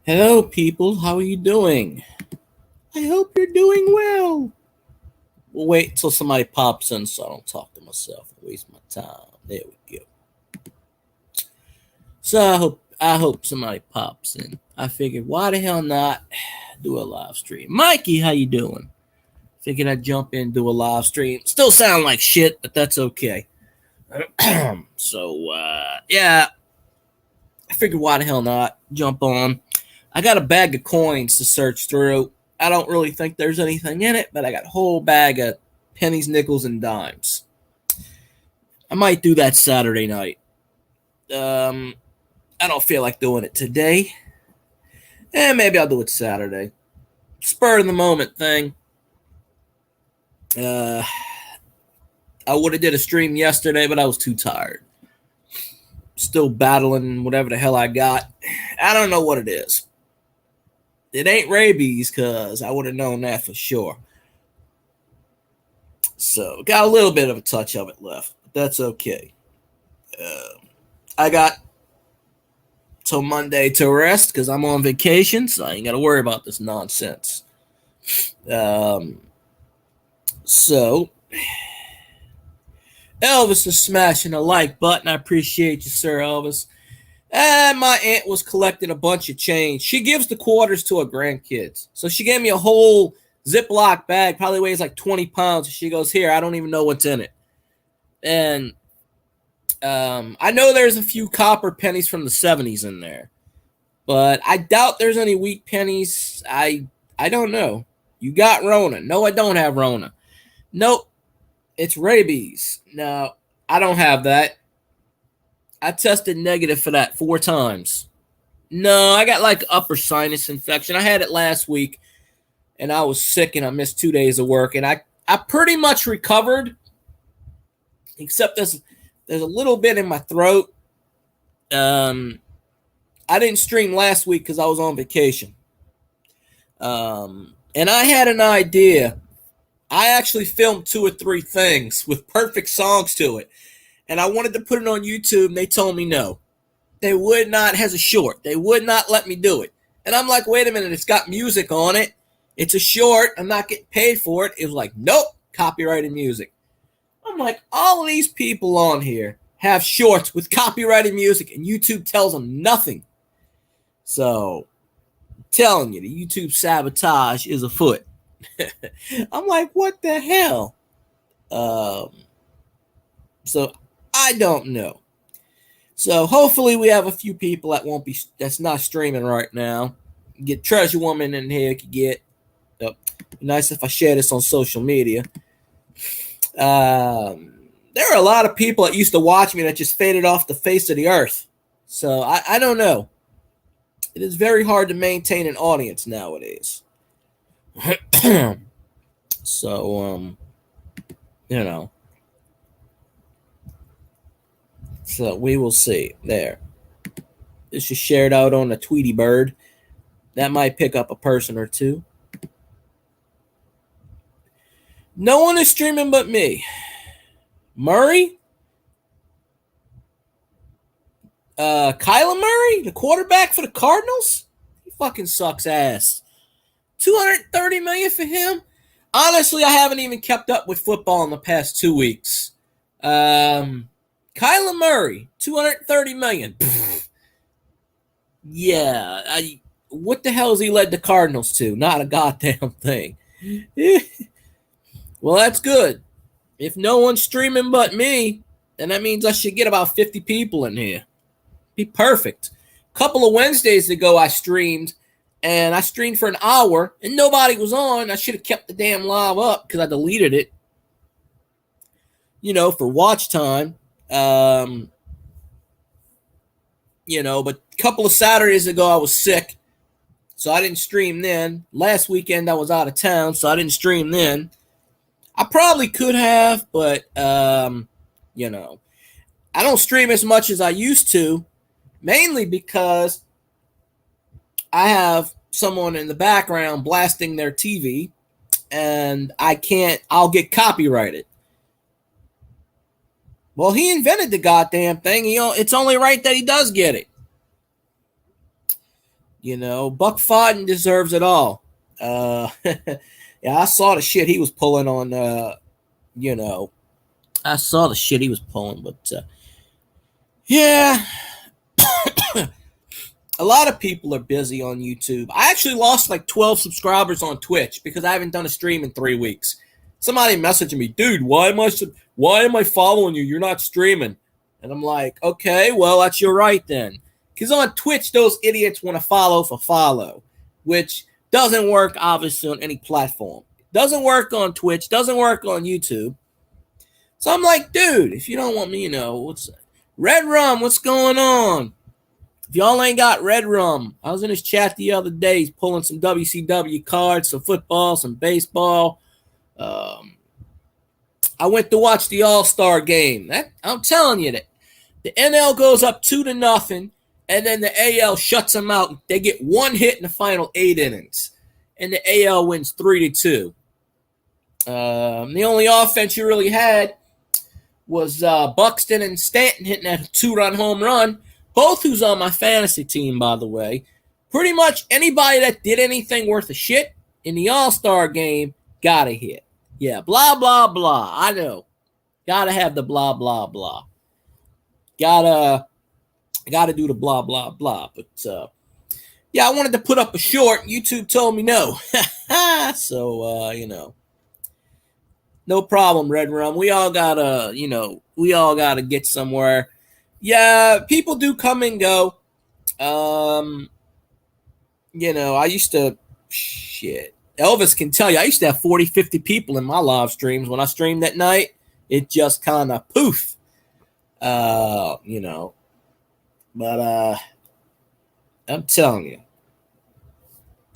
Hello, people. How are you doing? I hope you're doing well. We'll wait till somebody pops in so I don't talk to myself and waste my time. There we go. So I hope somebody pops in. I figured, why the hell not do a live stream? Mikey, how you doing? Figured I'd jump in, do a live stream. Still sound like shit, but that's okay. Yeah, I figured, why the hell not jump on. I got a bag of coins to search through. I don't really think there's anything in it, but I got a whole bag of pennies, nickels, and dimes. I might do that Saturday night. I don't feel like doing it today. Maybe I'll do it Saturday. Spur of the moment thing. Uh, I would have did a stream yesterday, but I was too tired. Still battling whatever the hell I got. I don't know what it is. It ain't rabies, because I would have known that for sure. So, got a little bit of a touch of it left. But that's okay. I got till Monday to rest because I'm on vacation, so I ain't got to worry about this nonsense. So, Elvis is smashing the like button. I appreciate you, Sir Elvis. My aunt was collecting a bunch of change. She gives the quarters to her grandkids. So she gave me a whole Ziploc bag, probably weighs like 20 pounds. She goes, here, I don't even know what's in it. And I know there's a few copper pennies from the 70s in there, but I doubt there's any wheat pennies. I don't know. You got Rona. No, I don't have Rona. Nope. It's rabies. No, I don't have that. I tested negative for that 4 times. No, I got like upper sinus infection. I had it last week and I was sick and I missed 2 days of work, and I pretty much recovered, except there's a little bit in my throat. I didn't stream last week because I was on vacation. And I had an idea. I actually filmed 2 or 3 things with perfect songs to it, and I wanted to put it on YouTube, and they told me no. They would not, as a short. They would not let me do it. And I'm like, wait a minute, it's got music on it. It's a short. I'm not getting paid for it. It was like, nope, copyrighted music. I'm like, all of these people on here have shorts with copyrighted music, and YouTube tells them nothing. So, I'm telling you, the YouTube sabotage is afoot. I'm like, what the hell? So I don't know. So hopefully we have a few people that's not streaming right now. Get Treasure Woman in here. Could get nice if I share this on social media. There are a lot of people that used to watch me that just faded off the face of the earth. So I don't know. It is very hard to maintain an audience nowadays. So So we will see. There. This is shared out on a Tweety Bird. That might pick up a person or two. No one is streaming but me. Murray? Kyler Murray? The quarterback for the Cardinals? He fucking sucks ass. $230 million for him? Honestly, I haven't even kept up with football in the past 2 weeks. Kyler Murray, $230 million. Yeah, what the hell has he led the Cardinals to? Not a goddamn thing. Well, that's good. If no one's streaming but me, then that means I should get about 50 people in here. Be perfect. A couple of Wednesdays ago, I streamed, and I streamed for an hour, and nobody was on. I should have kept the damn live up because I deleted it, for watch time. But a couple of Saturdays ago, I was sick, so I didn't stream then. Last weekend, I was out of town, so I didn't stream then. I probably could have, but, I don't stream as much as I used to, mainly because I have someone in the background blasting their TV, and I'll get copyrighted. Well, he invented the goddamn thing. It's only right that he does get it. Buck Fodden deserves it all. Yeah, I saw the shit he was pulling on. I saw the shit he was pulling, but yeah, a lot of people are busy on YouTube. I actually lost like 12 subscribers on Twitch because I haven't done a stream in 3 weeks. Somebody messaging me, dude, why am I following you? You're not streaming. And I'm like, okay, well, that's your right then. Because on Twitch, those idiots want to follow for follow, which doesn't work, obviously, on any platform. Doesn't work on Twitch, doesn't work on YouTube. So I'm like, dude, if you don't want me, what's Red Rum, what's going on? If y'all ain't got Red Rum, I was in his chat the other day. He's pulling some WCW cards, some football, some baseball. I went to watch the All-Star game. I'm telling you that the NL goes up 2-0, and then the AL shuts them out. They get one hit in the final 8 innings, and the AL wins 3-2. The only offense you really had was Buxton and Stanton hitting that 2-run home run, both who's on my fantasy team, by the way. Pretty much anybody that did anything worth a shit in the All-Star game got a hit. Yeah, blah, blah, blah. I know. Gotta have the blah, blah, blah. Gotta do the blah, blah, blah. But, yeah, I wanted to put up a short. YouTube told me no. So, no problem, Red Rum. We all gotta get somewhere. Yeah, people do come and go. I used to, Elvis can tell you, I used to have 40, 50 people in my live streams. When I streamed that night, it just kind of poof. But I'm telling you,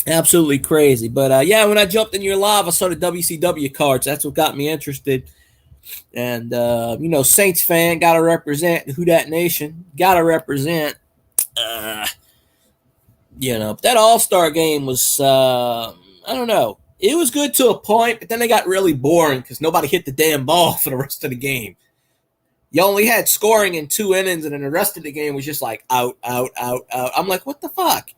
absolutely crazy. But yeah, when I jumped in your live, I saw the WCW cards. That's what got me interested. And Saints fan, gotta represent Who Dat Nation, gotta represent. That All-Star game was I don't know. It was good to a point, but then they got really boring because nobody hit the damn ball for the rest of the game. You only had scoring in 2 innings, and then the rest of the game was just like out, out, out, out. I'm like, what the fuck?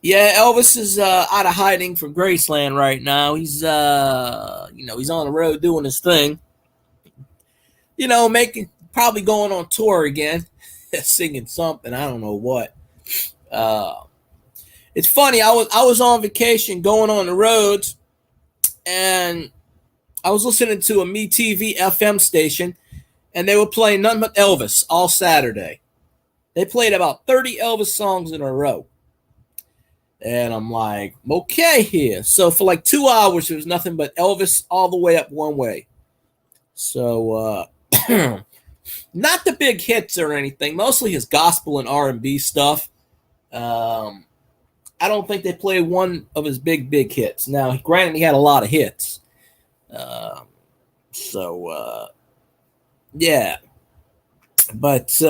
Yeah, Elvis is out of hiding from Graceland right now. He's he's on the road doing his thing. Probably going on tour again, singing something. I don't know what. It's funny. I was on vacation, going on the roads, and I was listening to a MeTV FM station, and they were playing nothing but Elvis all Saturday. They played about 30 Elvis songs in a row. And I'm like, okay here. So for like 2 hours, there was nothing but Elvis all the way up one way. So not the big hits or anything. Mostly his gospel and R&B stuff. I don't think they played one of his big hits. Now, granted, he had a lot of hits. Yeah. But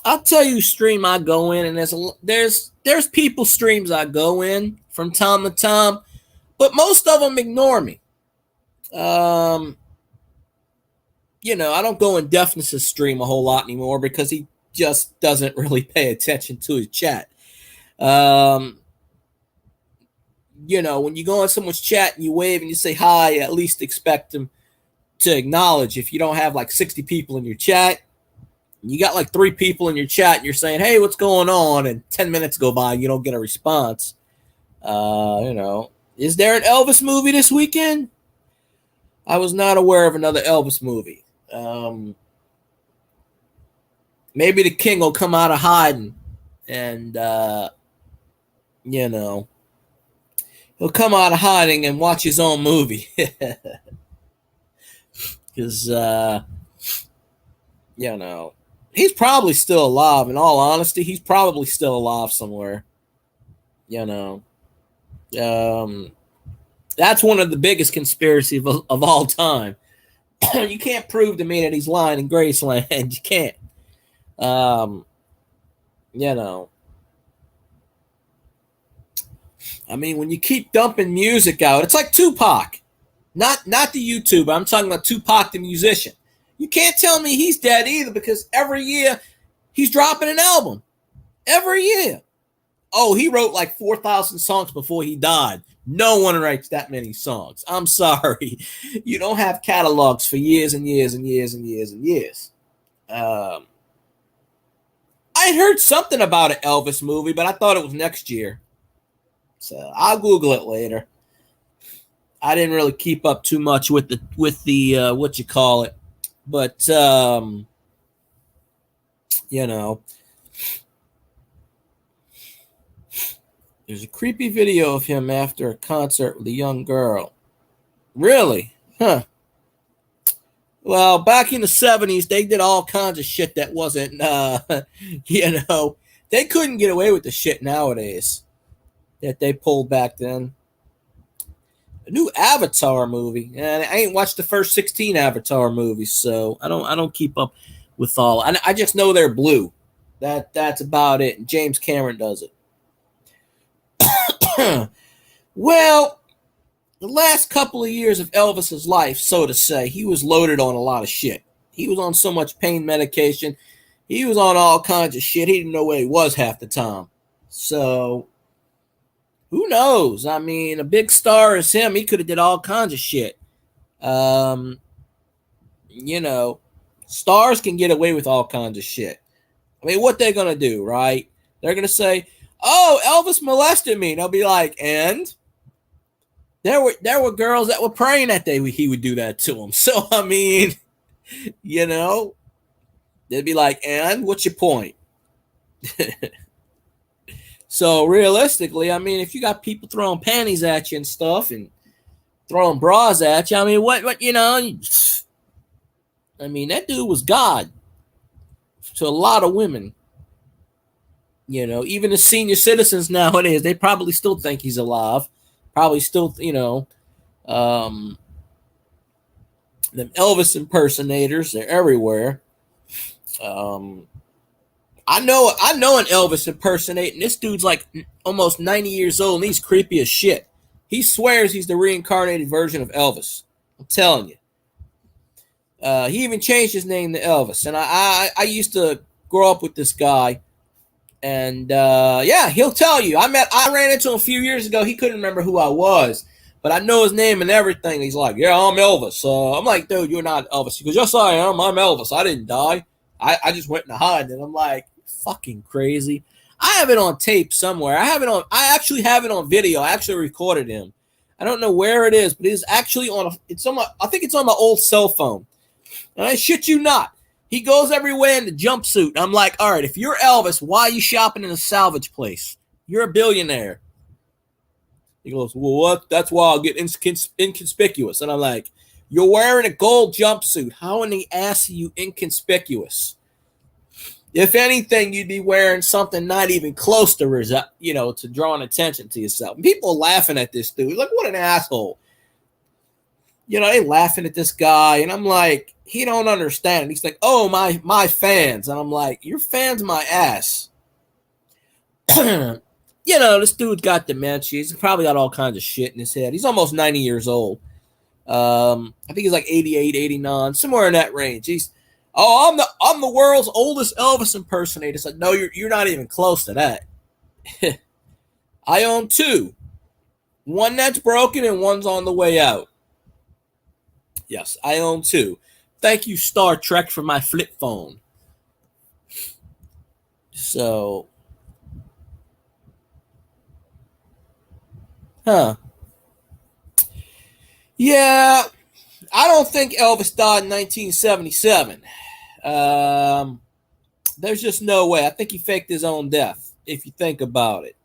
I'll tell you, stream I go in, and there's people streams I go in from time to time, but most of them ignore me. I don't go in Deafness's stream a whole lot anymore because he just doesn't really pay attention to his chat. When you go in someone's chat and you wave and you say hi, at least expect them to acknowledge. If you don't have like 60 people in your chat, you got like 3 people in your chat and you're saying, hey, what's going on? And 10 minutes go by and you don't get a response. Is there an Elvis movie this weekend? I was not aware of another Elvis movie. Maybe the king will come out of hiding and, he'll come out of hiding and watch his own movie. Because, he's probably still alive. In all honesty, he's probably still alive somewhere. That's one of the biggest conspiracies of all time. You can't prove to me that he's lying in Graceland. You can't. I mean, when you keep dumping music out, it's like Tupac. Not the YouTuber. I'm talking about Tupac the musician. You can't tell me he's dead either because every year he's dropping an album. every year. Oh, he wrote like 4,000 songs before he died. No one writes that many songs. I'm sorry. You don't have catalogs for years and years and years and years and years. Um, I heard something about an Elvis movie, but I thought it was next year. So I'll Google it later. I didn't really keep up too much with the what you call it, but you know, there's a creepy video of him after a concert with a young girl. Really? Huh. Well, back in the 70s, they did all kinds of shit that wasn't, they couldn't get away with the shit nowadays that they pulled back then. A new Avatar movie, and I ain't watched the first 16 Avatar movies, so I don't keep up with all. I just know they're blue. That's about it. And James Cameron does it. Well, the last couple of years of Elvis's life, so to say, he was loaded on a lot of shit. He was on so much pain medication. He was on all kinds of shit. He didn't know where he was half the time. So, who knows? I mean, a big star as him, he could have did all kinds of shit. You know, stars can get away with all kinds of shit. I mean, what they're going to do, right? They're going to say, oh, Elvis molested me. And they'll be like, and? There were girls that were praying that he would do that to them. So, I mean, you know, they'd be like, and what's your point? So, realistically, I mean, if you got people throwing panties at you and stuff and throwing bras at you, I mean, what you know, I mean, that dude was God to a lot of women. You know, even the senior citizens nowadays, they probably still think he's alive. Probably still, you know, them Elvis impersonators, they're everywhere. I know an Elvis impersonating. This dude's like almost 90 years old and he's creepy as shit. He swears he's the reincarnated version of Elvis. I'm telling you. He even changed his name to Elvis. And I used to grow up with this guy. And yeah, he'll tell you. I ran into him a few years ago. He couldn't remember who I was, but I know his name and everything. He's like, yeah, I'm Elvis. I'm like, dude, you're not Elvis. He goes, yes, I am. I'm Elvis. I didn't die. I just went and hide. And I'm like, fucking crazy. I have it on tape somewhere. I actually have it on video. I actually recorded him. I don't know where it is, but it's actually I think it's on my old cell phone. And I shit you not. He goes everywhere in the jumpsuit. I'm like, all right, if you're Elvis, why are you shopping in a salvage place? You're a billionaire. He goes, well, what? That's why I'll get inconspicuous. And I'm like, you're wearing a gold jumpsuit. How in the ass are you inconspicuous? If anything, you'd be wearing something not even close to, to drawing attention to yourself. And people are laughing at this dude. Like, what an asshole. You know, they laughing at this guy. And I'm like, he don't understand. And he's like, oh, my fans. And I'm like, your fans my ass. You know, this dude's got dementia. He's probably got all kinds of shit in his head. He's almost 90 years old. I think he's like 88, 89, somewhere in that range. I'm the world's oldest Elvis impersonator. It's like, no, you're not even close to that. I own two. One that's broken and one's on the way out. Yes, I own two. Thank you, Star Trek, for my flip phone. So, yeah, I don't think Elvis died in 1977. There's just no way. I think he faked his own death, if you think about it.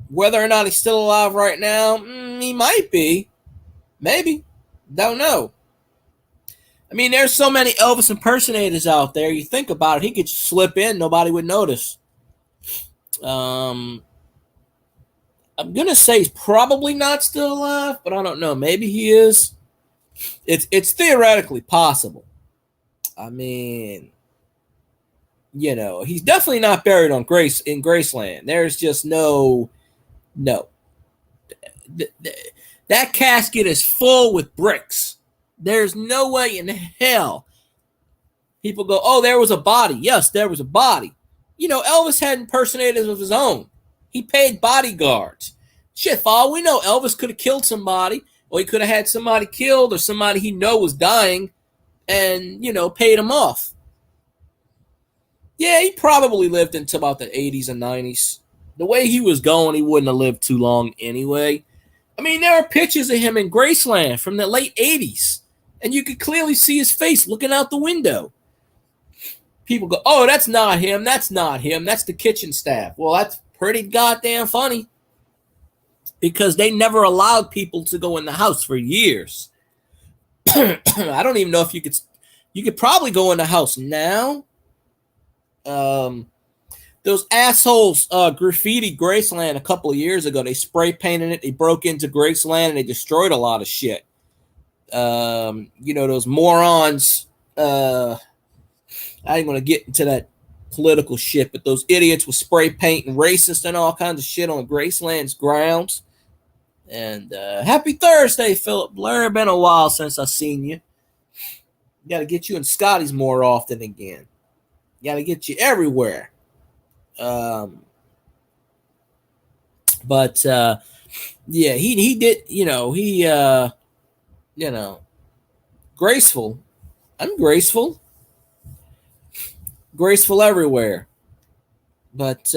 Whether or not he's still alive right now, he might be. Maybe. Don't know. I mean, there's so many Elvis impersonators out there. You think about it, he could slip in, nobody would notice. I'm gonna say he's probably not still alive, but I don't know. Maybe he is. It's theoretically possible. I mean, you know, he's definitely not buried in Graceland. There's just no. That casket is full with bricks. There's no way in hell people go, oh, there was a body. Yes, there was a body. Elvis had impersonators of his own. He paid bodyguards. Shit, for all we know, Elvis could have killed somebody, or he could have had somebody killed, or somebody he know was dying, and paid him off. Yeah, he probably lived until about the 80s and 90s. The way he was going, he wouldn't have lived too long anyway. I mean, there are pictures of him in Graceland from the late 80s, and you could clearly see his face looking out the window. People go, oh, that's not him. That's not him. That's the kitchen staff. Well, that's pretty goddamn funny because they never allowed people to go in the house for years. I don't even know if you could probably go in the house now. Those assholes graffiti Graceland a couple of years ago. They spray painted it. They broke into Graceland and they destroyed a lot of shit. Those morons. I ain't gonna get into that political shit, but those idiots with spray paint and racist and all kinds of shit on Graceland's grounds. And happy Thursday, Philip Blair. Been a while since I seen you. Got to get you in Scotty's more often again. Got to get you everywhere. But yeah, he did. Graceful. I'm graceful. Graceful everywhere. But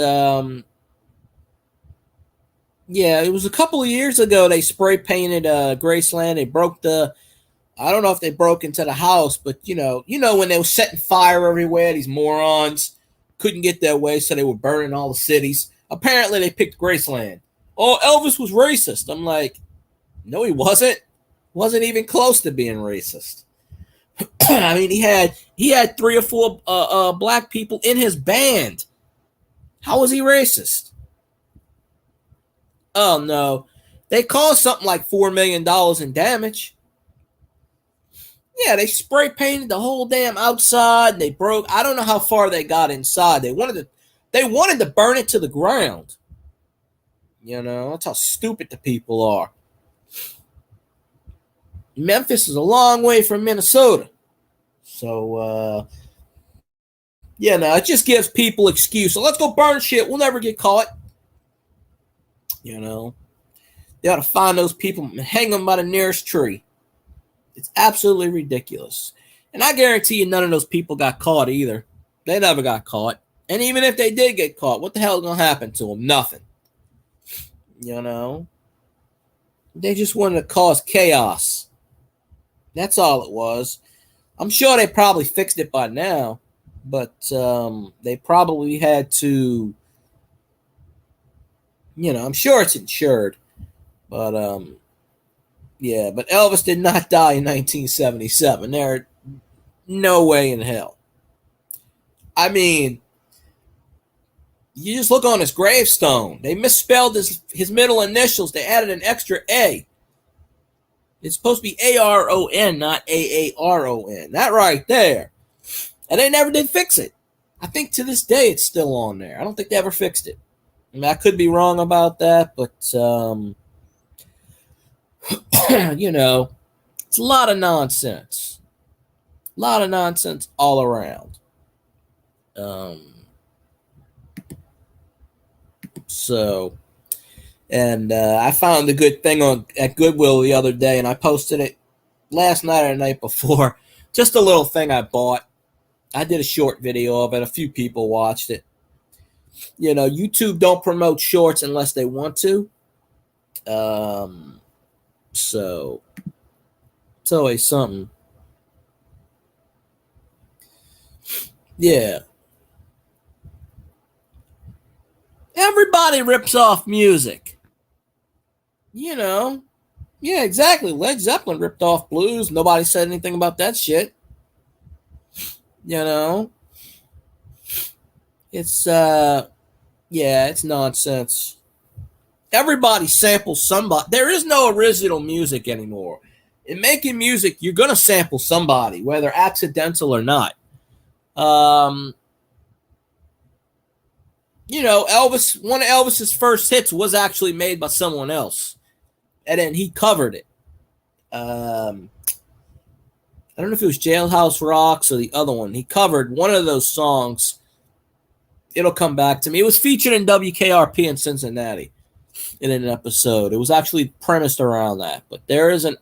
yeah, it was a couple of years ago they spray painted Graceland. They broke I don't know if they broke into the house, but when they were setting fire everywhere, these morons couldn't get their way, so they were burning all the cities. Apparently they picked Graceland. Oh, Elvis was racist. I'm like, no, he wasn't. Wasn't even close to being racist. I mean, he had 3 or 4 black people in his band. How was he racist? Oh no, they caused something like $4 million in damage. Yeah, they spray painted the whole damn outside. They broke. I don't know how far they got inside. They wanted to burn it to the ground. That's how stupid the people are. Memphis is a long way from Minnesota. So, it just gives people excuse. So let's go burn shit. We'll never get caught. They ought to find those people and hang them by the nearest tree. It's absolutely ridiculous. And I guarantee you none of those people got caught either. They never got caught. And even if they did get caught, what the hell is going to happen to them? Nothing. They just wanted to cause chaos. That's all it was. I'm sure they probably fixed it by now, but they probably had to, I'm sure it's insured, but yeah, but Elvis did not die in 1977. There, no way in hell. I mean, you just look on his gravestone. They misspelled his middle initials. They added an extra A. It's supposed to be A-R-O-N, not A-A-R-O-N. That right there. And they never did fix it. I think to this day it's still on there. I don't think they ever fixed it. I mean, I could be wrong about that, but, it's a lot of nonsense. A lot of nonsense all around. And I found a good thing at Goodwill the other day, and I posted it last night or the night before. Just a little thing I bought. I did a short video of it. A few people watched it. YouTube don't promote shorts unless they want to. So it's always something. Yeah. Everybody rips off music. Yeah, exactly. Led Zeppelin ripped off blues. Nobody said anything about that shit. It's it's nonsense. Everybody samples somebody. There is no original music anymore. In making music, you're gonna sample somebody, whether accidental or not. Elvis, one of Elvis's first hits was actually made by someone else. And then he covered it. I don't know if it was Jailhouse Rocks or the other one. He covered one of those songs It'll come back to me. It was featured in WKRP in Cincinnati in an episode. It was actually premised around that, but there isn't,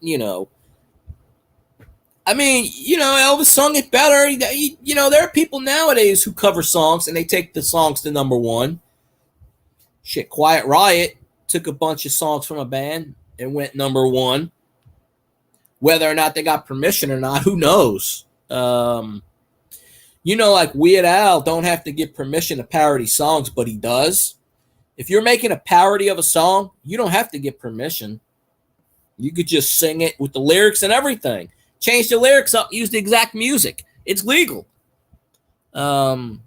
I mean, Elvis sung it better. There are people nowadays who cover songs and they take the songs to number one. Shit, Quiet Riot took a bunch of songs from a band and went number one. Whether or not they got permission or not, who knows? Like Weird Al don't have to get permission to parody songs, but he does. If you're making a parody of a song, you don't have to get permission. You could just sing it with the lyrics and everything. Change the lyrics up, use the exact music. It's legal. It's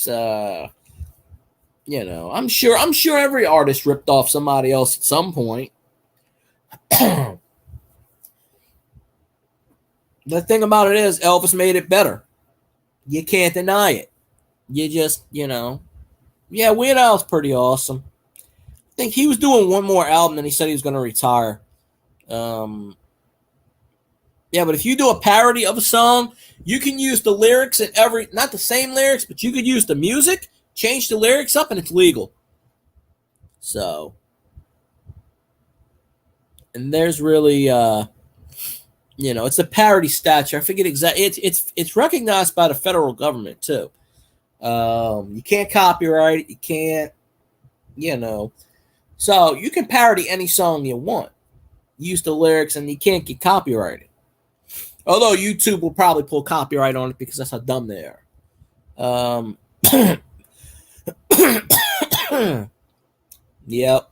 I'm sure every artist ripped off somebody else at some point. The thing about it is Elvis made it better. You can't deny it. You just, Weird Al's pretty awesome. I think he was doing one more album and he said he was going to retire. But if you do a parody of a song, you can use the lyrics and not the same lyrics, but you could use the music, change the lyrics up, and it's legal. So, and there's really, it's a parody statute. I forget exactly. It's recognized by the federal government too. You can't copyright it. You can't, So you can parody any song you want. Use the lyrics, and you can't get copyrighted. Although YouTube will probably pull copyright on it because that's how dumb they are. Yep.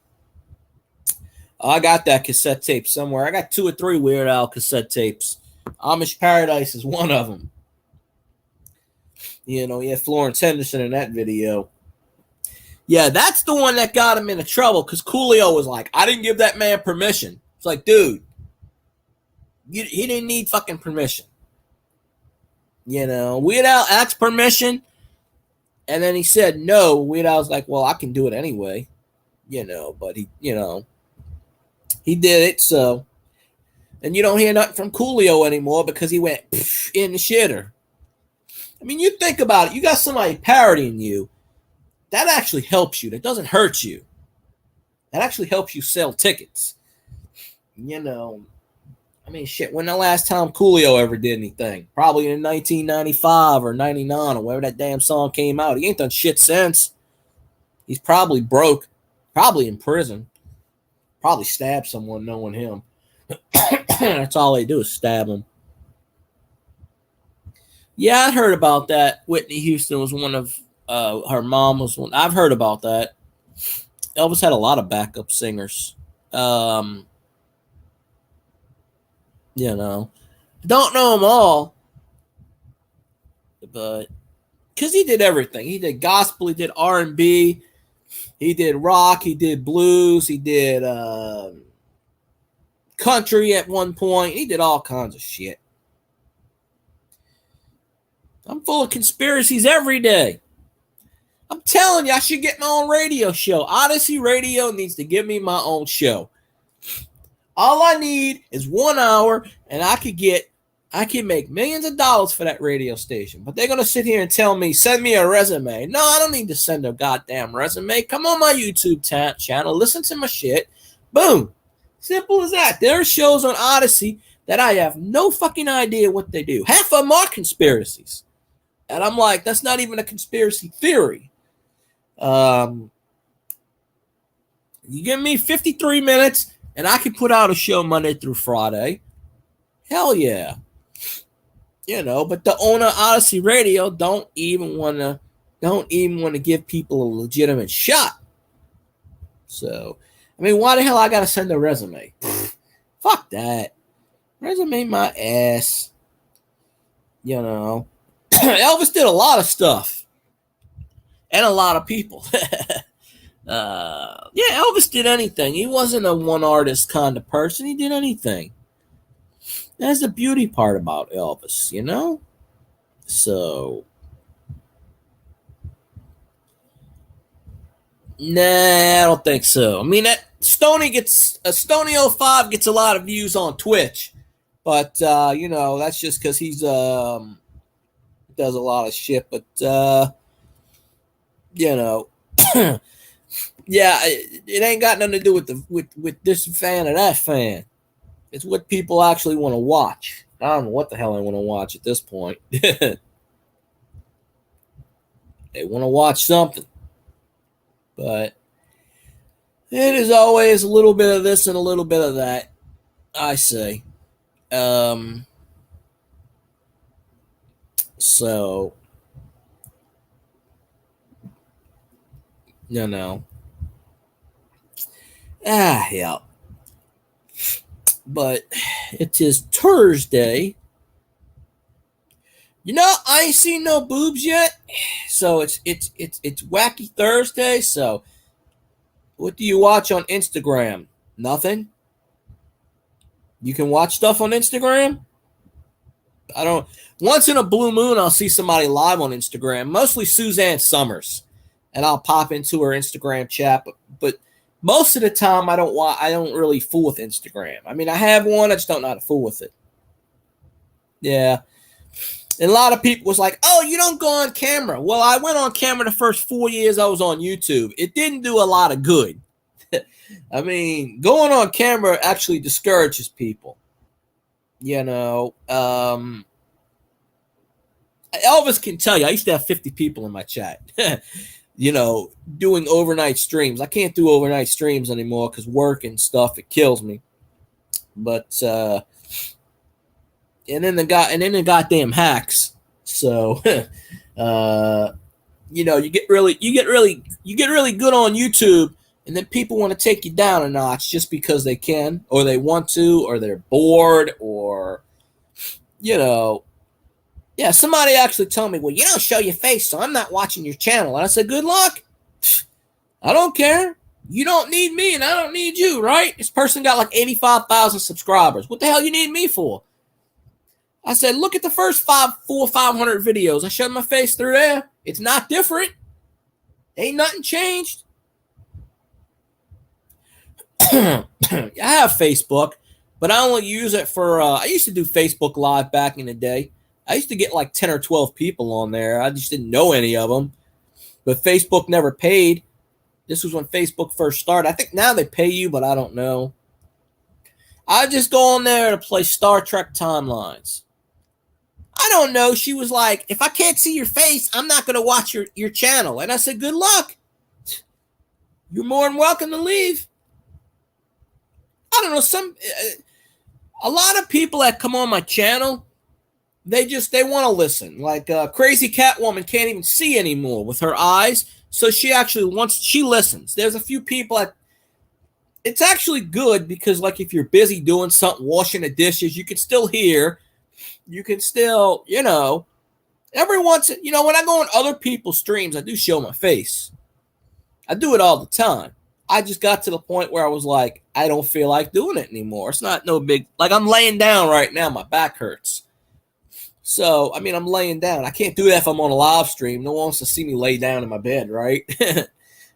I got that cassette tape somewhere. I got 2 or 3 Weird Al cassette tapes. Amish Paradise is one of them. He had Florence Henderson in that video. Yeah, that's the one that got him into trouble because Coolio was like, I didn't give that man permission. It's like, dude, he didn't need fucking permission. Weird Al asked permission, and then he said no. Weird Al's like, well, I can do it anyway. But he did it, so. And you don't hear nothing from Coolio anymore because he went in the shitter. I mean, you think about it. You got somebody parodying you. That actually helps you. That doesn't hurt you. That actually helps you sell tickets. I mean, shit, when the last time Coolio ever did anything? Probably in 1995 or 99 or whenever that damn song came out. He ain't done shit since. He's probably broke. Probably in prison. Probably stabbed someone knowing him. That's all they do is stab him. Yeah, I heard about that. Whitney Houston was one of her mom was one. I've heard about that. Elvis had a lot of backup singers. Don't know them all, but because he did everything. He did gospel, he did R&B, he did rock, he did blues, he did country at one point. He did all kinds of shit. I'm full of conspiracies every day. I'm telling you, I should get my own radio show. Odyssey Radio needs to give me my own show. All I need is 1 hour, and I can make millions of dollars for that radio station. But they're going to sit here and tell me, send me a resume. No, I don't need to send a goddamn resume. Come on my YouTube channel, listen to my shit. Boom. Simple as that. There are shows on Odyssey that I have no fucking idea what they do. Half of them are conspiracies. And I'm like, that's not even a conspiracy theory. You give me 53 minutes, and I can put out a show Monday through Friday. Hell yeah. But the owner of Odyssey Radio don't even want to give people a legitimate shot. So, I mean, why the hell I got to send a resume? Fuck that. Resume my ass. Elvis did a lot of stuff. And a lot of people. Elvis did anything. He wasn't a one artist kind of person. He did anything. That's the beauty part about Elvis, So, nah, I don't think so. I mean, that Stony 05 gets a lot of views on Twitch, but that's just because he's does a lot of shit, but you know, yeah, it ain't got nothing to do with with this fan or that fan. It's what people actually want to watch. I don't know what the hell I want to watch at this point. They want to watch something, but it is always a little bit of this and a little bit of that, I say. So, you know. Yeah. But it is Thursday. You know, I ain't seen no boobs yet. So it's Wacky Thursday. So what do you watch on Instagram? Nothing? You can watch stuff on Instagram? I don't. Once in a blue moon, I'll see somebody live on Instagram, mostly Suzanne Summers, and I'll pop into her Instagram chat. But most of the time, I don't really fool with Instagram. I mean, I have one, I just don't know how to fool with it. Yeah, and a lot of people was like, "Oh, you don't go on camera." Well, I went on camera the first 4 years I was on YouTube. It didn't do a lot of good. I mean, going on camera actually discourages people. You know, Elvis can tell you, I used to have 50 people in my chat, you know, doing overnight streams. I can't do overnight streams anymore because work and stuff, it kills me. But, and then the goddamn hacks. So, you know, you get really good on YouTube, and then people want to take you down a notch just because they can, or they want to, or they're bored, or, you know, yeah, somebody actually told me, well, you don't show your face, so I'm not watching your channel. And I said, good luck. I don't care. You don't need me, and I don't need you, right? This person got like 85,000 subscribers. What the hell you need me for? I said, look at the first 400 or 500 videos. I showed my face through there. It's not different. Ain't nothing changed. I have Facebook, but I only use it for, I used to do Facebook Live back in the day. I used to get like 10 or 12 people on there. I just didn't know any of them. But Facebook never paid. This was when Facebook first started. I think now they pay you, but I don't know. I just go on there to play Star Trek Timelines. I don't know. She was like, if I can't see your face, I'm not going to watch your channel. And I said, good luck. You're more than welcome to leave. I don't know. A lot of people that come on my channel, they want to listen. Like Crazy Catwoman can't even see anymore with her eyes, so she listens. There's a few people that it's actually good because, like, if you're busy doing something, washing the dishes, you can still hear. You can still, you know, every once, you know, when I go on other people's streams, I do show my face. I do it all the time. I just got to the point where I was like, I don't feel like doing it anymore. It's not no big, like I'm laying down right now. My back hurts. So, I mean, I'm laying down. I can't do that if I'm on a live stream. No one wants to see me lay down in my bed, right?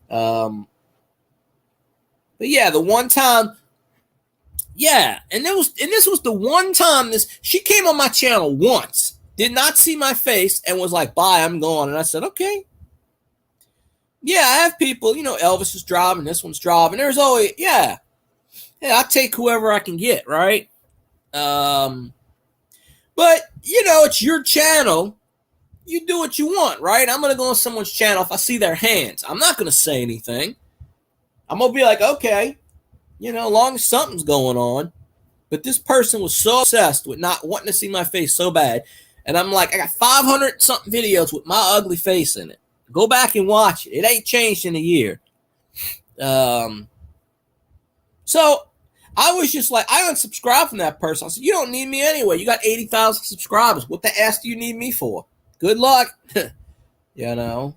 But yeah, the one time, yeah, and this was the one time she came on my channel once, did not see my face, and was like, bye, I'm gone. And I said, okay. Yeah, I have people, you know, Elvis is driving, this one's driving. There's always, yeah, I take whoever I can get, right? But, you know, it's your channel. You do what you want, right? I'm going to go on someone's channel if I see their hands. I'm not going to say anything. I'm going to be like, okay, you know, as long as something's going on. But this person was so obsessed with not wanting to see my face so bad. And I'm like, I got 500-something videos with my ugly face in it. Go back and watch it. It ain't changed in a year. So I was just like, I unsubscribed from that person. I said, you don't need me anyway. You got 80,000 subscribers. What the ass do you need me for? Good luck. You know.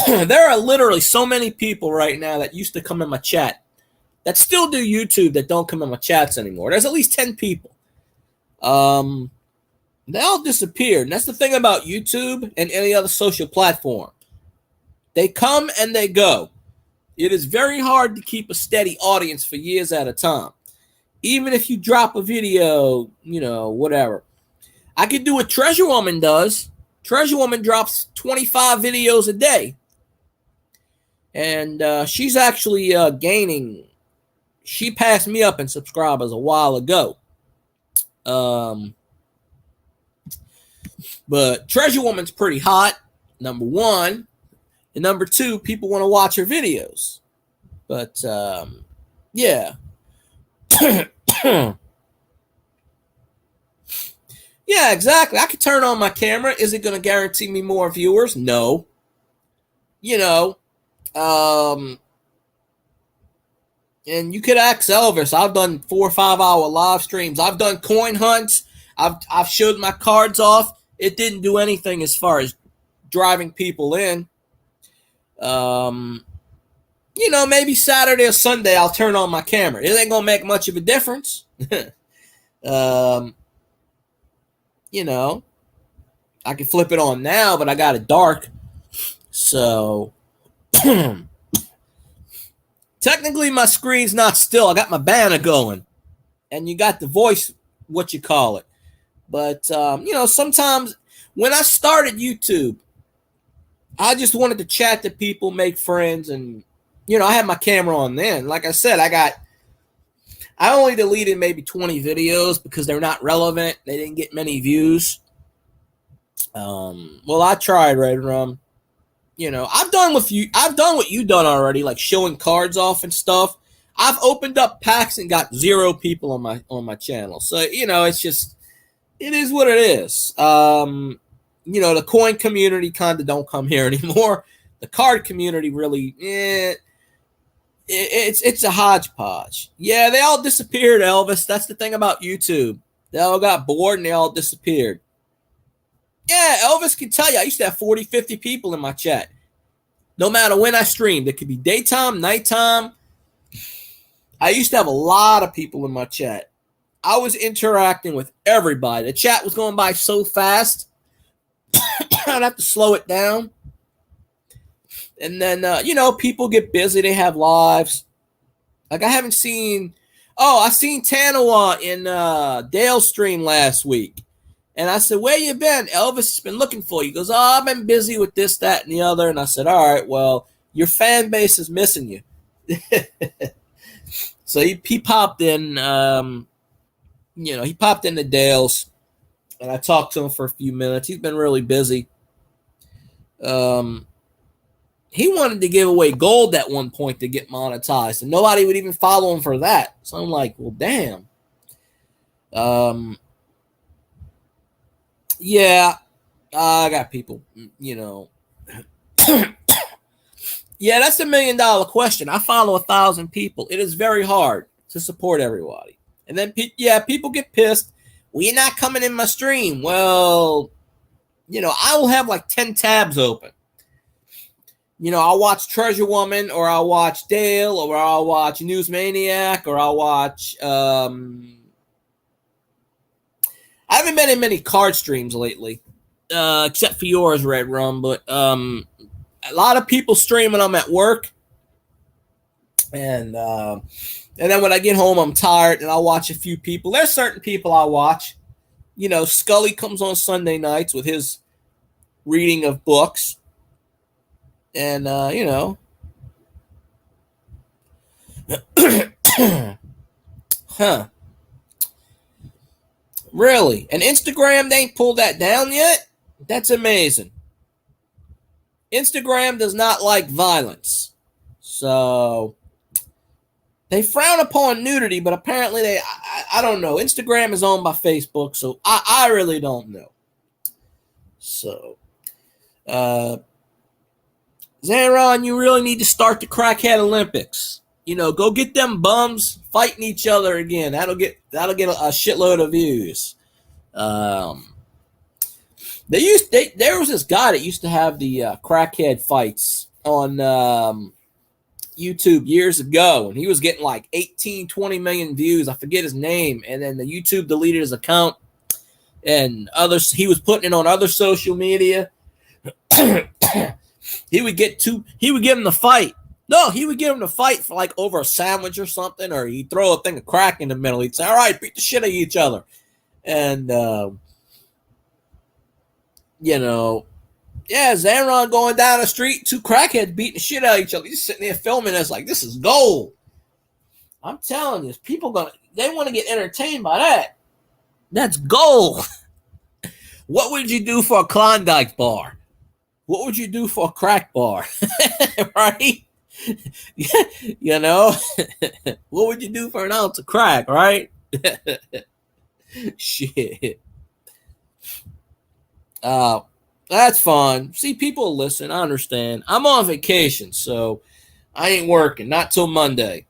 There are literally so many people right now that used to come in my chat that still do YouTube that don't come in my chats anymore. There's at least 10 people. They all disappeared. And that's the thing about YouTube and any other social platform. They come and they go. It is very hard to keep a steady audience for years at a time. Even if you drop a video, you know, whatever. I could do what Treasure Woman does. Treasure Woman drops 25 videos a day. And she's actually gaining. She passed me up in subscribers a while ago. But Treasure Woman's pretty hot, number one. And number two, people want to watch her videos. But, yeah. Yeah, exactly. I could turn on my camera. Is it going to guarantee me more viewers? No. You know, and you could ask Elvis. I've done 4 or 5 hour live streams. I've done coin hunts. I've showed my cards off. It didn't do anything as far as driving people in. You know, maybe Saturday or Sunday I'll turn on my camera. It ain't gonna make much of a difference. You know, I can flip it on now, but I got it dark. So technically my screen's not still. I got my banner going. And you got the voice, what you call it. But you know, sometimes when I started YouTube, I just wanted to chat to people, make friends, and you know, I had my camera on then. Like I said, I only deleted maybe 20 videos because they're not relevant. They didn't get many views. Well, I tried, Red Rum. You know, I've done what you've done already, like showing cards off and stuff. I've opened up packs and got 0 people on my channel. So, you know, it is what it is. You know, the coin community kind of don't come here anymore. The card community really, it's a hodgepodge. Yeah, they all disappeared, Elvis. That's the thing about YouTube. They all got bored and they all disappeared. Yeah, Elvis can tell you, I used to have 40, 50 people in my chat. No matter when I streamed. It could be daytime, nighttime. I used to have a lot of people in my chat. I was interacting with everybody. The chat was going by so fast, I'd have to slow it down. And then, you know, people get busy. They have lives. Like I haven't seen... Oh, I seen Tanawa in Dale's stream last week. And I said, where you been? Elvis has been looking for you. He goes, oh, I've been busy with this, that, and the other. And I said, all right, well, your fan base is missing you. So he popped in, you know, he popped into Dale's. And I talked to him for a few minutes. He's been really busy. He wanted to give away gold at one point to get monetized. And nobody would even follow him for that. So I'm like, well, damn. Yeah, I got people, you know. Yeah, that's $1 million question. I follow 1,000 people. It is very hard to support everybody. And then, people get pissed. Well, you're not coming in my stream. Well, you know, I will have like 10 tabs open. You know, I'll watch Treasure Woman, or I'll watch Dale, or I'll watch Newsmaniac, or I'll watch... I haven't been in many card streams lately, except for yours, Red Rum. But a lot of people streaming. I'm at work, and then when I get home, I'm tired, and I'll watch a few people. There's certain people I watch. You know, Scully comes on Sunday nights with his reading of books, and you know, huh. Really? And Instagram, they ain't pulled that down yet? That's amazing. Instagram does not like violence. So, they frown upon nudity, but apparently I don't know. Instagram is owned by Facebook, so I really don't know. So, Zeron, you really need to start the Crackhead Olympics. You know, go get them bums fighting each other again. That'll get a shitload of views. There was this guy that used to have the crackhead fights on YouTube years ago, and he was getting like 18, 20 million views. I forget his name, and then the YouTube deleted his account, and he was putting it on other social media. He would give him the fight. No, he would give him the fight for like over a sandwich or something, or he'd throw a thing of crack in the middle. He'd say, all right, beat the shit out of each other. And You know, yeah, Zaron going down the street, two crackheads beating the shit out of each other. He's sitting there filming us like this is gold. I'm telling you, people they want to get entertained by that. That's gold. What would you do for a Klondike bar? What would you do for a crack bar? Right? You know? What would you do for an ounce of crack, right? Shit. That's fun. See, people listen. I understand. I'm on vacation, so I ain't working. Not till Monday.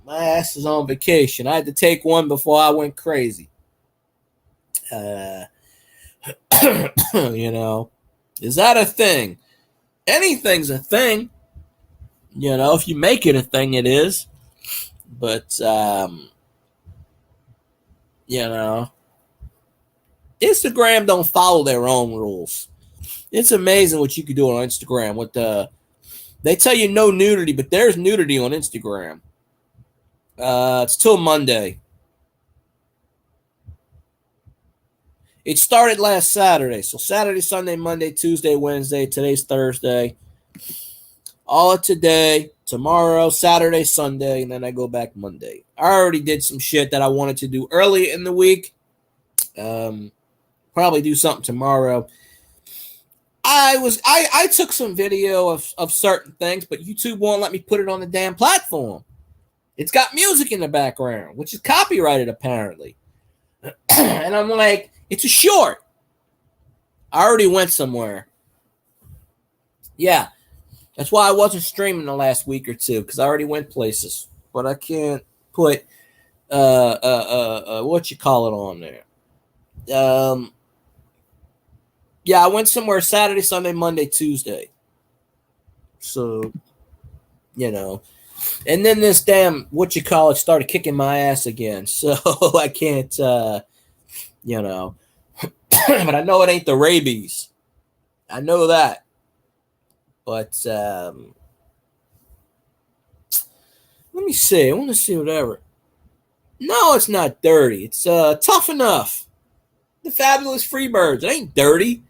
My ass is on vacation. I had to take one before I went crazy. You know, is that a thing? Anything's a thing. You know, if you make it a thing, it is. But you know, Instagram don't follow their own rules. It's amazing what you can do on Instagram. With they tell you no nudity, but there's nudity on Instagram. It's till Monday. It started last Saturday. So Saturday, Sunday, Monday, Tuesday, Wednesday. Today's Thursday. All of today, tomorrow, Saturday, Sunday, and then I go back Monday. I already did some shit that I wanted to do early in the week. Probably do something tomorrow. I took some video of certain things, but YouTube won't let me put it on the damn platform. It's got music in the background, which is copyrighted apparently. And I'm like, it's a short. I already went somewhere. Yeah. That's why I wasn't streaming the last week or two, because I already went places. But I can't put what you call it on there. Yeah, I went somewhere Saturday, Sunday, Monday, Tuesday. So, you know. And then this damn what you call it started kicking my ass again. So I can't you know. But I know it ain't the rabies. I know that. But let me see. I want to see whatever. No, it's not dirty. It's Tough Enough. The Fabulous Freebirds. It ain't dirty.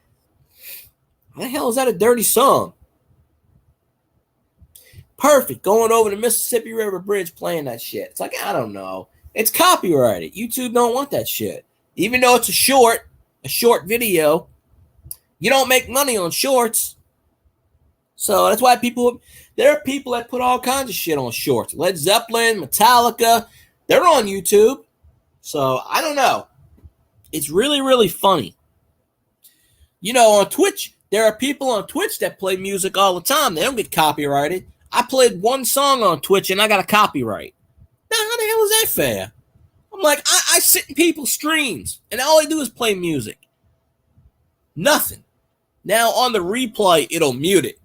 How the hell is that a dirty song? Perfect. Going over the Mississippi River Bridge playing that shit. It's like, I don't know. It's copyrighted. YouTube don't want that shit. Even though it's a short video, you don't make money on shorts. So that's why there are people that put all kinds of shit on shorts. Led Zeppelin, Metallica, they're on YouTube. So I don't know. It's really, really funny. You know, on Twitch, there are people on Twitch that play music all the time. They don't get copyrighted. I played one song on Twitch and I got a copyright. Now, how the hell is that fair? I'm like, I sit in people's streams and all I do is play music. Nothing. Now, on the replay, it'll mute it.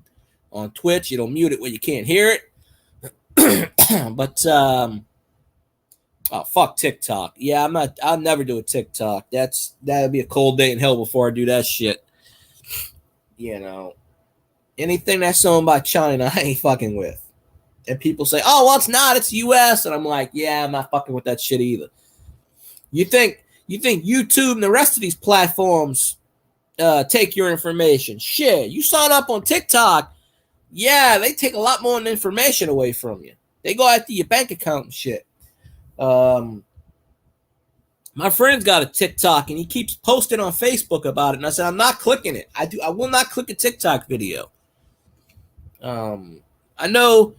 On Twitch, it'll mute it where you can't hear it. But, oh, fuck TikTok. Yeah, I'll never do a TikTok. That'd be a cold day in hell before I do that shit. You know, anything that's owned by China, I ain't fucking with. And people say, oh, well, it's not. It's US. And I'm like, yeah, I'm not fucking with that shit either. You think YouTube and the rest of these platforms take your information? Shit, you sign up on TikTok, yeah, they take a lot more information away from you. They go after your bank account and shit. My friend's got a TikTok and he keeps posting on Facebook about it. And I said, I'm not clicking it. I will not click a TikTok video. I know,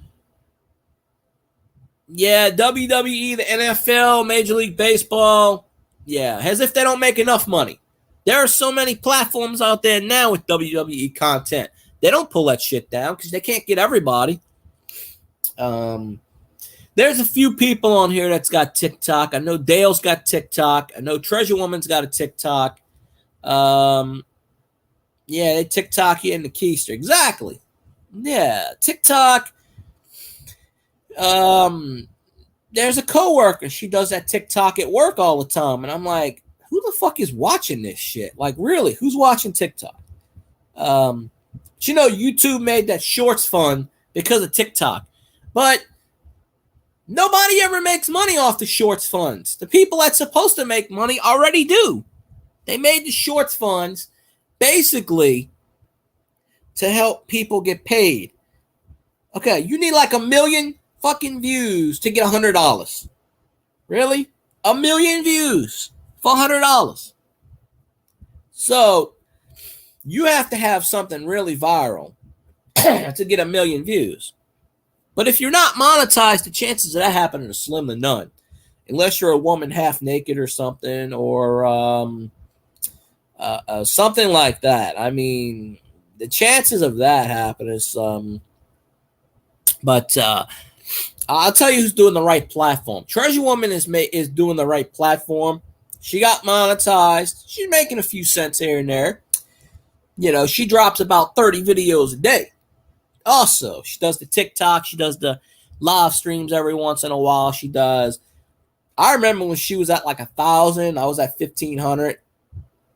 yeah, WWE, the NFL, Major League Baseball, yeah, as if they don't make enough money. There are so many platforms out there now with WWE content. They don't pull that shit down because they can't get everybody. There's a few people on here that's got TikTok. I know Dale's got TikTok. I know Treasure Woman's got a TikTok. Yeah, they TikTok you in the keister. Exactly. Yeah, TikTok. There's a coworker. She does that TikTok at work all the time. And I'm like, who the fuck is watching this shit? Like, really? Who's watching TikTok? You know, YouTube made that shorts fun because of TikTok. But nobody ever makes money off the shorts funds. The people that's supposed to make money already do. They made the shorts funds basically to help people get paid. Okay, you need like 1 million fucking views to get $100. Really? 1 million views for $100. So you have to have something really viral to get 1 million views. But if you're not monetized, the chances of that happening are slim to none, unless you're a woman half naked or something, or something like that. I mean, the chances of that happening is but I'll tell you who's doing the right platform. Treasure Woman is doing the right platform. She got monetized. She's making a few cents here and there. You know, she drops about 30 videos a day. Also, she does the TikTok. She does the live streams every once in a while. She does. I remember when she was at like 1,000. I was at 1,500.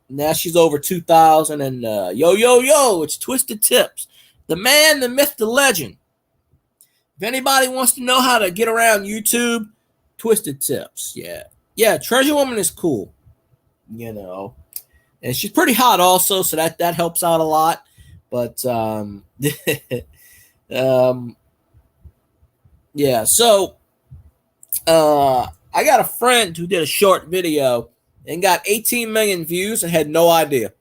Now she's over 2,000. And yo, it's Twisted Tips. The man, the myth, the legend. If anybody wants to know how to get around YouTube, Twisted Tips. Yeah, Treasure Woman is cool, you know, and she's pretty hot also, so that helps out a lot. But yeah. So I got a friend who did a short video and got 18 million views and had no idea,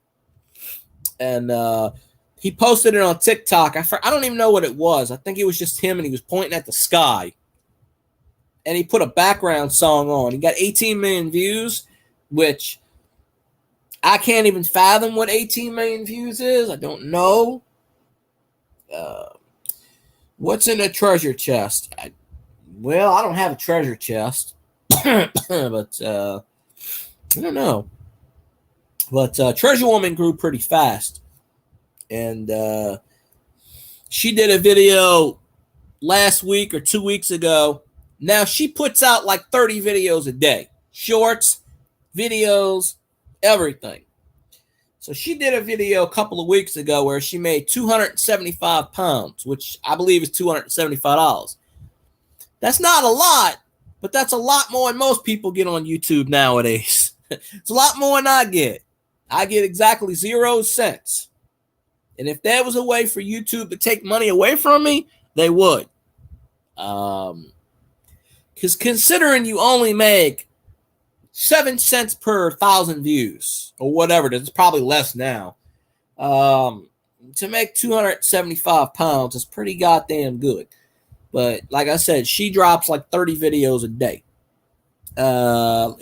and he posted it on TikTok. I don't even know what it was. I think it was just him, and he was pointing at the sky. And he put a background song on. He got 18 million views, which I can't even fathom what 18 million views is. I don't know. What's in a treasure chest? I don't have a treasure chest. But I don't know. But Treasure Woman grew pretty fast. And she did a video last week or 2 weeks ago. Now she puts out like 30 videos a day. Shorts, videos, everything. So she did a video a couple of weeks ago where she made 275 pounds, which I believe is $275. That's not a lot, but that's a lot more than most people get on YouTube nowadays. It's a lot more than I get. I get exactly 0 cents. And if there was a way for YouTube to take money away from me, they would. Because considering you only make 7 cents per 1,000 views or whatever it is, it's probably less now. To make 275 pounds is pretty goddamn good. But like I said, she drops like 30 videos a day,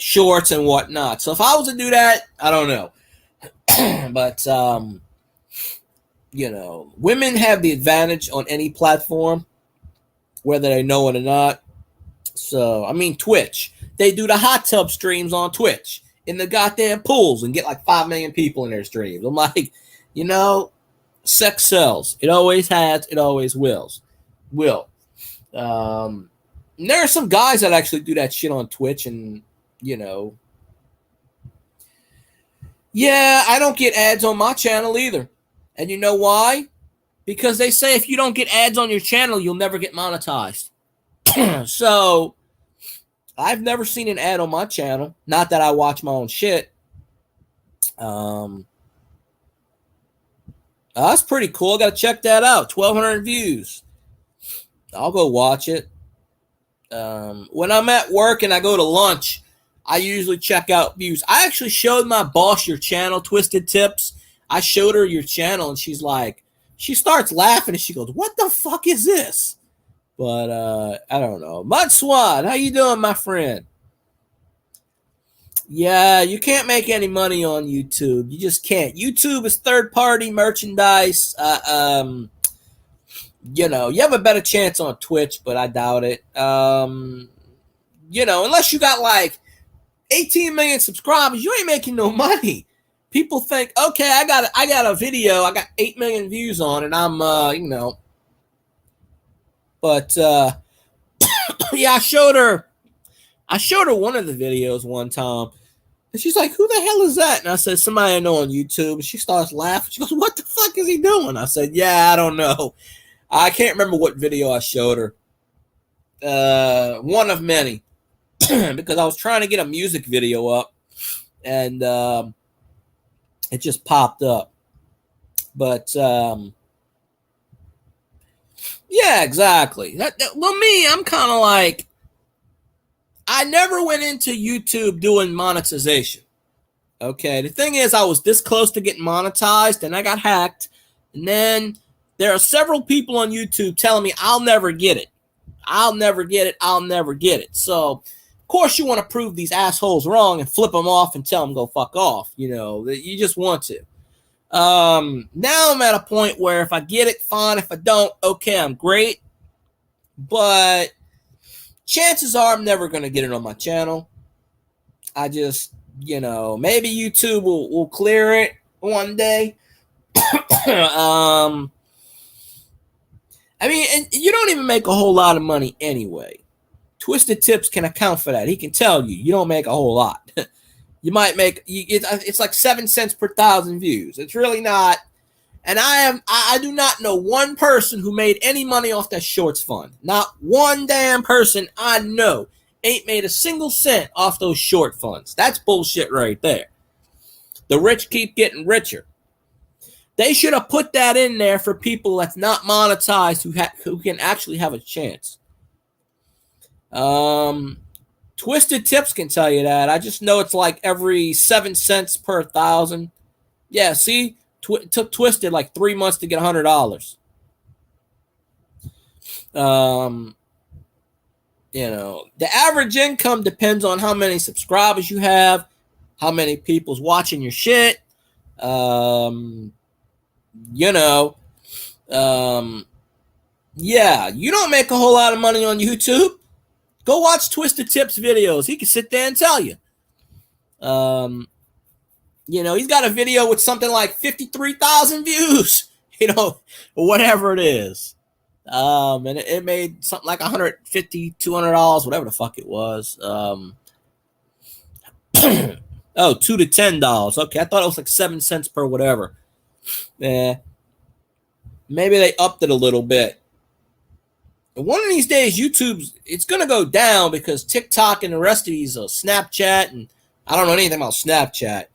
shorts and whatnot. So if I was to do that, I don't know. But you know, women have the advantage on any platform, whether they know it or not. So, I mean, Twitch. They do the hot tub streams on Twitch in the goddamn pools and get like 5 million people in their streams. I'm like, you know, sex sells. It always has. It always will. There are some guys that actually do that shit on Twitch, and, you know, yeah, I don't get ads on my channel either. And you know why? Because they say if you don't get ads on your channel, you'll never get monetized. So I've never seen an ad on my channel. Not that I watch my own shit. That's pretty cool. I got to check that out. 1,200 views. I'll go watch it. When I'm at work and I go to lunch, I usually check out views. I actually showed my boss your channel, Twisted Tips. I showed her your channel, and she's like, she starts laughing, and she goes, "What the fuck is this?" But I don't know. Mud Swat, how you doing, my friend? Yeah, you can't make any money on YouTube. You just can't. YouTube is third-party merchandise. You know, you have a better chance on Twitch, but I doubt it. You know, unless you got like 18 million subscribers, you ain't making no money. People think, okay, I got a video, I got 8 million views on it, I'm you know. But yeah, I showed her one of the videos one time, and she's like, "Who the hell is that?" And I said, "Somebody I know on YouTube." And she starts laughing. She goes, "What the fuck is he doing?" I said, "Yeah, I don't know. I can't remember what video I showed her. One of many." Because I was trying to get a music video up, and it just popped up. But yeah, exactly. Well, me, I'm kind of like, I never went into YouTube doing monetization. Okay, the thing is, I was this close to getting monetized, and I got hacked. And then there are several people on YouTube telling me I'll never get it. I'll never get it. I'll never get it. So, of course, you want to prove these assholes wrong and flip them off and tell them go fuck off. You know, you just want to. Now I'm at a point where if I get it, fine. If I don't, okay, I'm great. But chances are I'm never going to get it on my channel. I just, you know, maybe YouTube will clear it one day. I mean, and you don't even make a whole lot of money anyway. Twisted Tips can account for that. He can tell you don't make a whole lot. You might make it's like 7 cents per 1,000 views. It's really not. And I do not know one person who made any money off that shorts fund. Not one damn person I know ain't made a single cent off those short funds. That's bullshit right there. The rich keep getting richer. They should have put that in there for people that's not monetized who can actually have a chance. Twisted Tips can tell you that. I just know it's like every 7 cents per 1,000. Yeah, see, it took Twisted like 3 months to get $100. You know, the average income depends on how many subscribers you have, how many people's watching your shit. You know, yeah, you don't make a whole lot of money on YouTube. Go watch Twisted Tips videos. He can sit there and tell you. You know, he's got a video with something like 53,000 views, you know, whatever it is. And it made something like $150, $200, whatever the fuck it was. Oh, $2 to $10. Okay, I thought it was like 7 cents per whatever. Maybe they upped it a little bit. And one of these days, it's going to go down because TikTok and the rest of these Snapchat, and I don't know anything about Snapchat.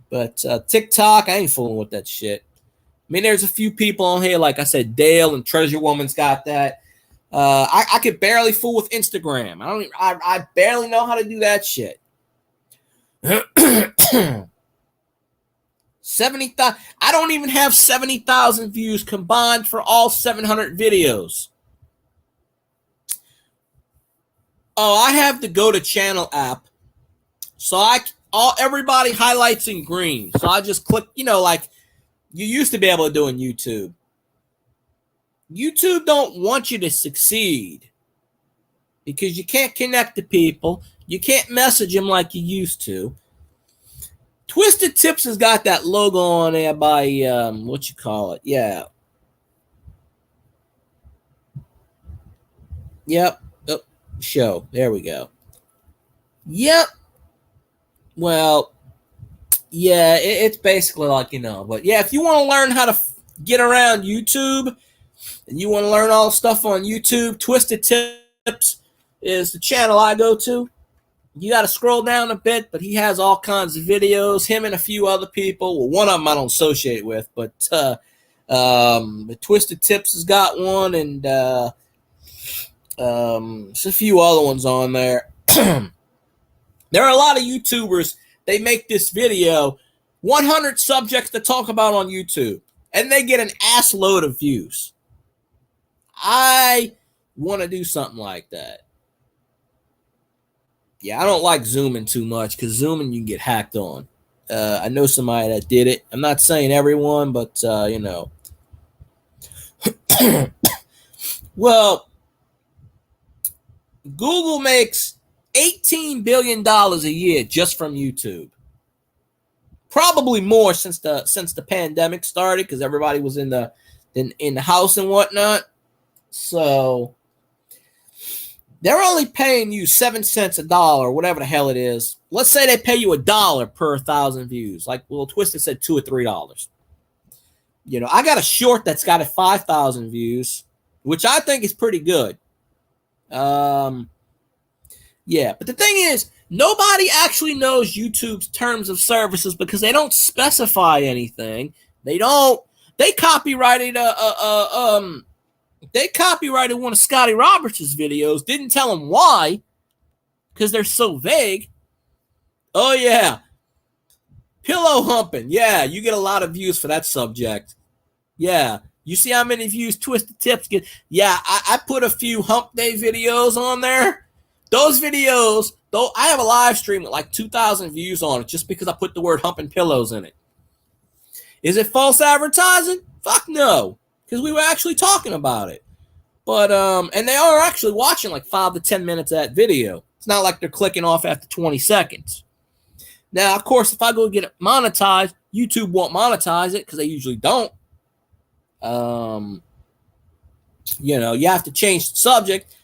But TikTok, I ain't fooling with that shit. I mean, there's a few people on here, like I said, Dale and Treasure Woman's got that. I could barely fool with Instagram. I barely know how to do that shit. 70,000. I don't even have 70,000 views combined for all 700 videos. Oh, I have the Go to Channel app. So everybody highlights in green. So I just click, you know, like you used to be able to do in YouTube. YouTube don't want you to succeed because you can't connect to people. You can't message them like you used to. Twisted Tips has got that logo on there by, what you call it? Yeah. Yep. Oh, show. There we go. Yep. Well, yeah, it's basically like, you know, but yeah, if you want to learn how to get around YouTube and you want to learn all the stuff on YouTube, Twisted Tips is the channel I go to. You got to scroll down a bit, but he has all kinds of videos, him and a few other people. Well, one of them I don't associate with, but the Twisted Tips has got one, and there's a few other ones on there. There are a lot of YouTubers, they make this video, 100 subjects to talk about on YouTube, and they get an ass load of views. I want to do something like that. Yeah, I don't like zooming too much because zooming you can get hacked on. I know somebody that did it. I'm not saying everyone, but, you know. Well, Google makes $18 billion a year just from YouTube. Probably more since the pandemic started because everybody was in the house and whatnot. So they're only paying you 7 cents a dollar, whatever the hell it is. Let's say they pay you $1 per 1,000 views. Like Will Twisted said, $2 or $3. You know, I got a short that's got 5,000 views, which I think is pretty good. Yeah, but the thing is, nobody actually knows YouTube's terms of services because they don't specify anything. They don't They copyrighted one of Scotty Roberts' videos. Didn't tell him why, because they're so vague. Oh yeah, pillow humping. Yeah, you get a lot of views for that subject. Yeah, you see how many views Twisted Tips get? Yeah, I put a few hump day videos on there. Those videos, though, I have a live stream with like 2,000 views on it just because I put the word humping pillows in it. Is it false advertising? Fuck no, because we were actually talking about it. But and they are actually watching like 5 to 10 minutes of that video. It's not like they're clicking off after 20 seconds. Now, of course, if I go get it monetized, YouTube won't monetize it because they usually don't. You know, you have to change the subject.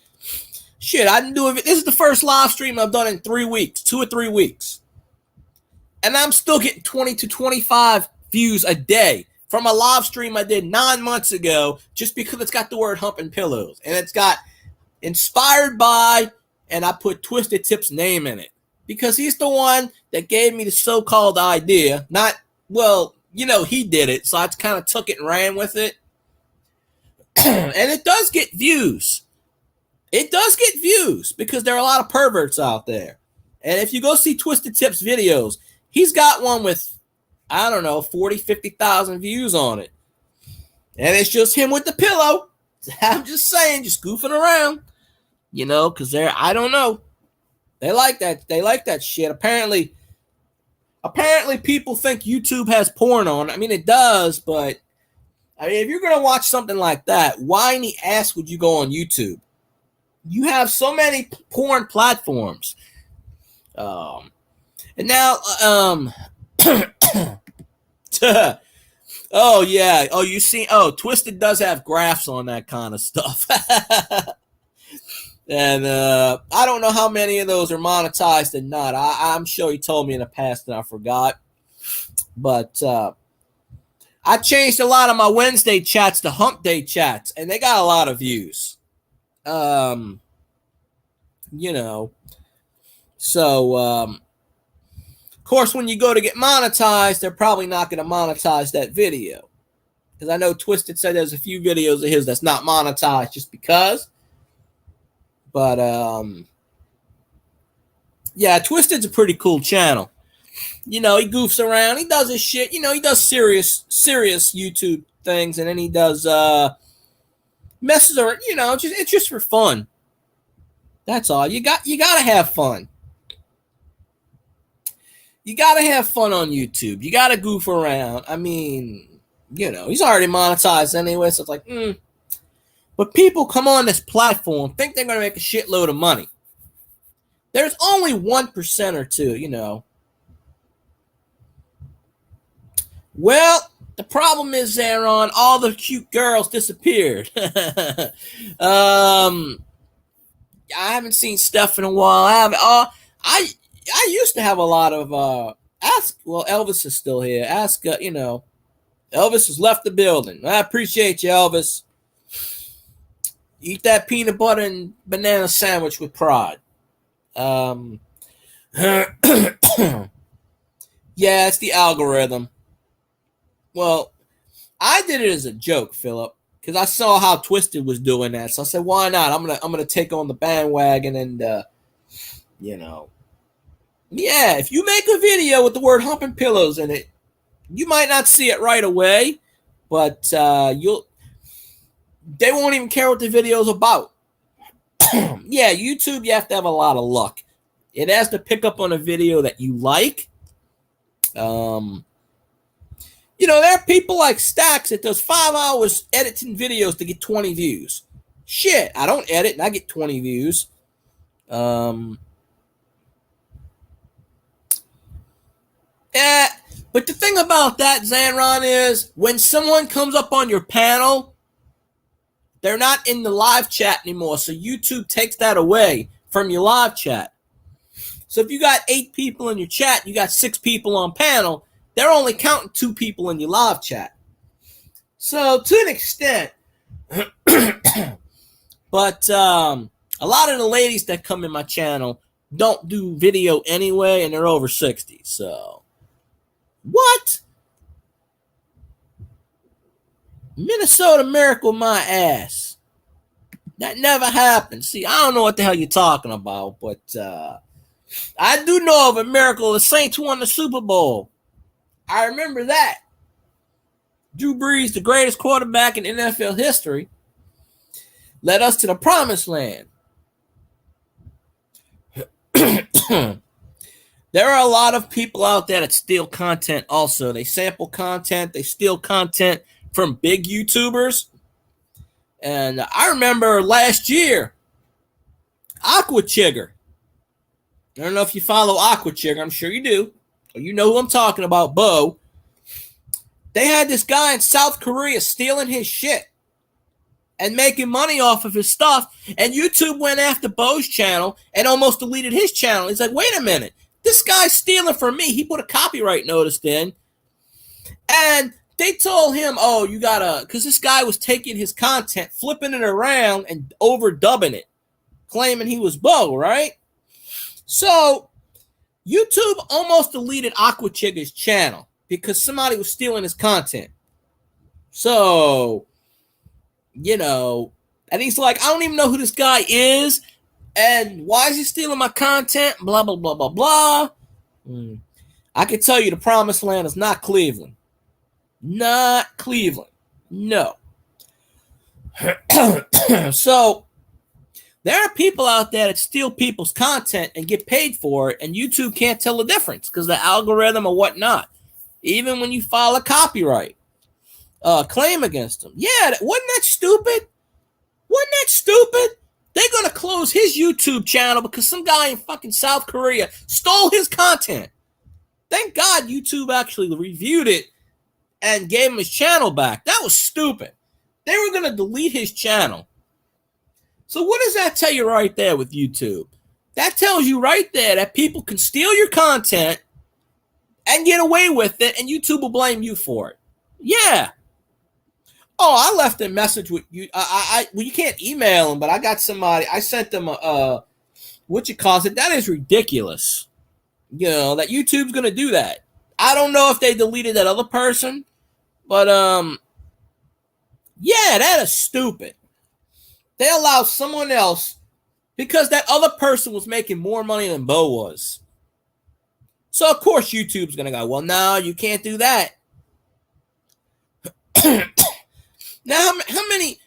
Shit, I didn't do it. This is the first live stream I've done in 3 weeks, 2 or 3 weeks. And I'm still getting 20 to 25 views a day from a live stream I did 9 months ago just because it's got the word humping pillows. And it's got inspired by, and I put Twisted Tip's name in it. Because he's the one that gave me the so-called idea. Not, well, you know, he did it, so I kind of took it and ran with it. And it does get views. It does get views because there are a lot of perverts out there. And if you go see Twisted Tip's videos, he's got one with, I don't know, 40, 50,000 views on it. And it's just him with the pillow. I'm just saying, just goofing around. You know, because they're, I don't know. They like that. They like that shit. Apparently people think YouTube has porn on. I mean, it does, but I mean, if you're going to watch something like that, why in the ass would you go on YouTube? You have so many porn platforms. And now, oh, yeah. Oh, you see, Twisted does have graphs on that kind of stuff. And I don't know how many of those are monetized and not. I'm sure he told me in the past and I forgot. But I changed a lot of my Wednesday chats to hump day chats, and they got a lot of views. You know. So, of course, when you go to get monetized, they're probably not going to monetize that video. Because I know Twisted said there's a few videos of his that's not monetized just because. But, yeah, Twisted's a pretty cool channel. You know, he goofs around. He does his shit. You know, he does serious YouTube things. And then he does messes around. You know, it's just for fun. That's all. You got to have fun. You got to have fun on YouTube. You got to goof around. I mean, you know, he's already monetized anyway. So it's like, But people come on this platform, think they're going to make a shitload of money. There's only 1% or 2, you know. Well, the problem is, Aaron, all the cute girls disappeared. I haven't seen Steph in a while. I used to have a lot of Elvis is still here. You know, Elvis has left the building. I appreciate you, Elvis. Eat that peanut butter and banana sandwich with pride. Yeah, it's the algorithm. Well, I did it as a joke, Philip, because I saw how Twisted was doing that. So I said, why not? I'm gonna take on the bandwagon and you know. Yeah, if you make a video with the word humping pillows in it, you might not see it right away, but they won't even care what the video's about. Yeah, YouTube, you have to have a lot of luck. It has to pick up on a video that you like. You know, there are people like Stacks that does 5 hours editing videos to get 20 views. Shit, I don't edit and I get 20 views. But the thing about that, Zanron, is when someone comes up on your panel, they're not in the live chat anymore, so YouTube takes that away from your live chat. So if you got 8 people in your chat, you got 6 people on panel, they're only counting 2 people in your live chat. So to an extent, but a lot of the ladies that come in my channel don't do video anyway, and they're over 60. So what? Minnesota Miracle my ass. That never happened. See, I don't know what the hell you're talking about, but I do know of a miracle. The Saints won the Super Bowl. I remember that. Drew Brees, the greatest quarterback in NFL history, led us to the promised land. There are a lot of people out there that steal content also. They sample content. They steal content from big YouTubers. And I remember last year, Aqua Chigger. I don't know if you follow Aqua Chigger. I'm sure you do. Or you know who I'm talking about, Bo. They had this guy in South Korea stealing his shit and making money off of his stuff. And YouTube went after Bo's channel and almost deleted his channel. He's like, wait a minute. This guy's stealing from me. He put a copyright notice in. And they told him, oh, you gotta, because this guy was taking his content, flipping it around and overdubbing it, claiming he was Bo, right? So YouTube almost deleted Aqua Chigger's channel because somebody was stealing his content. So, you know, and he's like, I don't even know who this guy is. And why is he stealing my content? Blah, blah, blah, blah, blah. I can tell you the promised land is not Cleveland. Not Cleveland. No. So, there are people out there that steal people's content and get paid for it, and YouTube can't tell the difference because the algorithm or whatnot. Even when you file a copyright claim against them. Yeah, wasn't that stupid? Wasn't that stupid? They're going to close his YouTube channel because some guy in fucking South Korea stole his content. Thank God YouTube actually reviewed it and gave him his channel back. That was stupid. They were going to delete his channel. So what does that tell you right there with YouTube? That tells you right there that people can steal your content and get away with it, and YouTube will blame you for it. Yeah. Oh, I left a message with you. Well, you can't email them, but I got somebody. I sent them what you call it. That is ridiculous. You know, that YouTube's going to do that. I don't know if they deleted that other person, but yeah, that is stupid. They allowed someone else because that other person was making more money than Bo was. So, of course, YouTube's going to go, well, no, you can't do that. Now, how many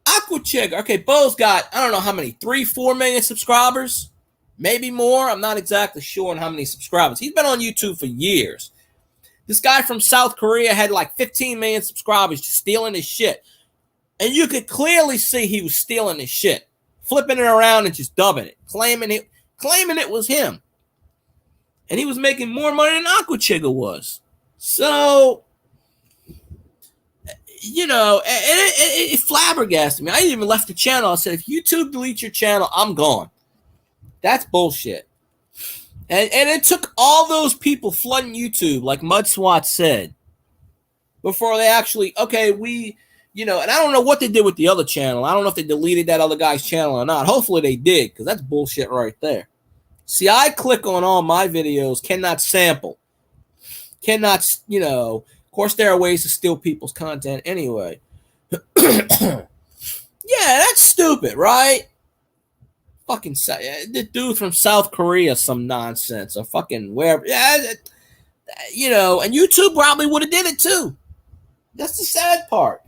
Aqua Chigger? Okay, Bo's got, I don't know how many, 3-4 million subscribers? Maybe more. I'm not exactly sure on how many subscribers. He's been on YouTube for years. This guy from South Korea had like 15 million subscribers just stealing his shit. And you could clearly see he was stealing his shit, flipping it around and just dubbing it, claiming it was him. And he was making more money than Aqua Chigger was. So, you know, it flabbergasted me. I even left the channel. I said, if YouTube deletes your channel, I'm gone. That's bullshit. And it took all those people flooding YouTube, like Mud Swat said, before they actually, okay, you know, and I don't know what they did with the other channel. I don't know if they deleted that other guy's channel or not. Hopefully they did, because that's bullshit right there. See, I click on all my videos, cannot sample. Cannot, you know, of course there are ways to steal people's content anyway. Yeah, that's stupid, right? Fucking, the dude from South Korea, some nonsense, or fucking wherever. Yeah, you know, and YouTube probably would have did it too. That's the sad part.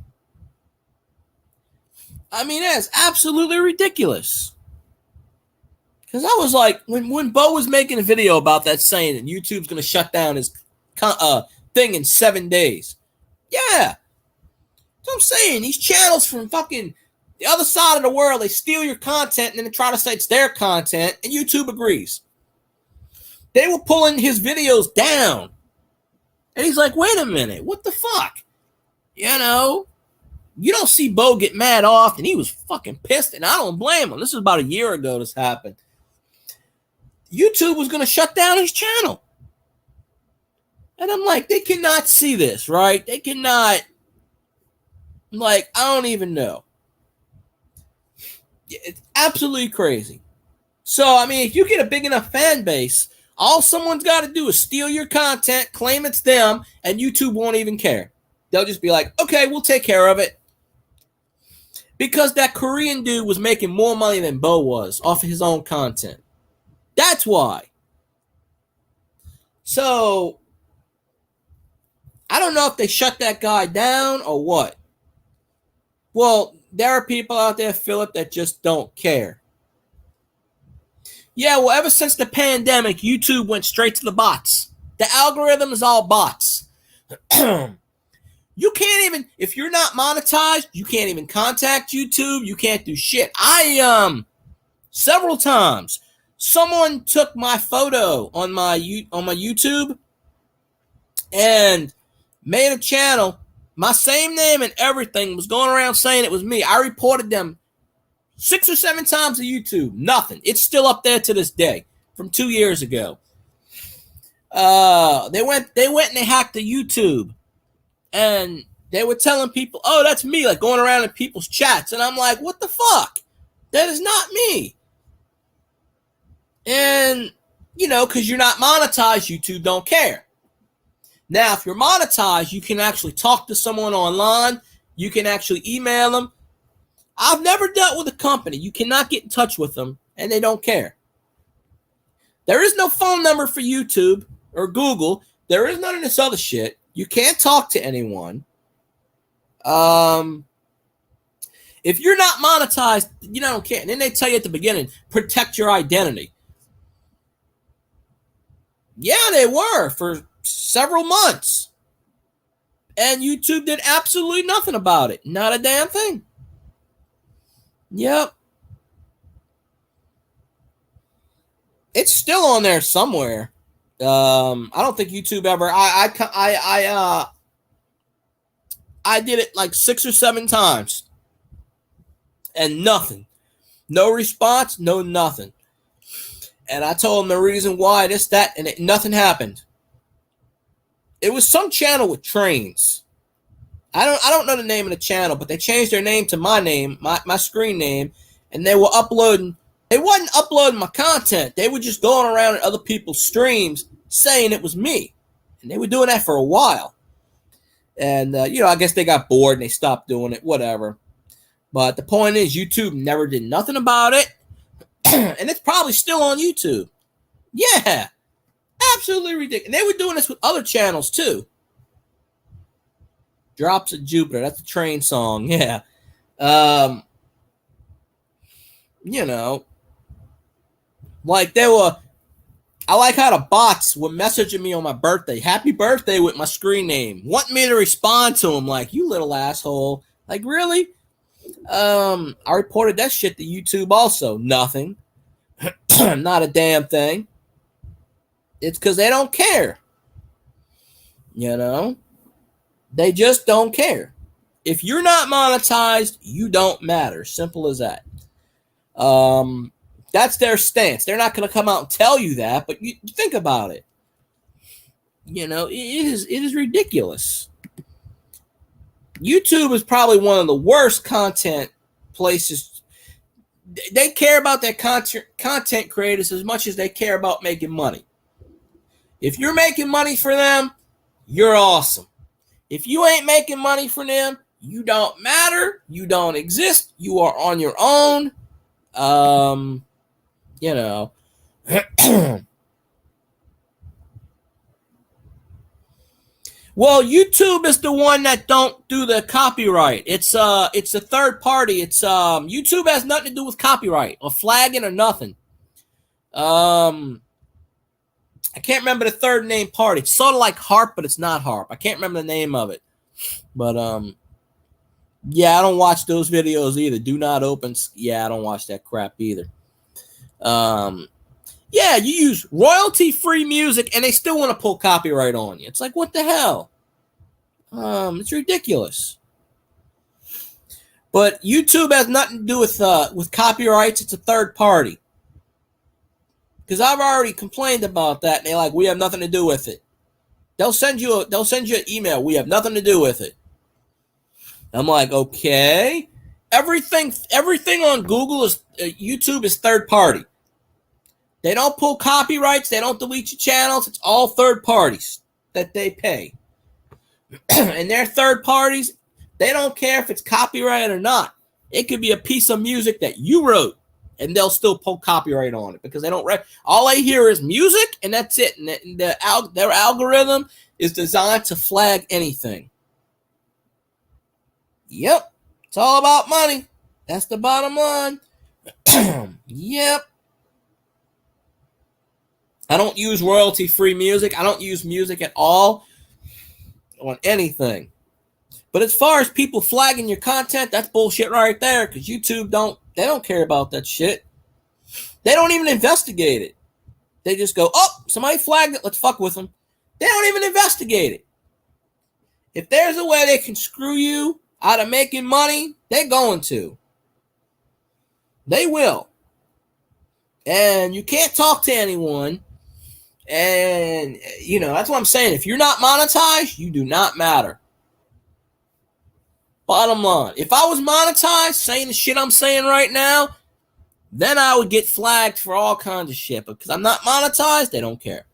I mean, that's absolutely ridiculous. Because I was like, when Bo was making a video about that, saying that YouTube's going to shut down his thing in 7 days. Yeah. That's what I'm saying. These channels from fucking the other side of the world, they steal your content and then they try to say it's their content, and YouTube agrees. They were pulling his videos down. And he's like, wait a minute, what the fuck? You know, you don't see Bo get mad often. He was fucking pissed, and I don't blame him. This was about a year ago this happened. YouTube was going to shut down his channel. And I'm like, they cannot see this, right? They cannot. Like, I don't even know. It's absolutely crazy. So, I mean, if you get a big enough fan base, all someone's got to do is steal your content, claim it's them, and YouTube won't even care. They'll just be like, okay, we'll take care of it. Because that Korean dude was making more money than Bo was off of his own content. That's why. So, I don't know if they shut that guy down or what. Well, there are people out there, Philip, that just don't care. Yeah, well, ever since the pandemic, YouTube went straight to the bots. The algorithm is all bots. You can't even, if you're not monetized, you can't even contact YouTube. You can't do shit. Several times, someone took my photo on my YouTube and made a channel. My same name and everything was going around saying it was me. I reported them 6 or 7 times to YouTube. Nothing. It's still up there to this day from 2 years ago. They went and they hacked the YouTube. And they were telling people, oh, that's me, like going around in people's chats. And I'm like, what the fuck? That is not me. And, you know, because you're not monetized, YouTube don't care. Now, if you're monetized, you can actually talk to someone online. You can actually email them. I've never dealt with a company. You cannot get in touch with them, and they don't care. There is no phone number for YouTube or Google. There is none of this other shit. You can't talk to anyone. If you're not monetized, you don't care. And then they tell you at the beginning, protect your identity. Yeah, they were for several months. And YouTube did absolutely nothing about it. Not a damn thing. Yep. It's still on there somewhere. I don't think YouTube ever. I did it like 6 or 7 times, and nothing, no response, no nothing. And I told them the reason why, this, that, and nothing happened. It was some channel with trains. I don't know the name of the channel, but they changed their name to my name, my screen name, and they were uploading. They wasn't uploading my content. They were just going around at other people's streams saying it was me. And they were doing that for a while. And, I guess they got bored and they stopped doing it, whatever. But the point is, YouTube never did nothing about it. And it's probably still on YouTube. Yeah. Absolutely ridiculous. And they were doing this with other channels, too. Drops of Jupiter. That's a train song. Yeah. Like they were, I like how the bots were messaging me on my birthday. Happy birthday with my screen name. Want me to respond to them like, you little asshole. Like, really? I reported that shit to YouTube also. Nothing. Not a damn thing. It's because they don't care. They just don't care. If you're not monetized, you don't matter. Simple as that. That's their stance. They're not going to come out and tell you that, but you think about it. It is ridiculous. YouTube is probably one of the worst content places. They care about their content creators as much as they care about making money. If you're making money for them, you're awesome. If you ain't making money for them, you don't matter. You don't exist. You are on your own. Well, YouTube is the one that don't do the copyright. It's a third party. It's YouTube has nothing to do with copyright or flagging or nothing. I can't remember the third name party. It's sort of like Harp, but it's not Harp. I can't remember the name of it. But yeah, I don't watch those videos either. Do not open. Yeah, I don't watch that crap either. Yeah, you use royalty-free music and they still want to pull copyright on you. It's like, what the hell? It's ridiculous. But YouTube has nothing to do with copyrights. It's a third party. Because I've already complained about that, and they're like, we have nothing to do with it. They'll send you an email. We have nothing to do with it. I'm like, okay. Everything on Google is YouTube is third party. They don't pull copyrights. They don't delete your channels. It's all third parties that they pay. And they're third parties. They don't care if it's copyrighted or not. It could be a piece of music that you wrote, and they'll still put copyright on it because they don't. All they hear is music, and that's it. And their algorithm is designed to flag anything. Yep, it's all about money. That's the bottom line. Yep. I don't use royalty-free music. I don't use music at all on anything. But as far as people flagging your content, that's bullshit right there, because YouTube they don't care about that shit. They don't even investigate it. They just go, oh, somebody flagged it, let's fuck with them. They don't even investigate it. If there's a way they can screw you out of making money, they're going to. They will. And you can't talk to anyone. And, that's what I'm saying. If you're not monetized, you do not matter. Bottom line. If I was monetized, saying the shit I'm saying right now, then I would get flagged for all kinds of shit. But because I'm not monetized, they don't care.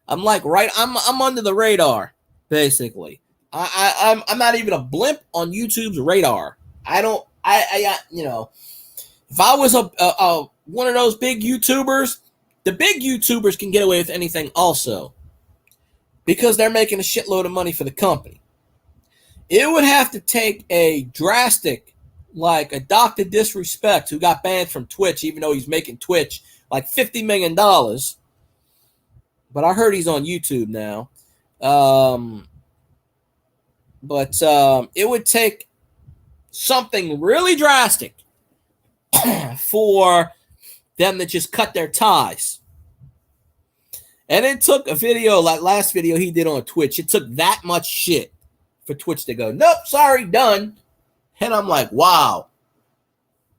I'm I'm under the radar, basically. I'm not even a blimp on YouTube's radar. If I was a one of those big YouTubers, the big YouTubers can get away with anything also, because they're making a shitload of money for the company. It would have to take a drastic, like a Dr. Disrespect, who got banned from Twitch, even though he's making Twitch like $50 million. But I heard he's on YouTube now. But it would take something really drastic for them to just cut their ties. And it took a video, like last video he did on Twitch, it took that much shit for Twitch to go, nope, sorry, done. And I'm like, wow.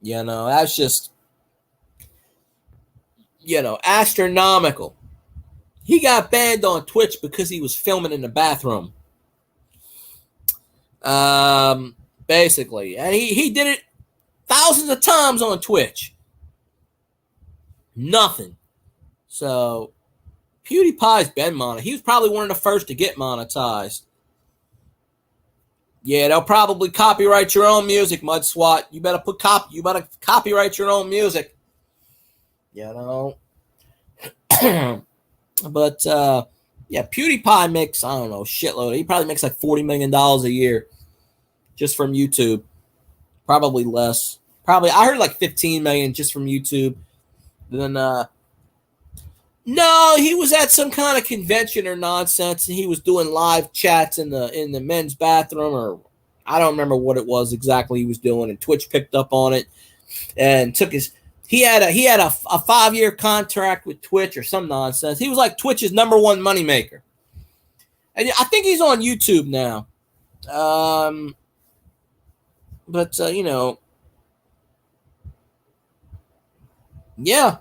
That's just, astronomical. He got banned on Twitch because he was filming in the bathroom. Basically. And he did it thousands of times on Twitch. Nothing. So, PewDiePie's been monetized. He was probably one of the first to get monetized. Yeah, they'll probably copyright your own music, Mud Swat. You better copyright your own music. But PewDiePie makes, I don't know, shitload. He probably makes like $40 million a year just from YouTube. Probably less. I heard like 15 million just from YouTube. Then no, he was at some kind of convention or nonsense, and he was doing live chats in the men's bathroom, or I don't remember what it was exactly he was doing, and Twitch picked up on it and took his. He had a 5-year contract with Twitch or some nonsense. He was like Twitch's number one moneymaker, and I think he's on YouTube now. Yeah.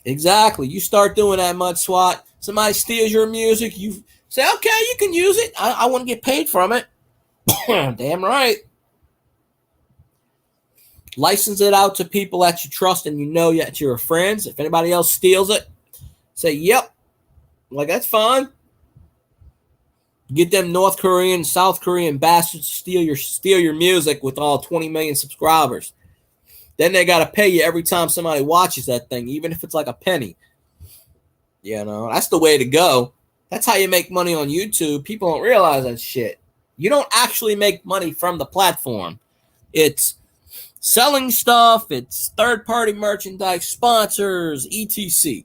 Exactly. You start doing that, Mud Swat. Somebody steals your music. You say, okay, you can use it. I want to get paid from it. Damn right. License it out to people that you trust and that you're friends. If anybody else steals it, say, yep. Like, that's fine. Get them North Korean, South Korean bastards to steal your music with all 20 million subscribers. Then they got to pay you every time somebody watches that thing, even if it's like a penny. That's the way to go. That's how you make money on YouTube. People don't realize that shit. You don't actually make money from the platform. It's selling stuff. It's third-party merchandise, sponsors, etc.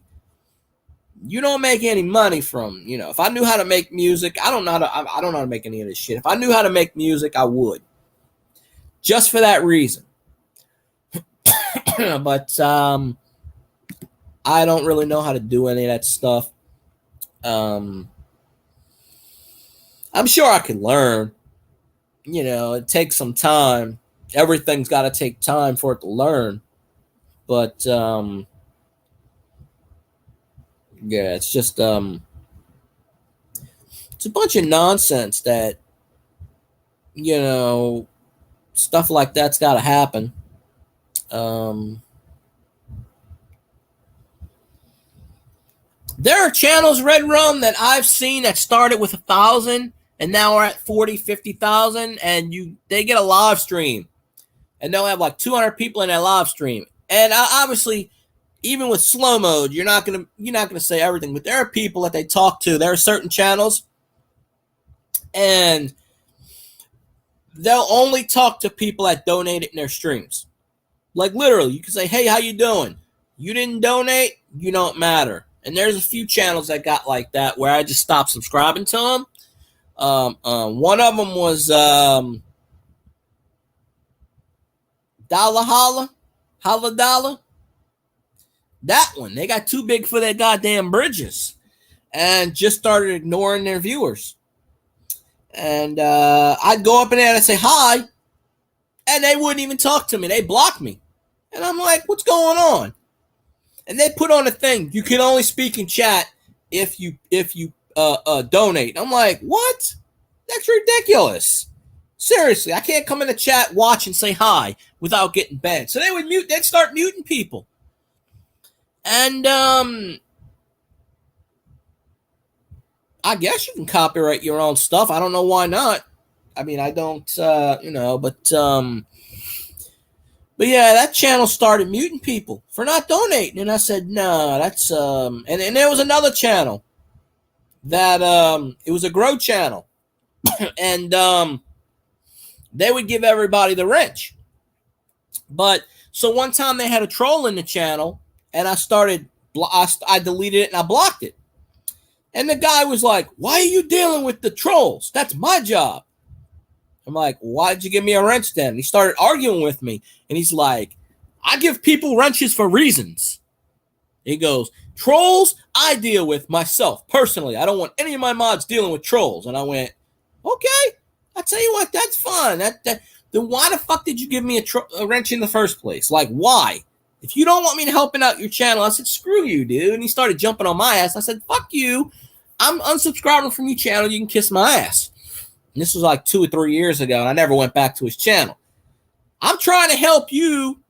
You don't make any money from, if I knew how to make music, I don't know how to make any of this shit. If I knew how to make music, I would. Just for that reason. But I don't really know how to do any of that stuff. I'm sure I can learn. It takes some time. Everything's got to take time for it to learn. But it's just it's a bunch of nonsense that stuff like that's got to happen. There are channels, Red Rum, that I've seen that started with 1,000 and now we're at 40, 50,000, and they get a live stream, and they'll have like 200 people in that live stream. And obviously, even with slow mode, you're not gonna say everything, but there are people that they talk to. There are certain channels, and they'll only talk to people that donated in their streams. Like literally, you can say, "Hey, how you doing? You didn't donate, you don't matter." And there's a few channels that got like that where I just stopped subscribing to them. One of them was Dollar Holla, Holla Dollar. That one, they got too big for their goddamn bridges and just started ignoring their viewers. And I'd go up in there and I'd say hi, and they wouldn't even talk to me. They blocked me. And I'm like, what's going on? And they put on a thing, you can only speak in chat if you donate. I'm like, what? That's ridiculous. Seriously, I can't come in the chat, watch, and say hi without getting banned. So they'd start muting people. And I guess you can copyright your own stuff. I don't know why not. I mean, I don't, but yeah, that channel started muting people for not donating. And I said, no, that's, and there was another channel that, it was a grow channel. And, they would give everybody the wrench. But, so one time they had a troll in the channel, and I deleted it and I blocked it. And the guy was like, why are you dealing with the trolls? That's my job. I'm like, why did you give me a wrench then? And he started arguing with me. And he's like, I give people wrenches for reasons. He goes, trolls, I deal with myself personally. I don't want any of my mods dealing with trolls. And I went, okay, I'll tell you what, that's fine. Then why the fuck did you give me a wrench in the first place? Like, why? If you don't want me to helping out your channel, I said, screw you, dude. And he started jumping on my ass. I said, fuck you. I'm unsubscribing from your channel. You can kiss my ass. And this was like 2 or 3 years ago, and I never went back to his channel. I'm trying to help you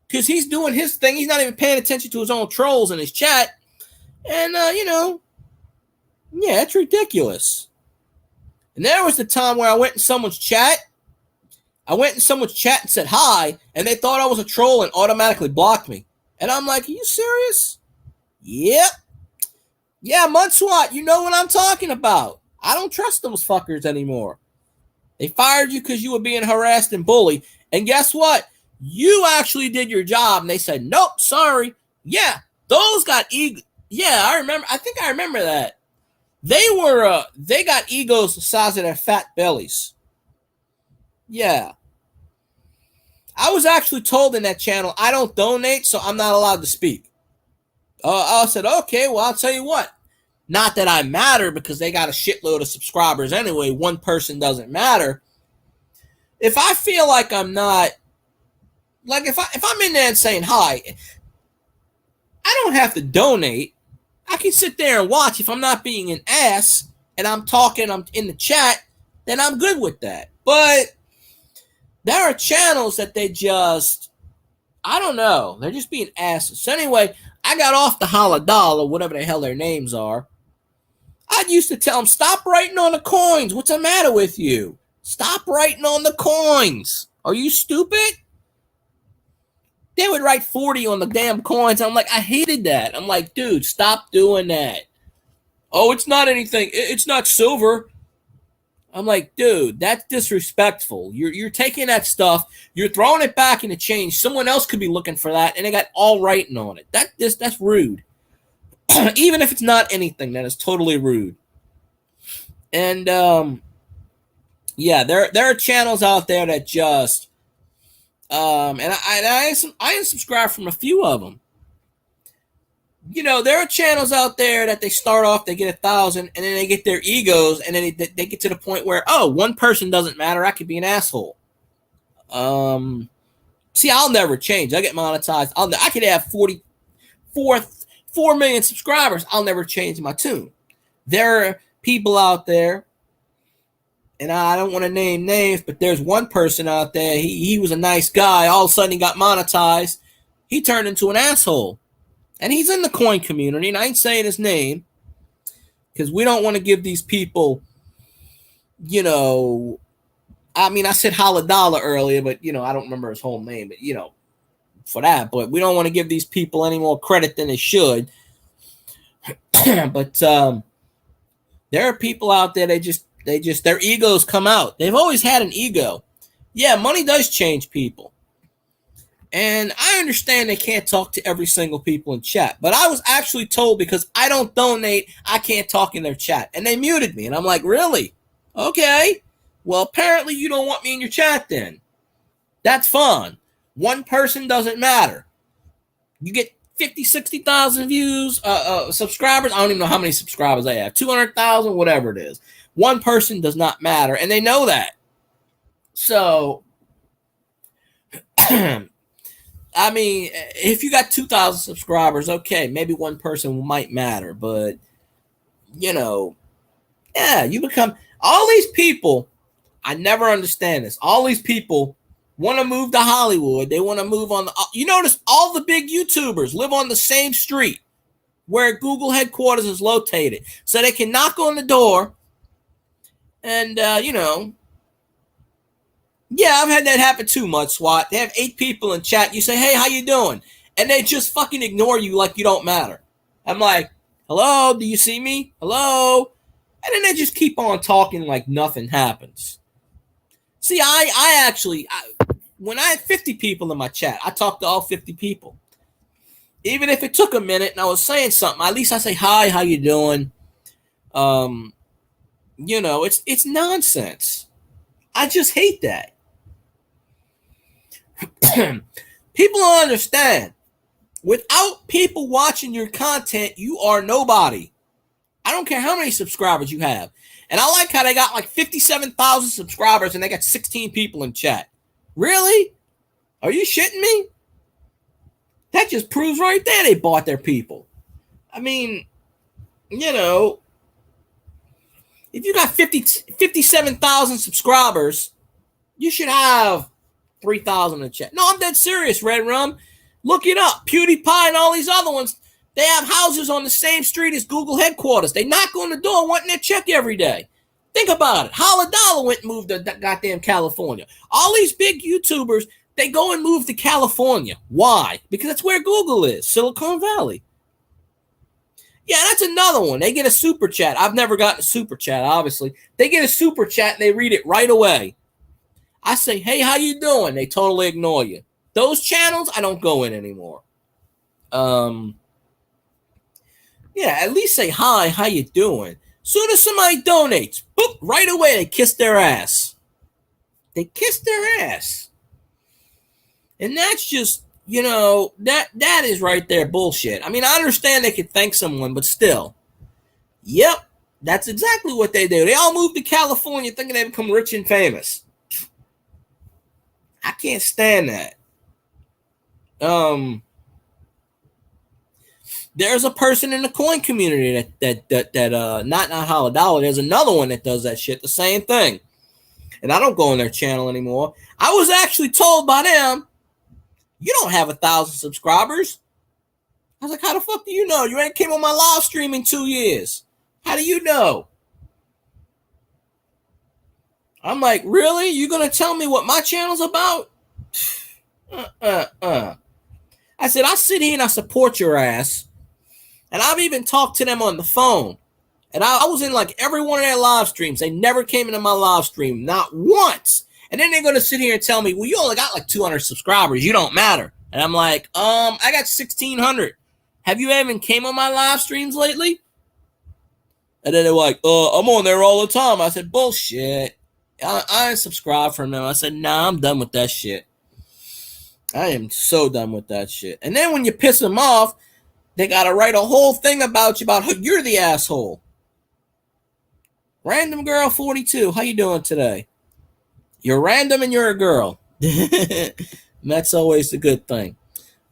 because he's doing his thing. He's not even paying attention to his own trolls in his chat. And, yeah, it's ridiculous. And there was the time where I went in someone's chat. And said hi, and they thought I was a troll and automatically blocked me. And I'm like, are you serious? Yep. Yeah, Mudswat, you know what I'm talking about. I don't trust those fuckers anymore. They fired you because you were being harassed and bullied. And guess what? You actually did your job. And they said, nope, sorry. Yeah, those got ego. Yeah, I remember. I think I remember that. They got egos the size of their fat bellies. Yeah. I was actually told in that channel, I don't donate, so I'm not allowed to speak. I said, okay, well, I'll tell you what. Not that I matter because they got a shitload of subscribers anyway. One person doesn't matter. If I feel like I'm not, like if I'm in there and saying hi, I don't have to donate. I can sit there and watch. If I'm not being an ass and I'm talking, I'm in the chat, then I'm good with that. But there are channels that they just, I don't know. They're just being asses. So anyway, I got off the Holla or whatever the hell their names are. I used to tell them, stop writing on the coins. What's the matter with you? Stop writing on the coins. Are you stupid? They would write 40 on the damn coins. I'm like, I hated that. I'm like, dude, stop doing that. Oh, it's not anything. It's not silver. I'm like, dude, that's disrespectful. You're taking that stuff, you're throwing it back in the change. Someone else could be looking for that, and they got all writing on it. That's rude. Even if it's not anything, that is totally rude. And yeah, there are channels out there that just and I unsubscribe from a few of them. You know, there are channels out there that they start off, they get 1,000, and then they get their egos, and then they get to the point where, oh, one person doesn't matter, I could be an asshole. See, I'll never change. I get monetized. I could have 4 million subscribers. I'll never change my tune. There are people out there, and I don't want to name names, but there's one person out there, he was a nice guy. All of a sudden, he got monetized. He turned into an asshole. And he's in the coin community, and I ain't saying his name because we don't want to give these people you know, I mean, I said Haladala earlier, but I don't remember his whole name, but for that. But we don't want to give these people any more credit than they should. But there are people out there. Their egos come out. They've always had an ego. Yeah, money does change people. And I understand they can't talk to every single people in chat, but I was actually told because I don't donate, I can't talk in their chat. And they muted me. And I'm like, really? Okay. Well, apparently you don't want me in your chat then. That's fine. One person doesn't matter. You get 50, 60,000 views, subscribers. I don't even know how many subscribers I have. 200,000, whatever it is. One person does not matter. And they know that. So, I mean, if you got 2,000 subscribers, okay, maybe one person might matter. But, yeah, you become all these people. I never understand this. All these people want to move to Hollywood. They want to move on. You notice all the big YouTubers live on the same street where Google headquarters is located. So they can knock on the door and, yeah, I've had that happen too much, SWAT. They have 8 people in chat. You say, hey, how you doing? And they just fucking ignore you like you don't matter. I'm like, hello, do you see me? Hello? And then they just keep on talking like nothing happens. See, when I had 50 people in my chat, I talked to all 50 people. Even if it took a minute and I was saying something, at least I say, hi, how you doing? It's nonsense. I just hate that. People don't understand. Without people watching your content, you are nobody. I don't care how many subscribers you have. And I like how they got like 57,000 subscribers and they got 16 people in chat. Really? Are you shitting me? That just proves right there they bought their people. I mean, if you got 57,000 subscribers, you should have 3,000 in chat. No, I'm dead serious, Red Rum. Look it up. PewDiePie and all these other ones, they have houses on the same street as Google headquarters. They knock on the door wanting their check every day. Think about it. Haladala went and moved to goddamn California. All these big YouTubers, they go and move to California. Why? Because that's where Google is, Silicon Valley. Yeah, that's another one. They get a super chat. I've never gotten a super chat, obviously. They get a super chat and they read it right away. I say, hey, how you doing? They totally ignore you. Those channels, I don't go in anymore. Yeah, at least say, hi, how you doing? Soon as somebody donates, boop, right away they kiss their ass. They kiss their ass. And that's just, that is right there bullshit. I mean, I understand they could thank someone, but still. Yep, that's exactly what they do. They all move to California thinking they become rich and famous. I can't stand that. There's a person in the coin community that not Haladala. There's another one that does that shit, the same thing. And I don't go on their channel anymore. I was actually told by them, you don't have 1,000 subscribers. I was like, how the fuck do you know? You ain't came on my live stream in 2 years. How do you know? I'm like, really? You gonna tell me what my channel's about? I said, I sit here and I support your ass. And I've even talked to them on the phone. And I was in like every one of their live streams. They never came into my live stream, not once. And then they're going to sit here and tell me, well, you only got like 200 subscribers. You don't matter. And I'm like, I got 1,600. Have you even came on my live streams lately? And then they're like, I'm on there all the time. I said, bullshit. I unsubscribed from them. I said, nah, I'm done with that shit. I am so done with that shit. And then when you piss them off, they got to write a whole thing about you, about how you're the asshole. Random Girl 42, how you doing today? You're random and you're a girl. That's always the good thing.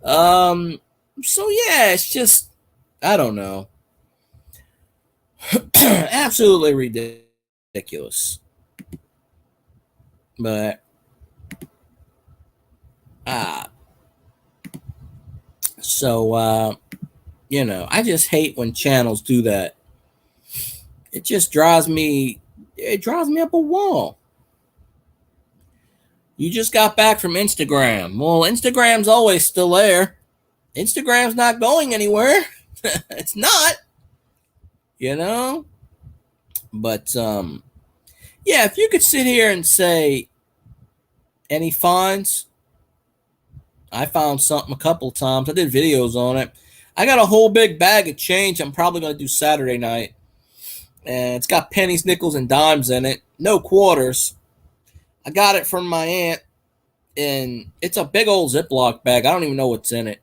So yeah, it's just, I don't know. Absolutely ridiculous. But so I just hate when channels do that. It just drives me It drives me up a wall. You just got back from Instagram. Well, Instagram's always still there. Instagram's not going anywhere. It's not. You know? But yeah, if you could sit here and say any finds, I found something a couple times. I did videos on it. I got a whole big bag of change I'm probably going to do Saturday night. And it's got pennies, nickels, and dimes in it. No quarters. I got it from my aunt, and it's a big old Ziploc bag. I don't even know what's in it.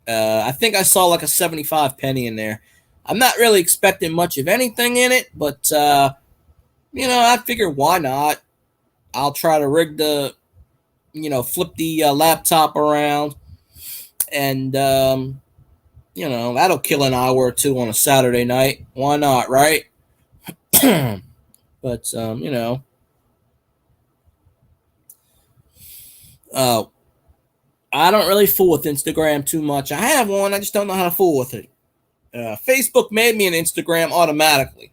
I think I saw like a 75 penny in there. I'm not really expecting much of anything in it, but, you know, I figured why not? I'll try to rig the, you know, flip the laptop around, and, you know, that'll kill an hour or two on a Saturday night. Why not, right? But, you know, I don't really fool with Instagram too much. I have one, I just don't know how to fool with it. Facebook made me an Instagram automatically.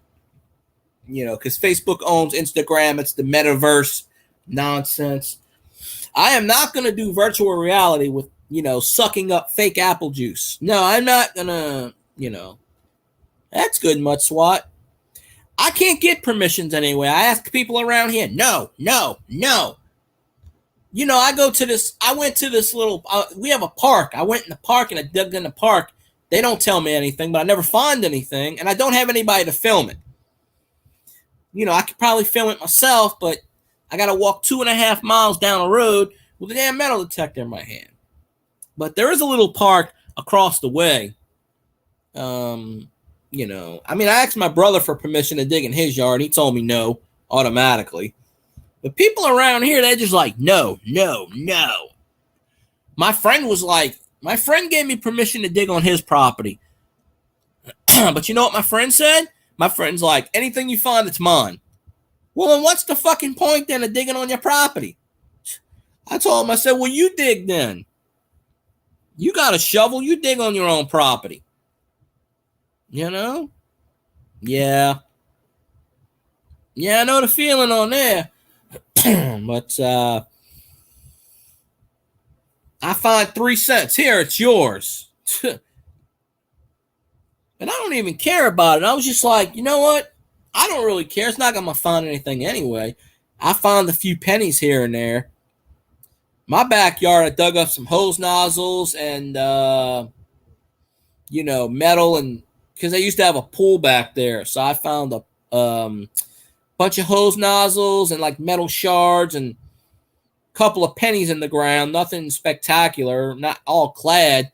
You know, because Facebook owns Instagram. It's the metaverse nonsense. I am not going to do virtual reality with, you know, sucking up fake apple juice. No, I'm not going to, you know. That's good, Mud SWAT. I can't get permissions anyway. I ask people around here. No. You know, I went to this little, we have a park. I went in the park and I dug in the park. They don't tell me anything, but I never find anything. And I don't have anybody to film it. You know, I could probably film it myself, but I got to walk 2.5 miles down the road with a damn metal detector in my hand. But there is a little park across the way. You know, I mean, I asked my brother for permission to dig in his yard. He told me no automatically. But people around here, they're just like, no. My friend gave me permission to dig on his property. But you know what my friend said? My friend's like, anything you find, it's mine. Well, then what's the fucking point then of digging on your property? I told him, I said, well, you dig then. You got a shovel, you dig on your own property. You know? Yeah. Yeah, I know the feeling on there. But I find 3 cents. Here, it's yours. And I don't even care about it. I was just like, you know what? I don't really care. It's not going to find anything anyway. I found a few pennies here and there. My backyard, I dug up some hose nozzles and, you know, metal, and because they used to have a pool back there. So I found a bunch of hose nozzles and like metal shards and a couple of pennies in the ground. Nothing spectacular, not all clad.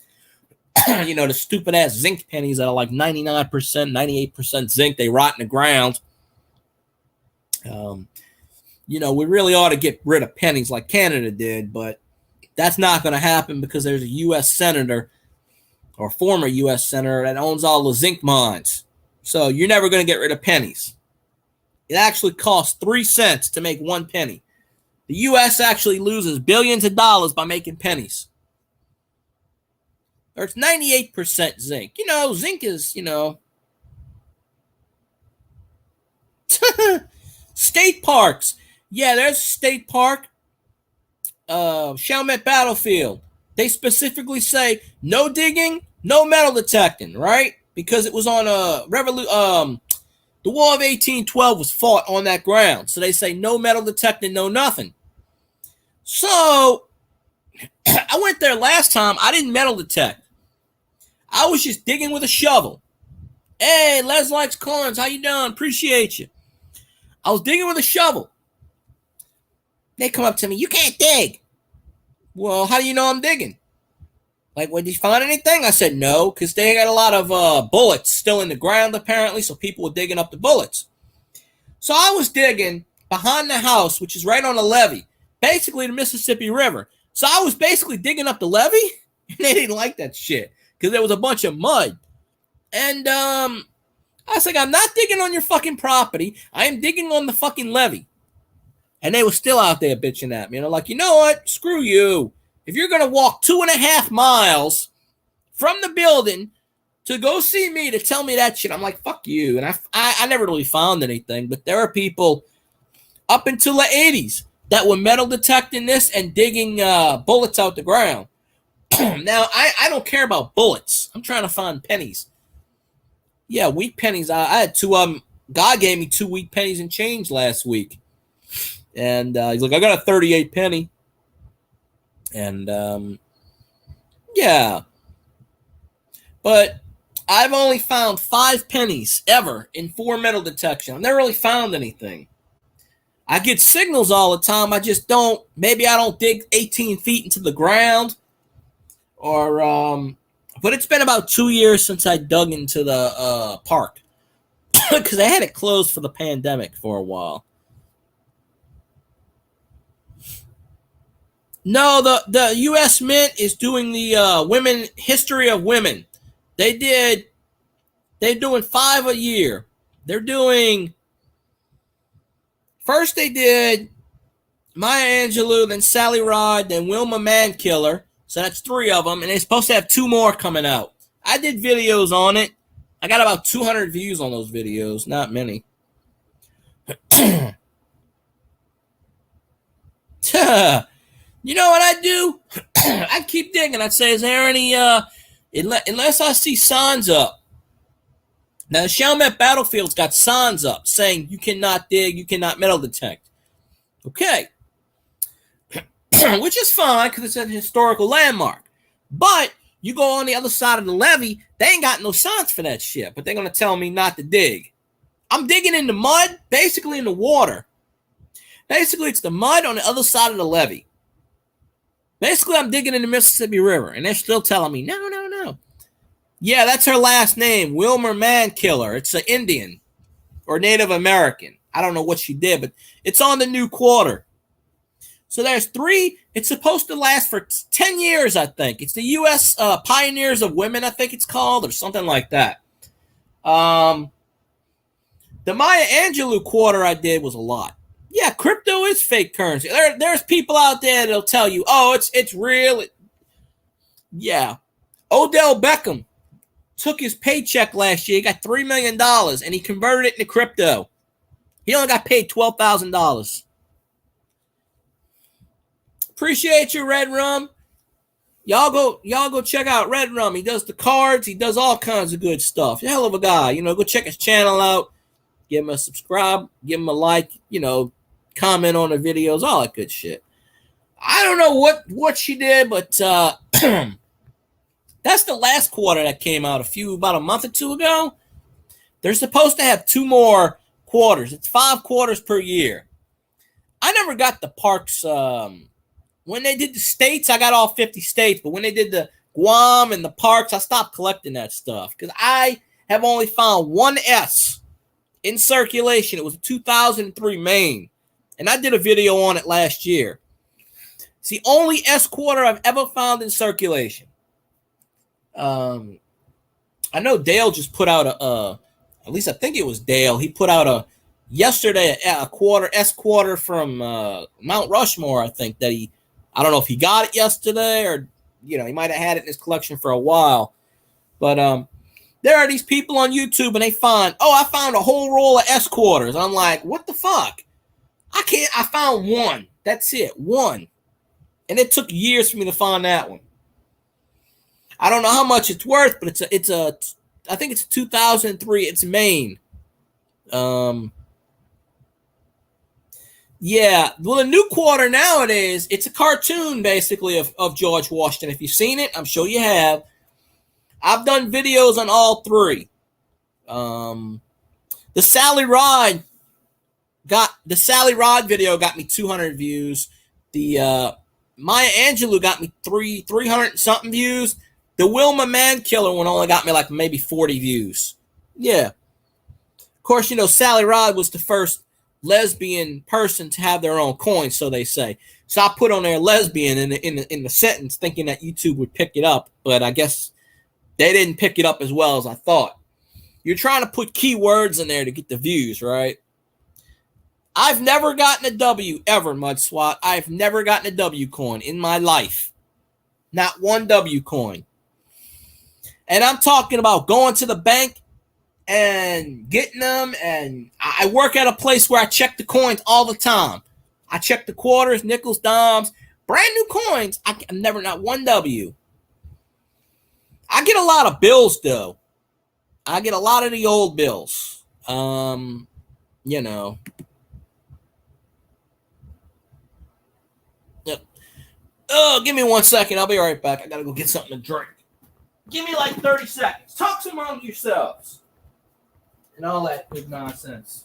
You know, the stupid ass zinc pennies that are like 99%, 98% zinc. They rot in the ground. You know, we really ought to get rid of pennies like Canada did, but that's not going to happen because there's a U.S. senator or former U.S. senator that owns all the zinc mines. So you're never going to get rid of pennies. It actually costs 3 cents to make 1 penny. The U.S. actually loses billions of dollars by making pennies. Or it's 98% zinc. You know, zinc is, you know. State parks. Yeah, there's a state park. Chalmette Battlefield. They specifically say no digging, no metal detecting, right? Because it was on a the War of 1812 was fought on that ground. So they say no metal detecting, no nothing. So I went there last time. I didn't metal detect. I was just digging with a shovel. Hey, Les Likes Corns, how you doing? Appreciate you. I was digging with a shovel. They come up to me, you can't dig. Well, how do you know I'm digging? Like, did you find anything? I said no, because they got a lot of bullets still in the ground, apparently, so people were digging up the bullets. So I was digging behind the house, which is right on the levee, basically the Mississippi River. So I was basically digging up the levee, and they didn't like that shit, because there was a bunch of mud. And I was like, I'm not digging on your fucking property. I am digging on the fucking levee. And they were still out there bitching at me. And I'm like, you know what? Screw you. If you're going to walk 2.5 miles from the building to go see me to tell me that shit, I'm like, fuck you. And I never really found anything. But there are people up until the 80s that were metal detecting this and digging bullets out the ground. Now, I don't care about bullets. I'm trying to find pennies. Yeah, weak pennies. I had two of them. God gave me 2 weak pennies and change last week. And he's like, I got a 38 penny. And yeah. But I've only found 5 pennies ever in 4 metal detection. I've never really found anything. I get signals all the time. I just don't. Maybe I don't dig 18 feet into the ground. Or, but it's been about 2 years since I dug into the park. Because I had it closed for the pandemic for a while. No, the U.S. Mint is doing the women history of women. They're doing 5 a year. They're doing, first they did Maya Angelou, then Sally Ride, then Wilma Mankiller. So that's 3 of them, and they're supposed to have 2 more coming out. I did videos on it. I got about 200 views on those videos, not many. You know what I do? I keep digging. I'd say, is there any, unless I see signs up. Now, the Chalmette Battlefield's got signs up saying you cannot dig, you cannot metal detect. Okay. Which is fine because it's a historical landmark. But you go on the other side of the levee, they ain't got no signs for that shit, but they're going to tell me not to dig. I'm digging in the mud, basically in the water. Basically, it's the mud on the other side of the levee. Basically, I'm digging in the Mississippi River, and they're still telling me, no. Yeah, that's her last name, Wilma Mankiller. It's an Indian or Native American. I don't know what she did, but it's on the new quarter. So there's 3. It's supposed to last for 10 years, I think. It's the U.S. Pioneers of Women, I think it's called, or something like that. The Maya Angelou quarter I did was a lot. Yeah, crypto is fake currency. There's people out there that'll tell you, oh, it's real. Yeah. Odell Beckham took his paycheck last year. He got $3 million, and he converted it into crypto. He only got paid $12,000. Appreciate you, Red Rum. Y'all go check out Red Rum. He does the cards. He does all kinds of good stuff. He's a hell of a guy. Go check his channel out. Give him a subscribe. Give him a like. Comment on the videos. All that good shit. I don't know what she did, but that's the last quarter that came out about a month or 2 ago. They're supposed to have 2 more quarters. It's 5 quarters per year. I never got the parks. When they did the states, I got all 50 states. But when they did the Guam and the parks, I stopped collecting that stuff. Because I have only found 1 S in circulation. It was a 2003 Maine. And I did a video on it last year. It's the only S quarter I've ever found in circulation. I know Dale just put out at least I think it was Dale. He put out yesterday a quarter S quarter from Mount Rushmore. I think that I don't know if he got it yesterday or he might have had it in his collection for a while. But there are these people on YouTube and they find, I found a whole roll of S quarters. I'm like, what the fuck? I found 1. That's it, 1. And it took years for me to find that one. I don't know how much it's worth, but I think it's 2003. It's Maine. Yeah. Well, the new quarter nowadays, it's a cartoon basically of George Washington. If you've seen it, I'm sure you have. I've done videos on all 3. The Sally Ride video got me 200 views. The Maya Angelou got me 300 something views. The Wilma Mankiller one only got me like maybe 40 views. Yeah. Of course, Sally Ride was the first lesbian person to have their own coin, so they say. So I put on there lesbian in the sentence, thinking that YouTube would pick it up, but I guess they didn't pick it up as well as I thought. You're trying to put keywords in there to get the views, right? I've never gotten a W ever, Mud Swat. I've never gotten a W coin in my life. Not 1 W coin. And I'm talking about going to the bank and getting them. And I work at a place where I check the coins all the time. I check the quarters, nickels, dimes, brand new coins. I'm never not one W. I get a lot of bills though. I get a lot of the old bills. You know. Yep. Oh, give me 1 second. I'll be right back. I gotta go get something to drink. Give me like 30 seconds. Talk some among yourselves. And all that good nonsense.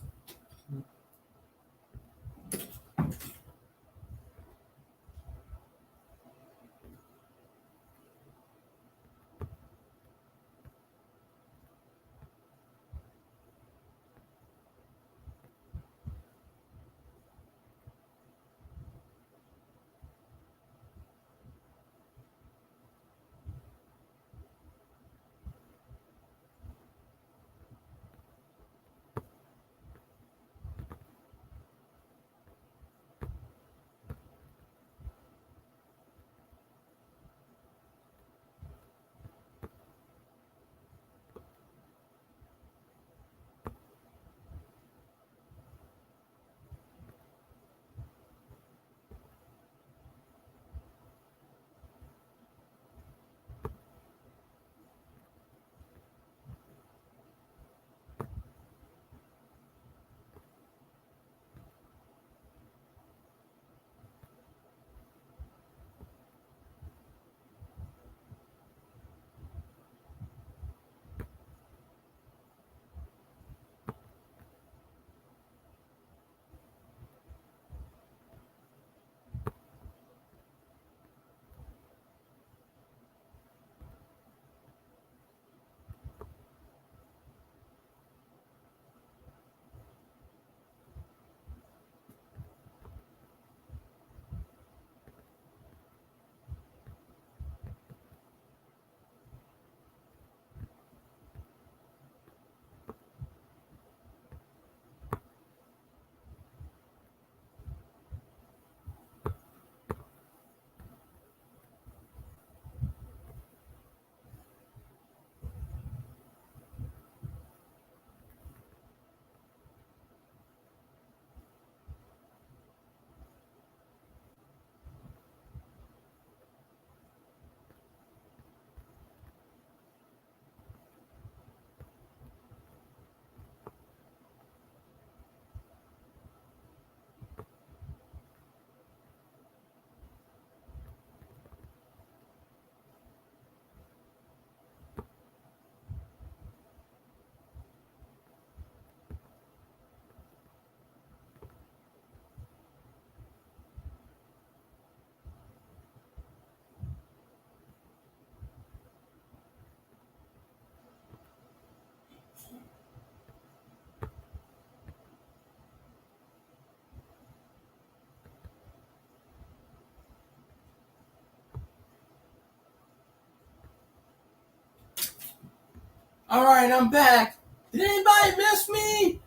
All right, I'm back. Did anybody miss me?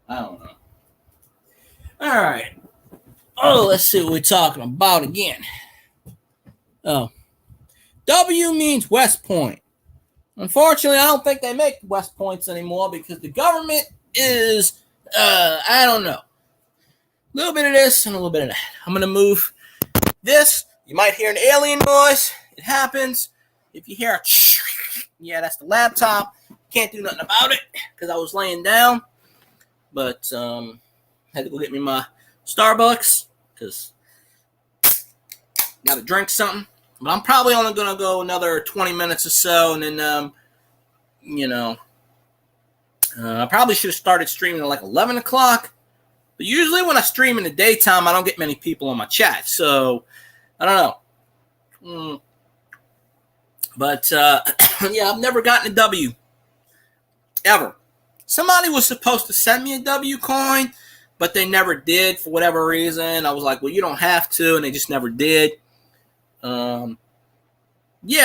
I don't know. All right. Oh, let's see what we're talking about again. Oh, W means West Point. Unfortunately, I don't think they make West Points anymore because the government is, I don't know, a little bit of this and a little bit of that. I'm going to move this. You might hear an alien noise. It happens. If you hear a yeah, that's the laptop. Can't do nothing about it because I was laying down. But had to go get me my Starbucks because got to drink something. But I'm probably only going to go another 20 minutes or so. And then, I probably should have started streaming at like 11 o'clock. But usually when I stream in the daytime, I don't get many people on my chat. So, I don't know. But, yeah, I've never gotten a W. Ever. Somebody was supposed to send me a W coin, but they never did for whatever reason. I was like, well, you don't have to, and they just never did. Yeah,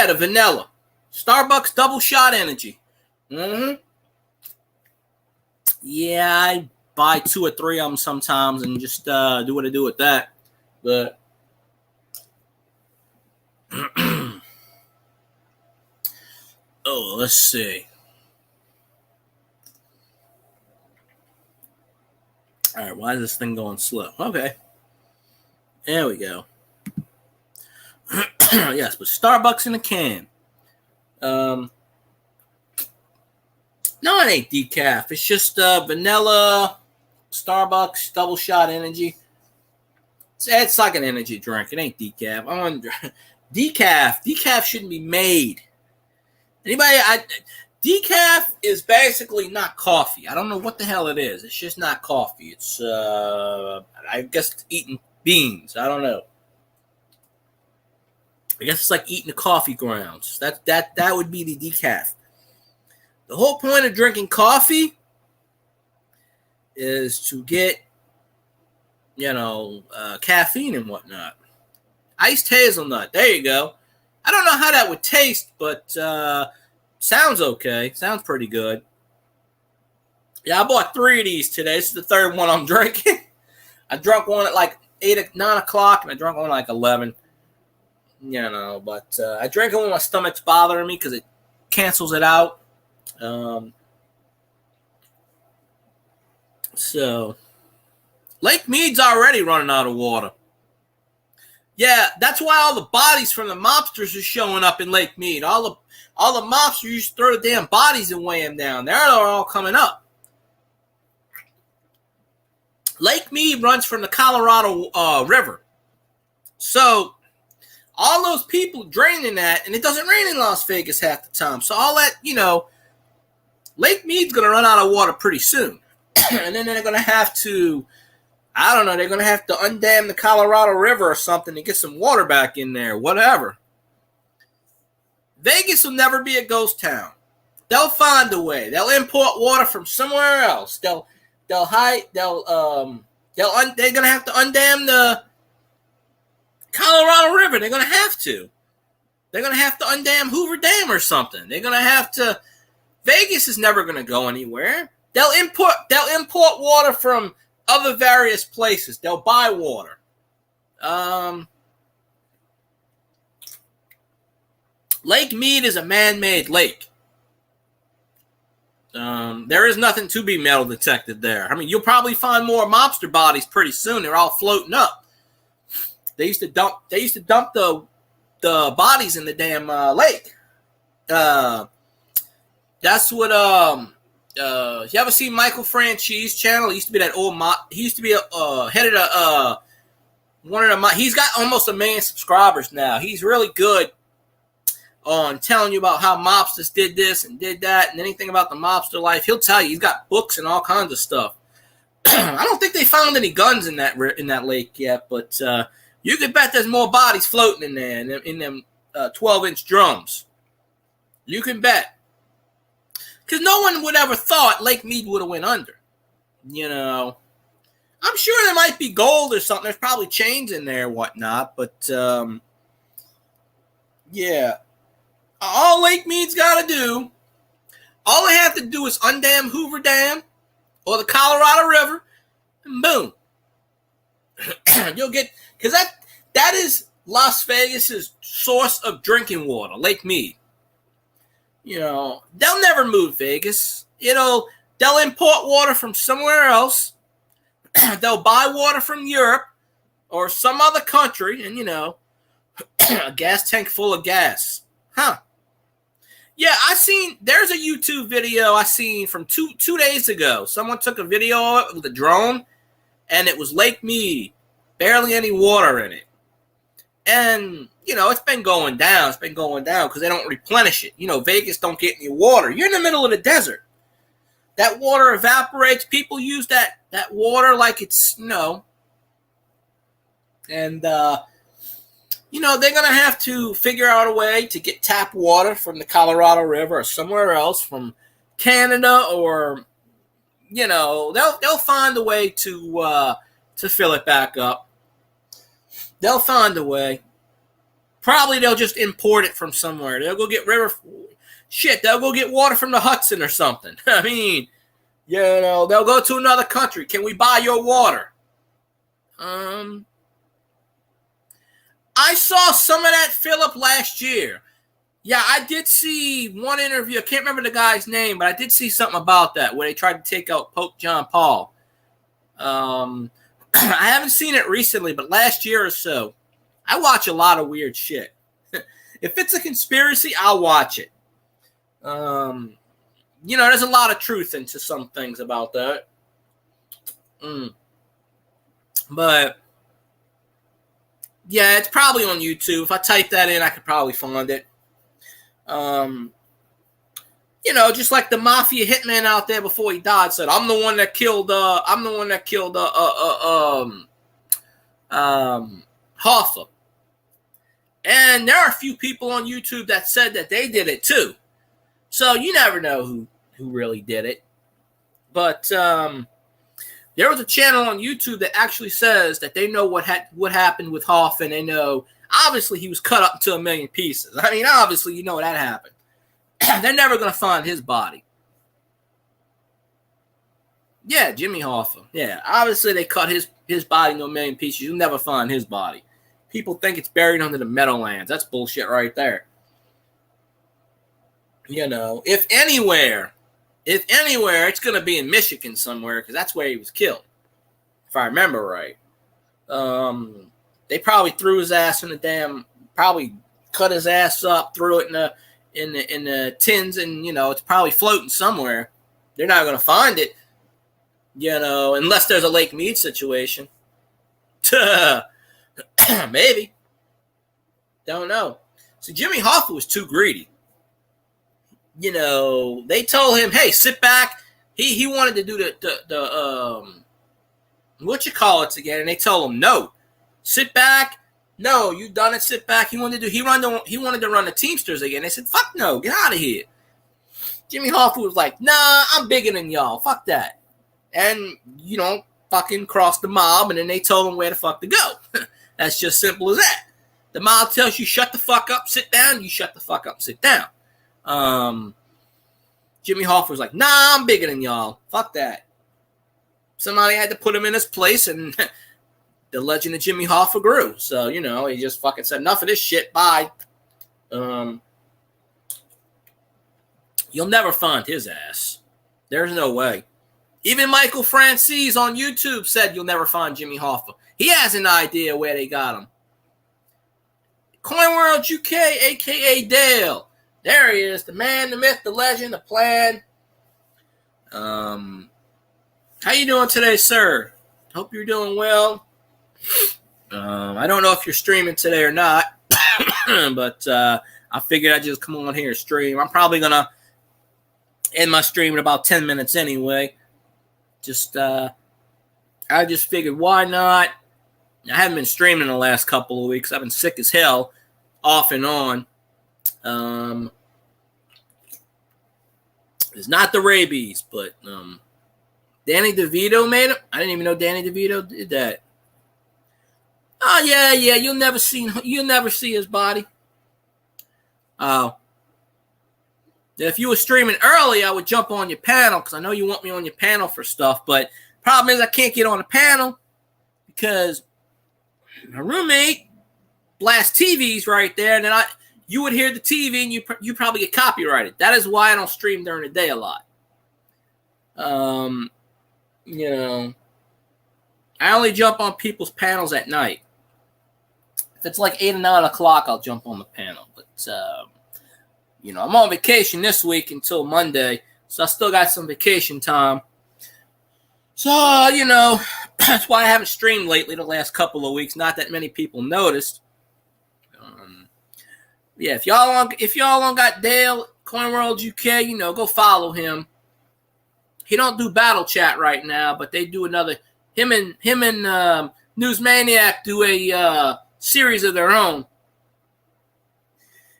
the vanilla. Starbucks double shot energy. Mm-hmm. Yeah, I buy 2 or 3 of them sometimes and just do what I do with that. But oh, let's see. All right, why is this thing going slow? Okay. There we go. Yes, but Starbucks in a can. No, it ain't decaf. It's just vanilla Starbucks double shot energy. It's like an energy drink. It ain't decaf. Decaf shouldn't be made. Decaf is basically not coffee. I don't know what the hell it is. It's just not coffee. It's I guess it's eating beans. I don't know. I guess it's like eating the coffee grounds. That would be the decaf. The whole point of drinking coffee is to get, caffeine and whatnot. Iced hazelnut. There you go. I don't know how that would taste, but sounds okay. Sounds pretty good. Yeah, I bought 3 of these today. This is the third one I'm drinking. I drank one at like 9 o'clock, and I drank one at like 11. But I drink it when my stomach's bothering me because it cancels it out. So, Lake Mead's already running out of water. Yeah, that's why all the bodies from the mobsters are showing up in Lake Mead. All the mobsters used to throw the damn bodies and weigh them down. They're all coming up. Lake Mead runs from the Colorado River. So, all those people draining that, and it doesn't rain in Las Vegas half the time. So all that, Lake Mead's going to run out of water pretty soon. And then they're going to have to, I don't know, they're going to have to undam the Colorado River or something to get some water back in there, whatever. Vegas will never be a ghost town. They'll find a way. They'll import water from somewhere else. They're going to have to undam the Colorado River. They're going to have to. They're going to have to undam Hoover Dam or something. They're going to have to. Vegas is never going to go anywhere. They'll import water from other various places. They'll buy water. Lake Mead is a man-made lake. There is nothing to be metal detected there. I mean, you'll probably find more mobster bodies pretty soon. They're all floating up. They used to dump the bodies in the damn lake. That's what you ever seen Michael Franchi's channel? He used to be that old he used to be head of one of the he's got almost 1 million subscribers now. He's really good on telling you about how mobsters did this and did that and anything about the mobster life. He'll tell you. He's got books and all kinds of stuff. I don't think they found any guns in that lake yet, but you could bet there's more bodies floating in there in them 12-inch drums. You can bet. Because no one would ever thought Lake Mead would have went under. I'm sure there might be gold or something. There's probably chains in there and whatnot. But, yeah. All Lake Mead's got to do, all they have to do is undam Hoover Dam or the Colorado River, and boom. You'll get, because that is Las Vegas's source of drinking water, Lake Mead. They'll never move Vegas. They'll import water from somewhere else. They'll buy water from Europe or some other country, and a gas tank full of gas. Huh. Yeah, there's a YouTube video I seen from two days ago. Someone took a video of it with a drone, and it was Lake Mead. Barely any water in it. And, it's been going down. It's been going down because they don't replenish it. Vegas don't get any water. You're in the middle of the desert. That water evaporates. People use that water like it's, and, they're going to have to figure out a way to get tap water from the Colorado River or somewhere else, from Canada, or, they'll find a way to fill it back up. They'll find a way. Probably they'll just import it from somewhere. They'll go get they'll go get water from the Hudson or something. I mean, they'll go to another country. Can we buy your water? I saw some of that fill up last year. Yeah, I did see one interview. I can't remember the guy's name, but I did see something about that where they tried to take out Pope John Paul. I haven't seen it recently, but last year or so, I watch a lot of weird shit. If it's a conspiracy, I'll watch it. There's a lot of truth into some things about that. But yeah, it's probably on YouTube. If I type that in, I could probably find it. Just like the mafia hitman out there before he died said, "I'm the one that killed. Hoffa." And there are a few people on YouTube that said that they did it too. So you never know who really did it. But there was a channel on YouTube that actually says that they know what happened with Hoffa, and they know obviously he was cut up into a million pieces. I mean, obviously you know that happened. They're never going to find his body. Yeah, Jimmy Hoffa. Yeah, obviously they cut his body into a million pieces. You'll never find his body. People think it's buried under the Meadowlands. That's bullshit right there. If anywhere, it's going to be in Michigan somewhere because that's where he was killed, if I remember right. They probably threw his ass in the probably cut his ass up, threw it in the tins, and it's probably floating somewhere. They're not going to find it, unless there's a Lake Mead situation. Maybe. Don't know. So Jimmy Hoffa was too greedy. They told him, "Hey, sit back." He wanted to do the what you call it again, and they told him, "No, sit back." No, you done it. Sit back. He wanted to run the Teamsters again. They said, "Fuck no, get out of here." Jimmy Hoffa was like, "Nah, I'm bigger than y'all. Fuck that." And fucking crossed the mob, and then they told him where the fuck to go. That's just simple as that. The mob tells you shut the fuck up, sit down. You shut the fuck up, sit down. Jimmy Hoffa was like, "Nah, I'm bigger than y'all. Fuck that." Somebody had to put him in his place, and the legend of Jimmy Hoffa grew. So, he just fucking said, "Enough of this shit, bye." You'll never find his ass. There's no way. Even Michael Francis on YouTube said you'll never find Jimmy Hoffa. He has an idea where they got him. Coin World UK, a.k.a. Dale. There he is, the man, the myth, the legend, the plan. How you doing today, sir? Hope you're doing well. I don't know if you're streaming today or not, but I figured I'd just come on here and stream. I'm probably going to end my stream in about 10 minutes anyway. I just figured, why not? I haven't been streaming the last couple of weeks. I've been sick as hell, off and on. It's not the rabies, but Danny DeVito made it. I didn't even know Danny DeVito did that. Oh yeah. You'll never see his body. Oh. If you were streaming early, I would jump on your panel because I know you want me on your panel for stuff. But problem is, I can't get on the panel because my roommate blasts TVs right there, and then you would hear the TV, and you probably get copyrighted. That is why I don't stream during the day a lot. I only jump on people's panels at night. If it's like 8 or 9 o'clock, I'll jump on the panel. But I'm on vacation this week until Monday, so I still got some vacation time. So, that's why I haven't streamed lately the last couple of weeks. Not that many people noticed. Yeah, if y'all on got Dale, Coin World UK, go follow him. He don't do battle chat right now, but they do another. Him and Newsmaniac do a series of their own.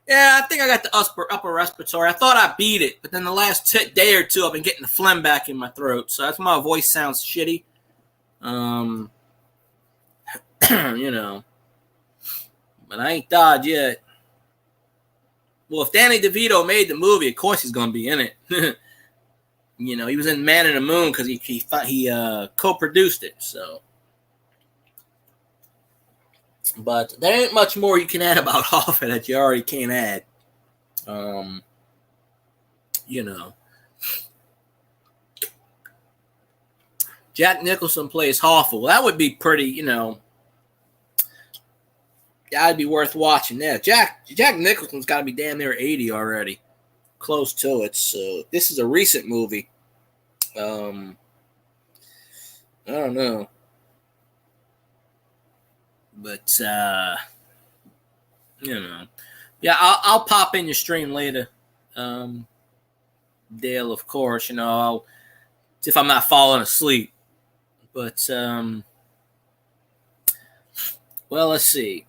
Yeah, I think I got the upper respiratory. I thought I beat it, but then the last day or two, I've been getting the phlegm back in my throat, so that's why my voice sounds shitty. But I ain't died yet. Well, if Danny DeVito made the movie, of course he's gonna be in it. He was in Man in the Moon because he co-produced it. So, but there ain't much more you can add about Hoffa that you already can't add. Jack Nicholson plays Hawful. That would be pretty, that'd be worth watching. Yeah, Jack Nicholson's got to be damn near 80 already, close to it. So this is a recent movie. I don't know, but yeah, I'll pop in your stream later, Dale. Of course, if I'm not falling asleep. But well, let's see.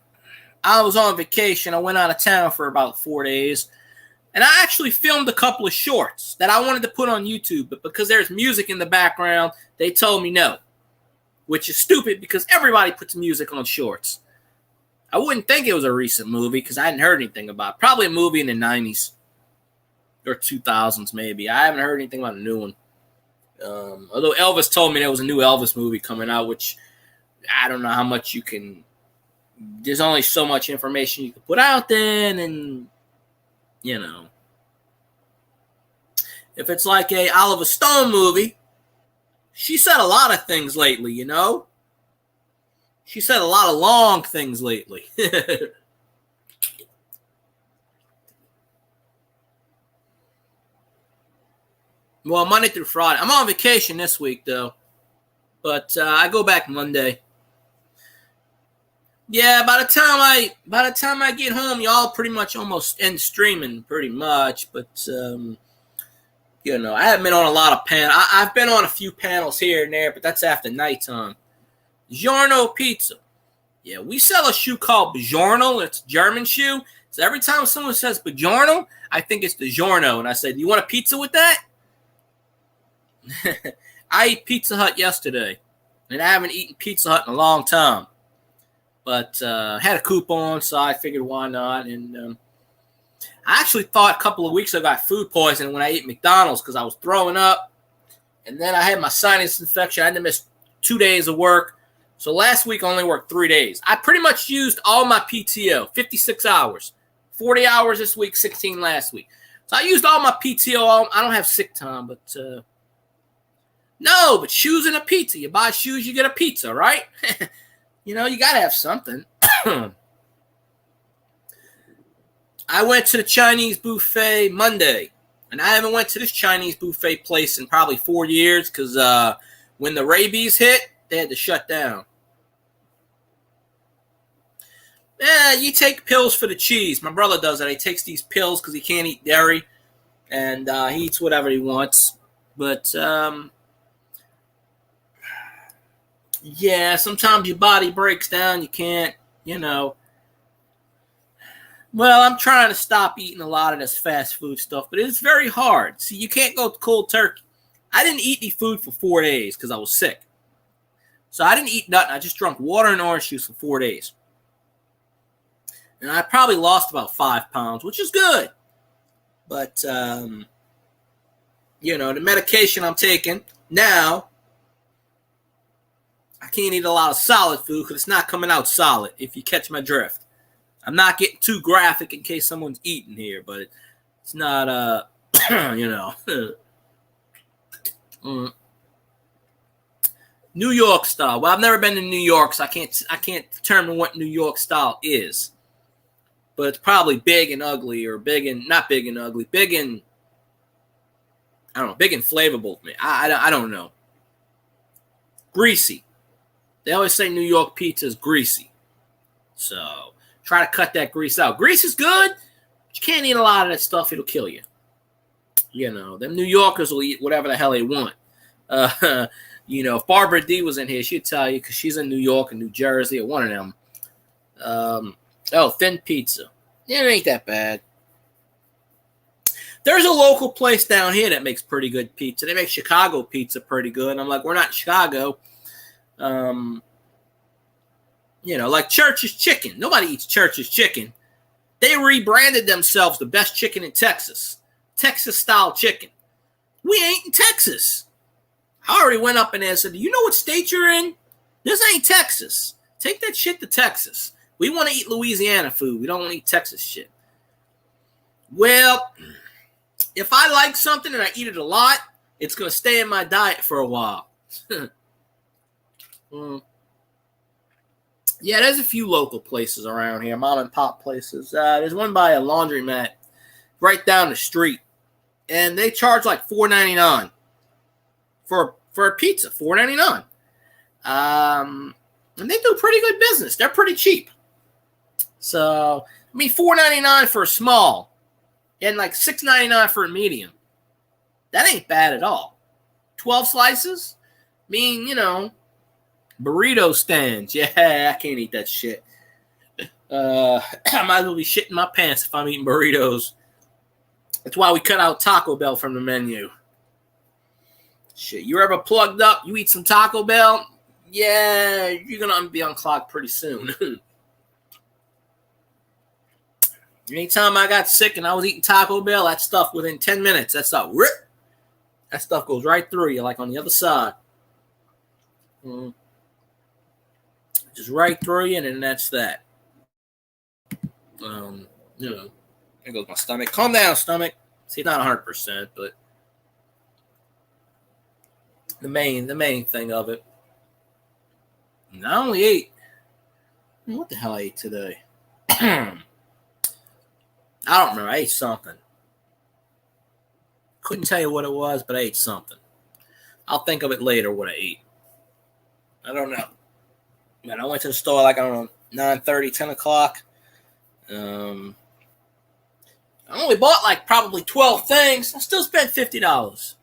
I was on vacation. I went out of town for about 4 days. And I actually filmed a couple of shorts that I wanted to put on YouTube. But because there's music in the background, they told me no. Which is stupid because everybody puts music on shorts. I wouldn't think it was a recent movie because I hadn't heard anything about it. Probably a movie in the 90s. Or 2000s maybe. I haven't heard anything about a new one. Although Elvis told me there was a new Elvis movie coming out, which I don't know how much you can. There's only so much information you can put out there, and if it's like a Oliver Stone movie, she said a lot of things lately. She said a lot of long things lately. Well, Monday through Friday. I'm on vacation this week, though. But I go back Monday. Yeah, by the time I get home, y'all pretty much almost end streaming, pretty much. But I haven't been on a lot of panels. I've been on a few panels here and there, but that's after nighttime. Giorno Pizza. Yeah, we sell a shoe called Bajorno. It's a German shoe. So every time someone says Bajorno, I think it's DiGiorno. And I say, do you want a pizza with that? I ate Pizza Hut yesterday, and I haven't eaten Pizza Hut in a long time. But had a coupon, so I figured why not. And I actually thought a couple of weeks ago I got food poisoning when I ate McDonald's because I was throwing up. And then I had my sinus infection. I had to miss 2 days of work. So last week I only worked 3 days. I pretty much used all my PTO, 56 hours. 40 hours this week, 16 last week. So I used all my PTO. I don't have sick time, but... No, but shoes and a pizza. You buy shoes, you get a pizza, right? You got to have something. I went to the Chinese buffet Monday, and I haven't went to this Chinese buffet place in probably 4 years because when the rabies hit, they had to shut down. Yeah, you take pills for the cheese. My brother does that. He takes these pills because he can't eat dairy, and he eats whatever he wants. But... yeah, sometimes your body breaks down. You can't, Well, I'm trying to stop eating a lot of this fast food stuff, but it's very hard. See, you can't go cold turkey. I didn't eat any food for 4 days because I was sick. So I didn't eat nothing. I just drank water and orange juice for 4 days. And I probably lost about 5 pounds, which is good. But, the medication I'm taking now, I can't eat a lot of solid food because it's not coming out solid, if you catch my drift. I'm not getting too graphic in case someone's eating here, but it's not, New York style. Well, I've never been to New York, so I can't determine what New York style is. But it's probably big and ugly, or big and not big and ugly, big and I don't know, big and flavorful. I don't know. Greasy. They always say New York pizza is greasy. So try to cut that grease out. Grease is good, but you can't eat a lot of that stuff. It'll kill you. Them New Yorkers will eat whatever the hell they want. If Barbara D was in here, she'd tell you because she's in New York and New Jersey or one of them. Thin pizza. Yeah, it ain't that bad. There's a local place down here that makes pretty good pizza. They make Chicago pizza pretty good. And I'm like, we're not in Chicago. Like Church's Chicken. Nobody eats Church's Chicken. They rebranded themselves the best chicken in Texas. Texas-style chicken. We ain't in Texas. I already went up in there and said, do you know what state you're in? This ain't Texas. Take that shit to Texas. We want to eat Louisiana food. We don't want to eat Texas shit. Well, if I like something and I eat it a lot, it's going to stay in my diet for a while. Yeah, there's a few local places around here, mom and pop places. There's one by a laundromat right down the street, and they charge like $4.99 for a pizza. $4.99. And they do pretty good business. They're pretty cheap. So I mean, $4.99 for a small, and like $6.99 for a medium. That ain't bad at all. 12 slices? I mean, burrito stands. Yeah, I can't eat that shit. I might as well be shitting my pants if I'm eating burritos. That's why we cut out Taco Bell from the menu. Shit, you ever plugged up? You eat some Taco Bell? Yeah, you're going to be unclogged pretty soon. Anytime I got sick and I was eating Taco Bell, that stuff within 10 minutes, that stuff goes right through you, like on the other side. Just right through you, and then that's that. There goes my stomach. Calm down, stomach. See, not 100%, but the main thing of it. And I only ate. What the hell I ate today? I don't remember. I ate something. Couldn't tell you what it was, but I ate something. I'll think of it later what I ate. I don't know. Man, I went to the store like, I don't know, 9:30, 10 o'clock. I only bought like probably 12 things. I still spent $50.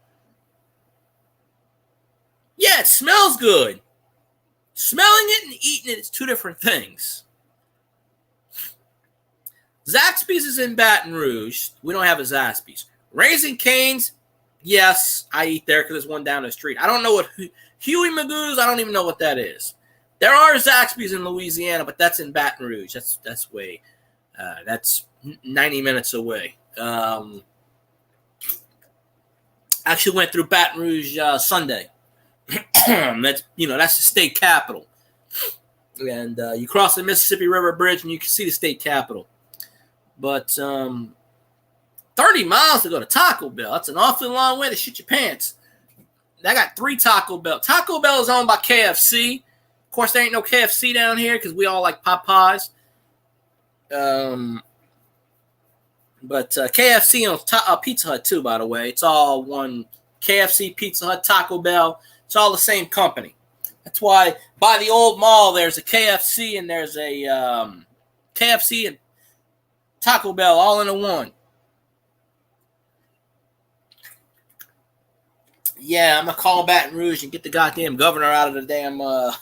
Yeah, it smells good. Smelling it and eating it is two different things. Zaxby's is in Baton Rouge. We don't have a Zaxby's. Raising Cane's, yes, I eat there because there's one down the street. I don't know what Huey Magoo's. I don't even know what that is. There are Zaxby's in Louisiana, but that's in Baton Rouge. That's way. That's 90 minutes away. Actually went through Baton Rouge Sunday. That's the state capital, and you cross the Mississippi River Bridge and you can see the state capital. But 30 miles to go to Taco Bell. That's an awfully long way to shit your pants. I got 3 Taco Bell. Taco Bell is owned by KFC. Of course, there ain't no KFC down here because we all like Popeyes. But KFC owns Pizza Hut too, by the way. It's all one. KFC, Pizza Hut, Taco Bell. It's all the same company. That's why by the old mall there's a KFC and there's a KFC and Taco Bell all in one. Yeah, I'm gonna call Baton Rouge and get the goddamn governor out of the damn out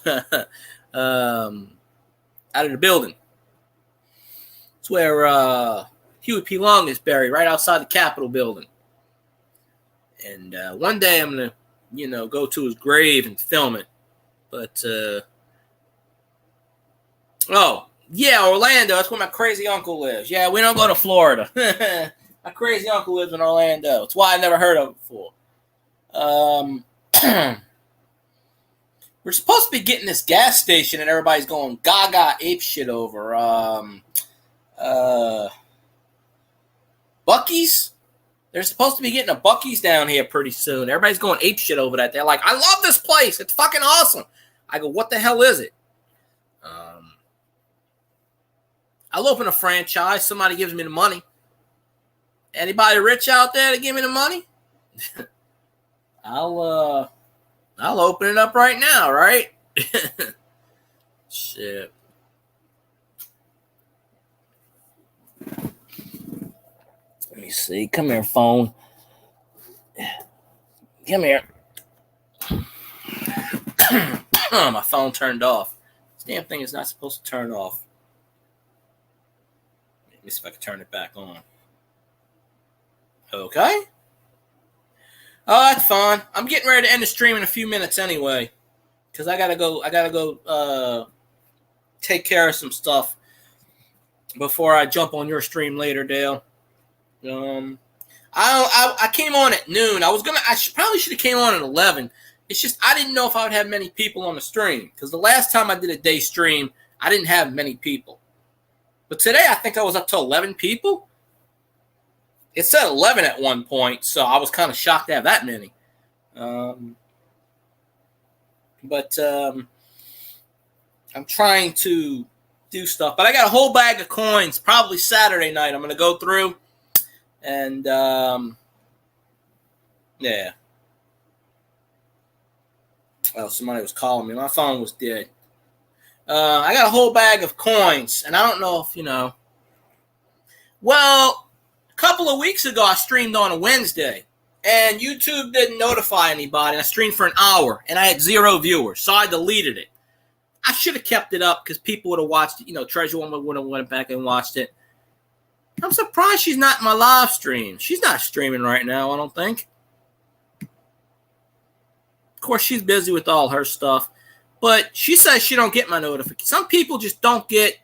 of the building. It's where Huey P. Long is buried, right outside the Capitol building. And one day I'm gonna, go to his grave and film it. But Orlando. That's where my crazy uncle lives. Yeah, we don't go to Florida. My crazy uncle lives in Orlando. It's why I never heard of it before. We're supposed to be getting this gas station and everybody's going gaga ape shit over. Buc-ee's? They're supposed to be getting a Buc-ee's down here pretty soon. Everybody's going ape shit over that. They're like, I love this place. It's fucking awesome. I go, what the hell is it? I'll open a franchise. Somebody gives me the money. Anybody rich out there to give me the money? I'll open it up right now, right? Shit. Let me see. Come here, phone. Come here. My phone turned off. This damn thing is not supposed to turn off. Let me see if I can turn it back on. Okay. Oh, that's fine. I'm getting ready to end the stream in a few minutes anyway, because I gotta go take care of some stuff before I jump on your stream later, Dale. I came on at noon. Probably should have came on at 11. It's just I didn't know if I would have many people on the stream because the last time I did a day stream, I didn't have many people. But today I think I was up to 11 people. It said 11 at one point, so I was kind of shocked to have that many. I'm trying to do stuff, but I got a whole bag of coins. Probably Saturday night I'm going to go through, and yeah. Well, somebody was calling me. My phone was dead. I got a whole bag of coins, and I don't know if you know. Well, a couple of weeks ago, I streamed on a Wednesday, and YouTube didn't notify anybody. I streamed for an hour, and I had 0 viewers, so I deleted it. I should have kept it up because people would have watched it. You know, Treasure Woman would have went back and watched it. I'm surprised she's not in my live stream. She's not streaming right now, I don't think. Of course, she's busy with all her stuff. But she says she don't get my notifications. Some people just don't get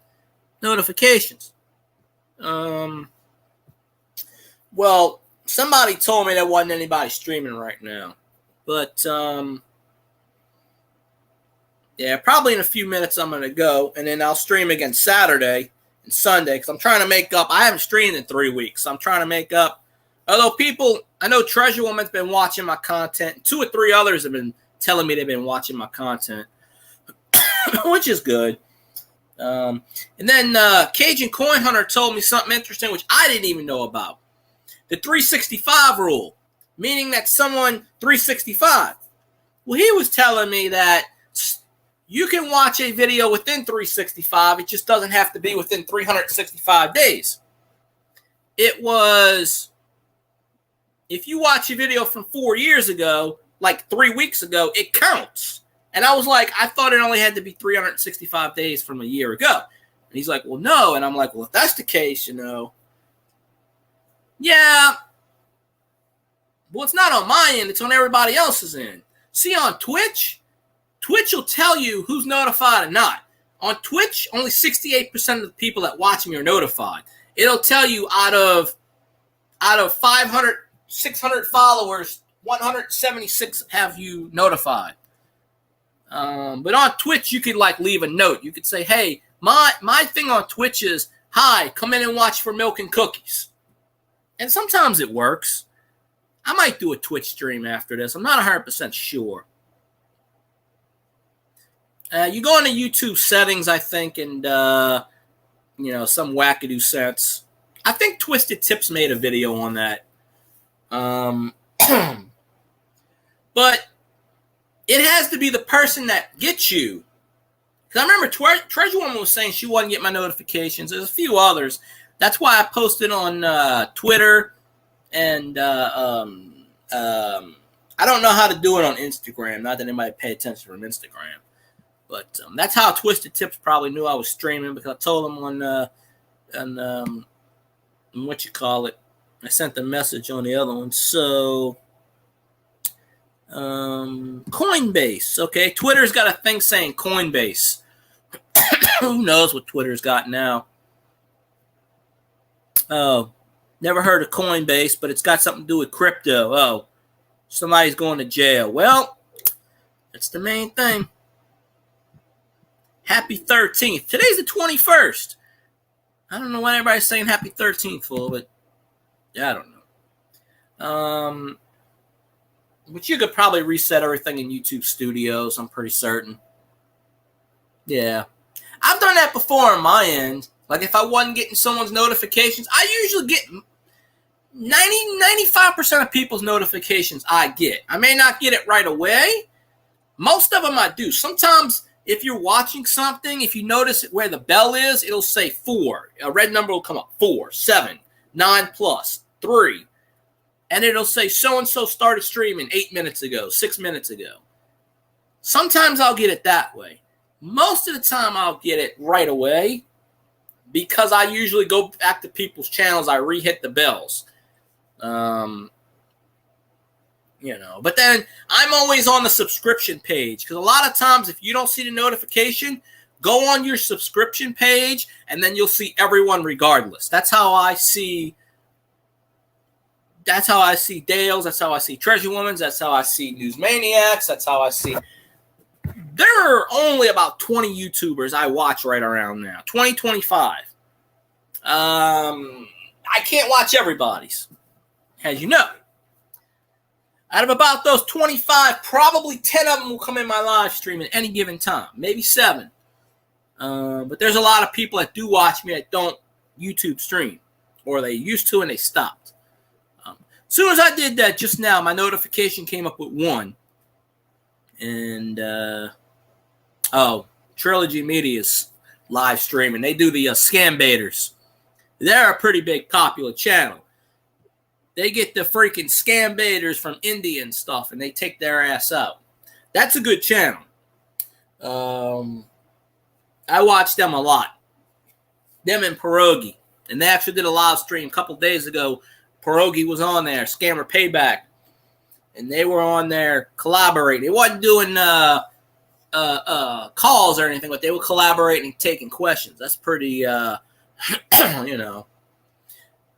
notifications. Well, somebody told me there wasn't anybody streaming right now. But, yeah, probably in a few minutes I'm going to go. And then I'll stream again Saturday and Sunday because I'm trying to make up. I haven't streamed in 3 weeks. So I'm trying to make up. Although people, I know Treasure Woman's been watching my content. 2 or 3 others have been telling me they've been watching my content. Which is good. And then Cajun Coin Hunter told me something interesting, which I didn't even know about. The 365 rule, meaning that someone 365. Well, he was telling me that you can watch a video within 365. It just doesn't have to be within 365 days. It was, if you watch a video from 4 years ago, like 3 weeks ago, it counts. And I was like, I thought it only had to be 365 days from a year ago. And he's like, well, no. And I'm like, well, if that's the case, you know. Yeah. Well, it's not on my end. It's on everybody else's end. See, on Twitch will tell you who's notified or not. On Twitch, only 68% of the people that watch me are notified. It'll tell you out of 500, 600 followers, 176 have you notified. But on Twitch, you could like leave a note. You could say, hey, my thing on Twitch is, hi, come in and watch for Milk and Cookies. And sometimes it works. I might do a Twitch stream after this. I'm not 100% sure. You go into YouTube settings, I think, and, you know, some wackadoo sense. I think Twisted Tips made a video on that. But it has to be the person that gets you. Because I remember Treasure Woman was saying she wasn't getting my notifications. There's a few others. That's why I posted on Twitter. And I don't know how to do it on Instagram. Not that anybody pay attention from Instagram. But that's how Twisted Tips probably knew I was streaming. Because I told them on what you call it. I sent the message on the other one. So Coinbase, okay. Twitter's got a thing saying Coinbase. Who knows what Twitter's got now? Oh, never heard of Coinbase, but it's got something to do with crypto. Oh, somebody's going to jail. Well, that's the main thing. Happy 13th. Today's the 21st. I don't know why everybody's saying happy 13th for, but yeah, I don't know. But you could probably reset everything in YouTube Studios, I'm pretty certain. Yeah. I've done that before on my end. Like if I wasn't getting someone's notifications, I usually get 95% of people's notifications I get. I may not get it right away. Most of them I do. Sometimes if you're watching something, if you notice where the bell is, it'll say 4. A red number will come up. 4, 7, 9 plus, 3. And it'll say so-and-so started streaming 8 minutes ago, 6 minutes ago. Sometimes I'll get it that way. Most of the time I'll get it right away because I usually go back to people's channels. I re-hit the bells. You know, but then I'm always on the subscription page because a lot of times if you don't see the notification, go on your subscription page and then you'll see everyone regardless. That's how I see Dale's. That's how I see Treasure Woman's. That's how I see News Maniacs. That's how I see. There are only about 20 YouTubers I watch right around now. 20, 25. I can't watch everybody's, as you know. Out of about those 25, probably 10 of them will come in my live stream at any given time. Maybe 7. But there's a lot of people that do watch me that don't YouTube stream, or they used to and they stopped. As soon as I did that just now, my notification came up with one. And, Trilogy Media's live streaming. They do the Scam Baiters. They're a pretty big popular channel. They get the freaking scam baiters from India and stuff, and they take their ass out. That's a good channel. I watch them a lot. Them and Pierogi. And they actually did a live stream a couple days ago. Pierogi was on there, Scammer Payback. And they were on there collaborating. They wasn't doing calls or anything, but they were collaborating and taking questions. That's pretty, you know.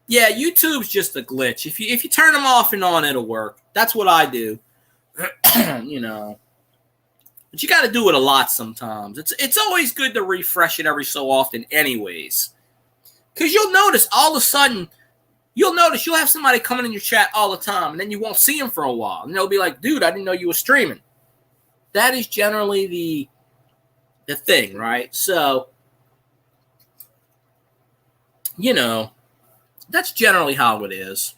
Yeah, YouTube's just a glitch. If you turn them off and on, it'll work. That's what I do. You know. But you got to do it a lot sometimes. It's always good to refresh it every so often anyways. Because you'll notice all of a sudden, you'll have somebody coming in your chat all the time, and then you won't see them for a while. And they'll be like, dude, I didn't know you were streaming. That is generally the thing, right? So, you know, that's generally how it is.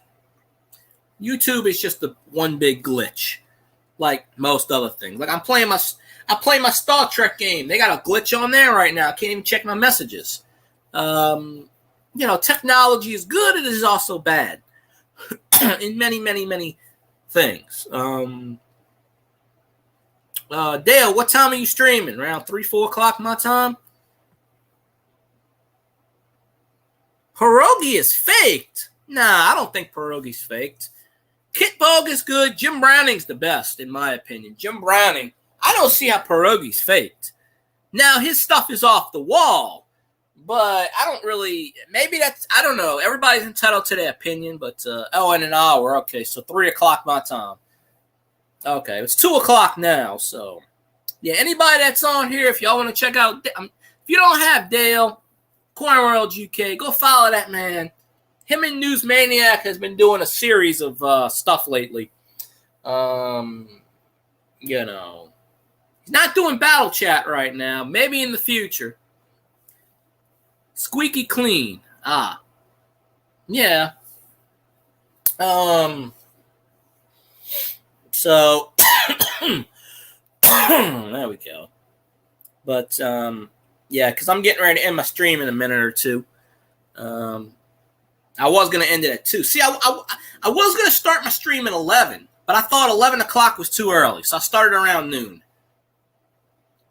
YouTube is just the one big glitch, like most other things. Like I play my Star Trek game. They got a glitch on there right now. I can't even check my messages. You know, technology is good. It is also bad in many, many, many things. Dale, what time are you streaming? Around 3, 4 o'clock my time? Pierogi is faked. Nah, I don't think Pierogi's faked. Kitbog is good. Jim Browning's the best, in my opinion. Jim Browning. I don't see how Pierogi's faked. Now, his stuff is off the wall, but I don't really, maybe that's, I don't know. Everybody's entitled to their opinion, but, in an hour. Okay, so 3 o'clock my time. Okay, it's 2 o'clock now, so. Yeah, anybody that's on here, if y'all want to check out, if you don't have Dale, Coin World UK, go follow that man. Him and Newsmaniac has been doing a series of stuff lately. You know, he's not doing battle chat right now. Maybe in the future. Squeaky clean. Yeah. So there we go. But yeah, because I'm getting ready to end my stream in a minute or two. I was going to end it at 2. See, I was going to start my stream at 11, but I thought 11 o'clock was too early, so I started around noon.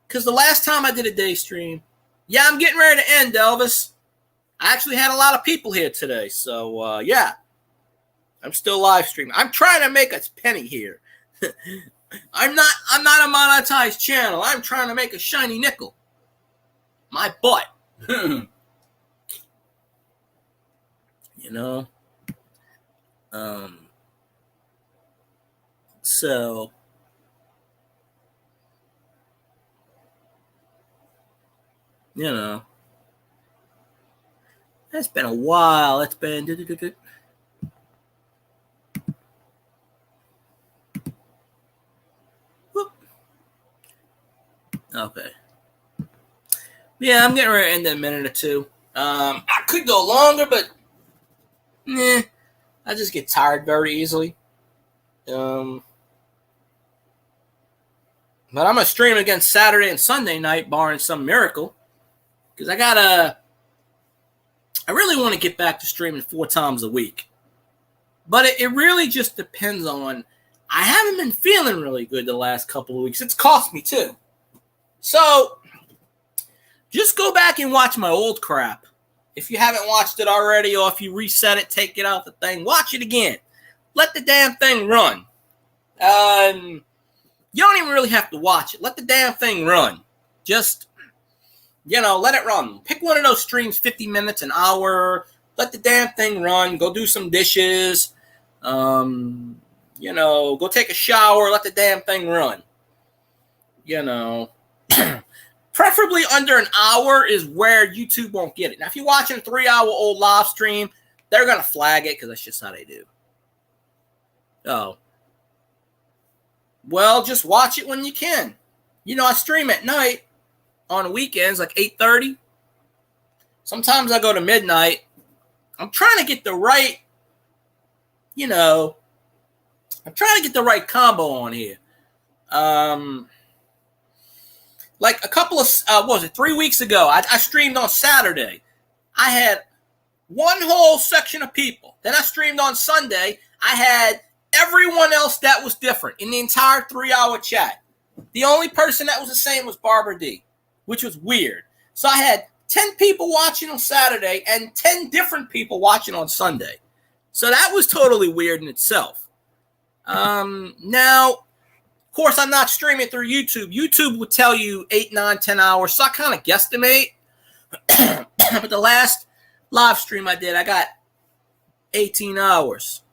Because the last time I did a day stream, yeah, I'm getting ready to end, Elvis. I actually had a lot of people here today, so yeah. I'm still live streaming. I'm trying to make a penny here. I'm not a monetized channel. I'm trying to make a shiny nickel. My butt. You know? So you know. It's been a while. It's been Whoop. Okay. Yeah, I'm getting ready to end in a minute or two. I could go longer, but I just get tired very easily. But I'm gonna stream again Saturday and Sunday night, barring some miracle, because I really want to get back to streaming 4 times a week. But it really just depends on. I haven't been feeling really good the last couple of weeks. It's cost me too. So just go back and watch my old crap. If you haven't watched it already, or if you reset it, take it out the thing, watch it again. Let the damn thing run. You don't even really have to watch it. Let the damn thing run. Just, let it run. Pick one of those streams, 50 minutes, an hour. Let the damn thing run. Go do some dishes. Go take a shower. Let the damn thing run. Preferably under an hour is where YouTube won't get it. Now, if you're watching a 3-hour-old live stream, they're going to flag it because that's just how they do. Oh. Well, just watch it when you can. I stream at night. on weekends, like 8:30. Sometimes I go to midnight. I'm trying to get the right, I'm trying to get the right combo on here. Like a couple of, 3 weeks ago, I streamed on Saturday. I had one whole section of people. Then I streamed on Sunday. I had everyone else that was different in the entire 3-hour chat. The only person that was the same was Barbara D, which was weird. So I had 10 people watching on Saturday and 10 different people watching on Sunday. So that was totally weird in itself. Now, of course, I'm not streaming through YouTube. YouTube would tell you 8, 9, 10 hours. So I kind of guesstimate. But the last live stream I did, I got 18 hours.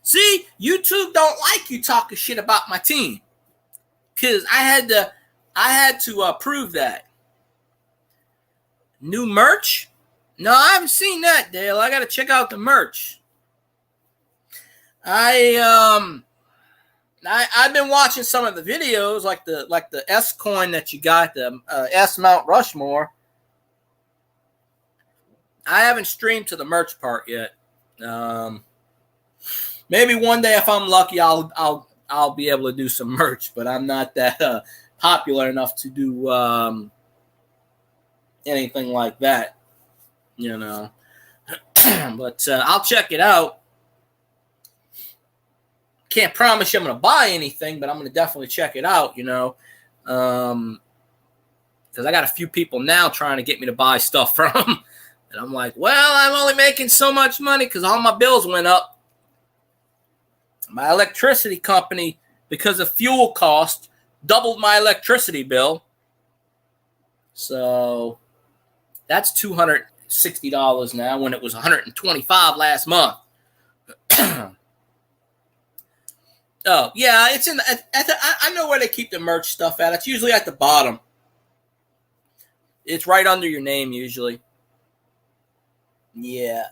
See, YouTube don't like you talking shit about my team. Because I had to prove that. New merch? No, I haven't seen that, Dale. I got to check out the merch. I've been watching some of the videos, like the S coin that you got, the S Mount Rushmore. I haven't streamed to the merch part yet. Maybe one day, if I'm lucky, I'll be able to do some merch, but I'm not that popular enough to do anything like that, But I'll check it out. Can't promise you I'm going to buy anything, but I'm going to definitely check it out, because I got a few people now trying to get me to buy stuff from. And I'm like, well, I'm only making so much money because all my bills went up. My electricity company, because of fuel cost, doubled my electricity bill. So that's $260 now when it was $125 last month. Oh, yeah, it's in I know where they keep the merch stuff at. It's usually at the bottom. It's right under your name usually. Yeah.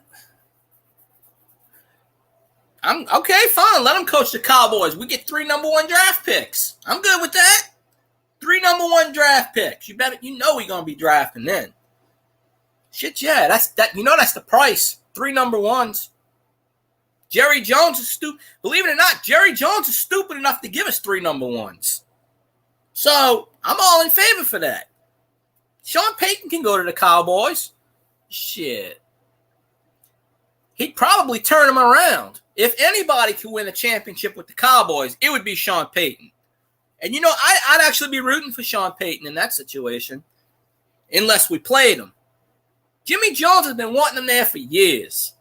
I'm okay, fine. Let them coach the Cowboys. We get 3 number 1 draft picks. I'm good with that. 3 number 1 draft picks. You know we're gonna be drafting then. Shit, yeah. That's the price. 3 number 1s. Jerry Jones is stupid. Believe it or not, Jerry Jones is stupid enough to give us 3 number 1s. So I'm all in favor for that. Sean Payton can go to the Cowboys. Shit. He'd probably turn them around. If anybody could win a championship with the Cowboys, it would be Sean Payton. And I'd actually be rooting for Sean Payton in that situation, unless we played him. Jimmy Jones has been wanting him there for years.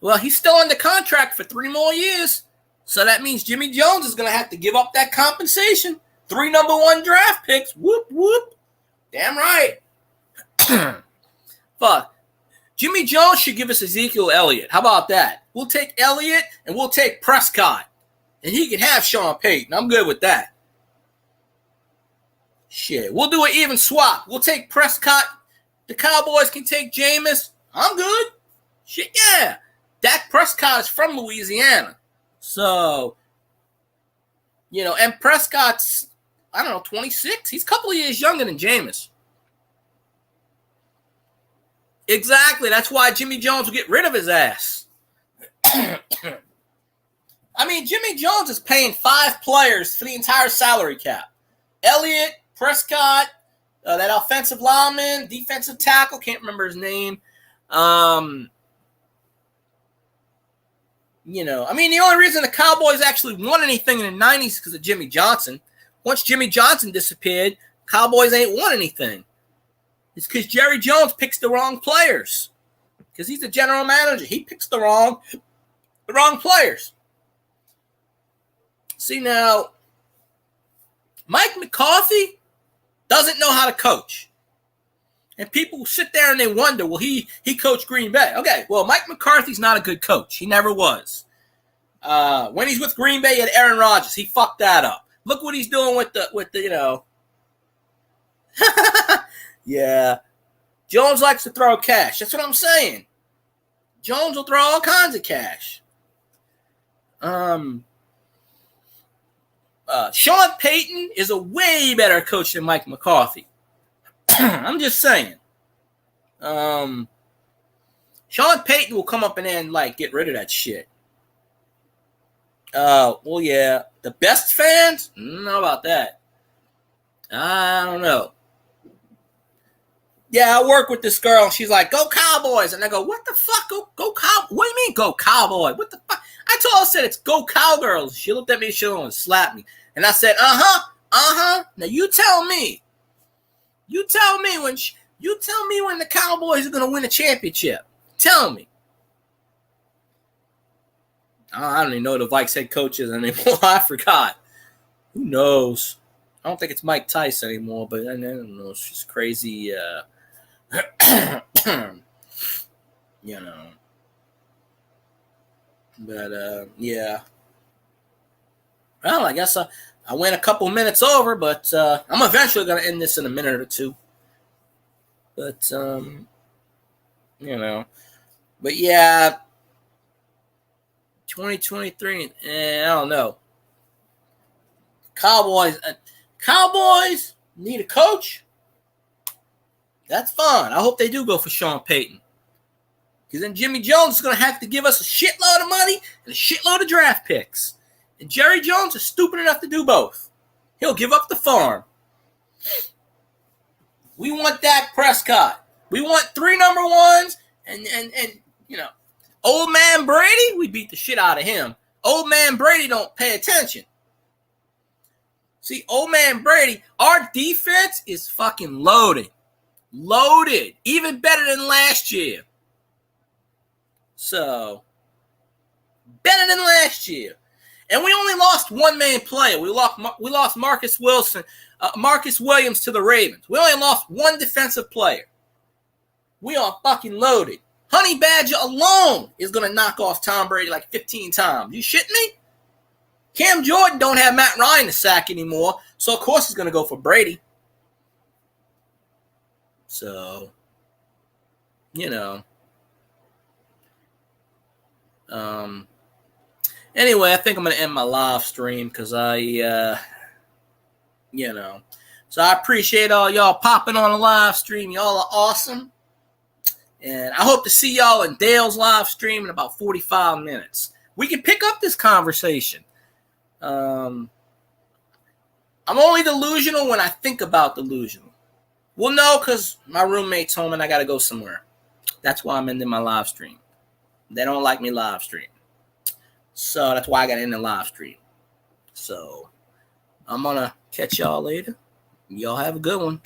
Well, he's still under contract for 3 more years. So that means Jimmy Jones is going to have to give up that compensation. 3 number 1 draft picks. Whoop, whoop. Damn right. Fuck. Jimmy Jones should give us Ezekiel Elliott. How about that? We'll take Elliott and we'll take Prescott. And he can have Sean Payton. I'm good with that. Shit. We'll do an even swap. We'll take Prescott. The Cowboys can take Jameis. I'm good. Shit, yeah. Dak Prescott is from Louisiana. So, and Prescott's, 26. He's a couple of years younger than Jameis. Exactly. That's why Jimmy Jones will get rid of his ass. Jimmy Jones is paying 5 players for the entire salary cap. Elliott, Prescott, that offensive lineman, defensive tackle, can't remember his name. The only reason the Cowboys actually won anything in the 90s is because of Jimmy Johnson. Once Jimmy Johnson disappeared, Cowboys ain't won anything. It's because Jerry Jones picks the wrong players. Because he's the general manager. He picks the wrong players. See, now, Mike McCarthy doesn't know how to coach. And people sit there and they wonder, well, he coached Green Bay. Okay, well, Mike McCarthy's not a good coach. He never was. When he's with Green Bay, he had Aaron Rodgers. He fucked that up. Look what he's doing with the Yeah. Jones likes to throw cash. That's what I'm saying. Jones will throw all kinds of cash. Sean Payton is a way better coach than Mike McCarthy. I'm just saying. Sean Payton will come up and then like get rid of that shit. Well, yeah. The best fans? I don't know about that. I don't know. Yeah, I work with this girl. She's like, "Go Cowboys," and I go, "What the fuck? Go Cow? What do you mean, go Cowboy? What the fuck?" I told her, I said, "It's go Cowgirls." She looked at me, she and slapped me, and I said, Now you tell me. You tell me when the Cowboys are gonna win a championship. Tell me. I don't even know who the Vikes head coach is anymore. I forgot. Who knows? I don't think it's Mike Tice anymore, but I don't know. It's just crazy. You know. But, yeah. Well, I guess I went a couple minutes over, but I'm eventually going to end this in a minute or two. But, you know. But, yeah. 2023, I don't know. Cowboys need a coach. That's fine. I hope they do go for Sean Payton. Because then Jimmy Jones is going to have to give us a shitload of money and a shitload of draft picks. And Jerry Jones is stupid enough to do both. He'll give up the farm. We want Dak Prescott. We want 3 number ones and you know, old man Brady, we beat the shit out of him. Old man Brady don't pay attention. See, old man Brady, our defense is fucking loaded. Loaded. Even better than last year. So, better than last year. And we only lost one main player. We lost Marcus Williams to the Ravens. We only lost one defensive player. We are fucking loaded. Honey Badger alone is going to knock off Tom Brady like 15 times. You shitting me? Cam Jordan don't have Matt Ryan to sack anymore, so of course he's going to go for Brady. So, you know. Anyway, I think I'm going to end my live stream because you know. So I appreciate all y'all popping on the live stream. Y'all are awesome. And I hope to see y'all in Dale's live stream in about 45 minutes. We can pick up this conversation. I'm only delusional when I think about delusional. Well, no, because my roommate's home and I got to go somewhere. That's why I'm ending my live stream. They don't like me live stream. So that's why I got to end the live stream. So I'm going to catch y'all later. Y'all have a good one.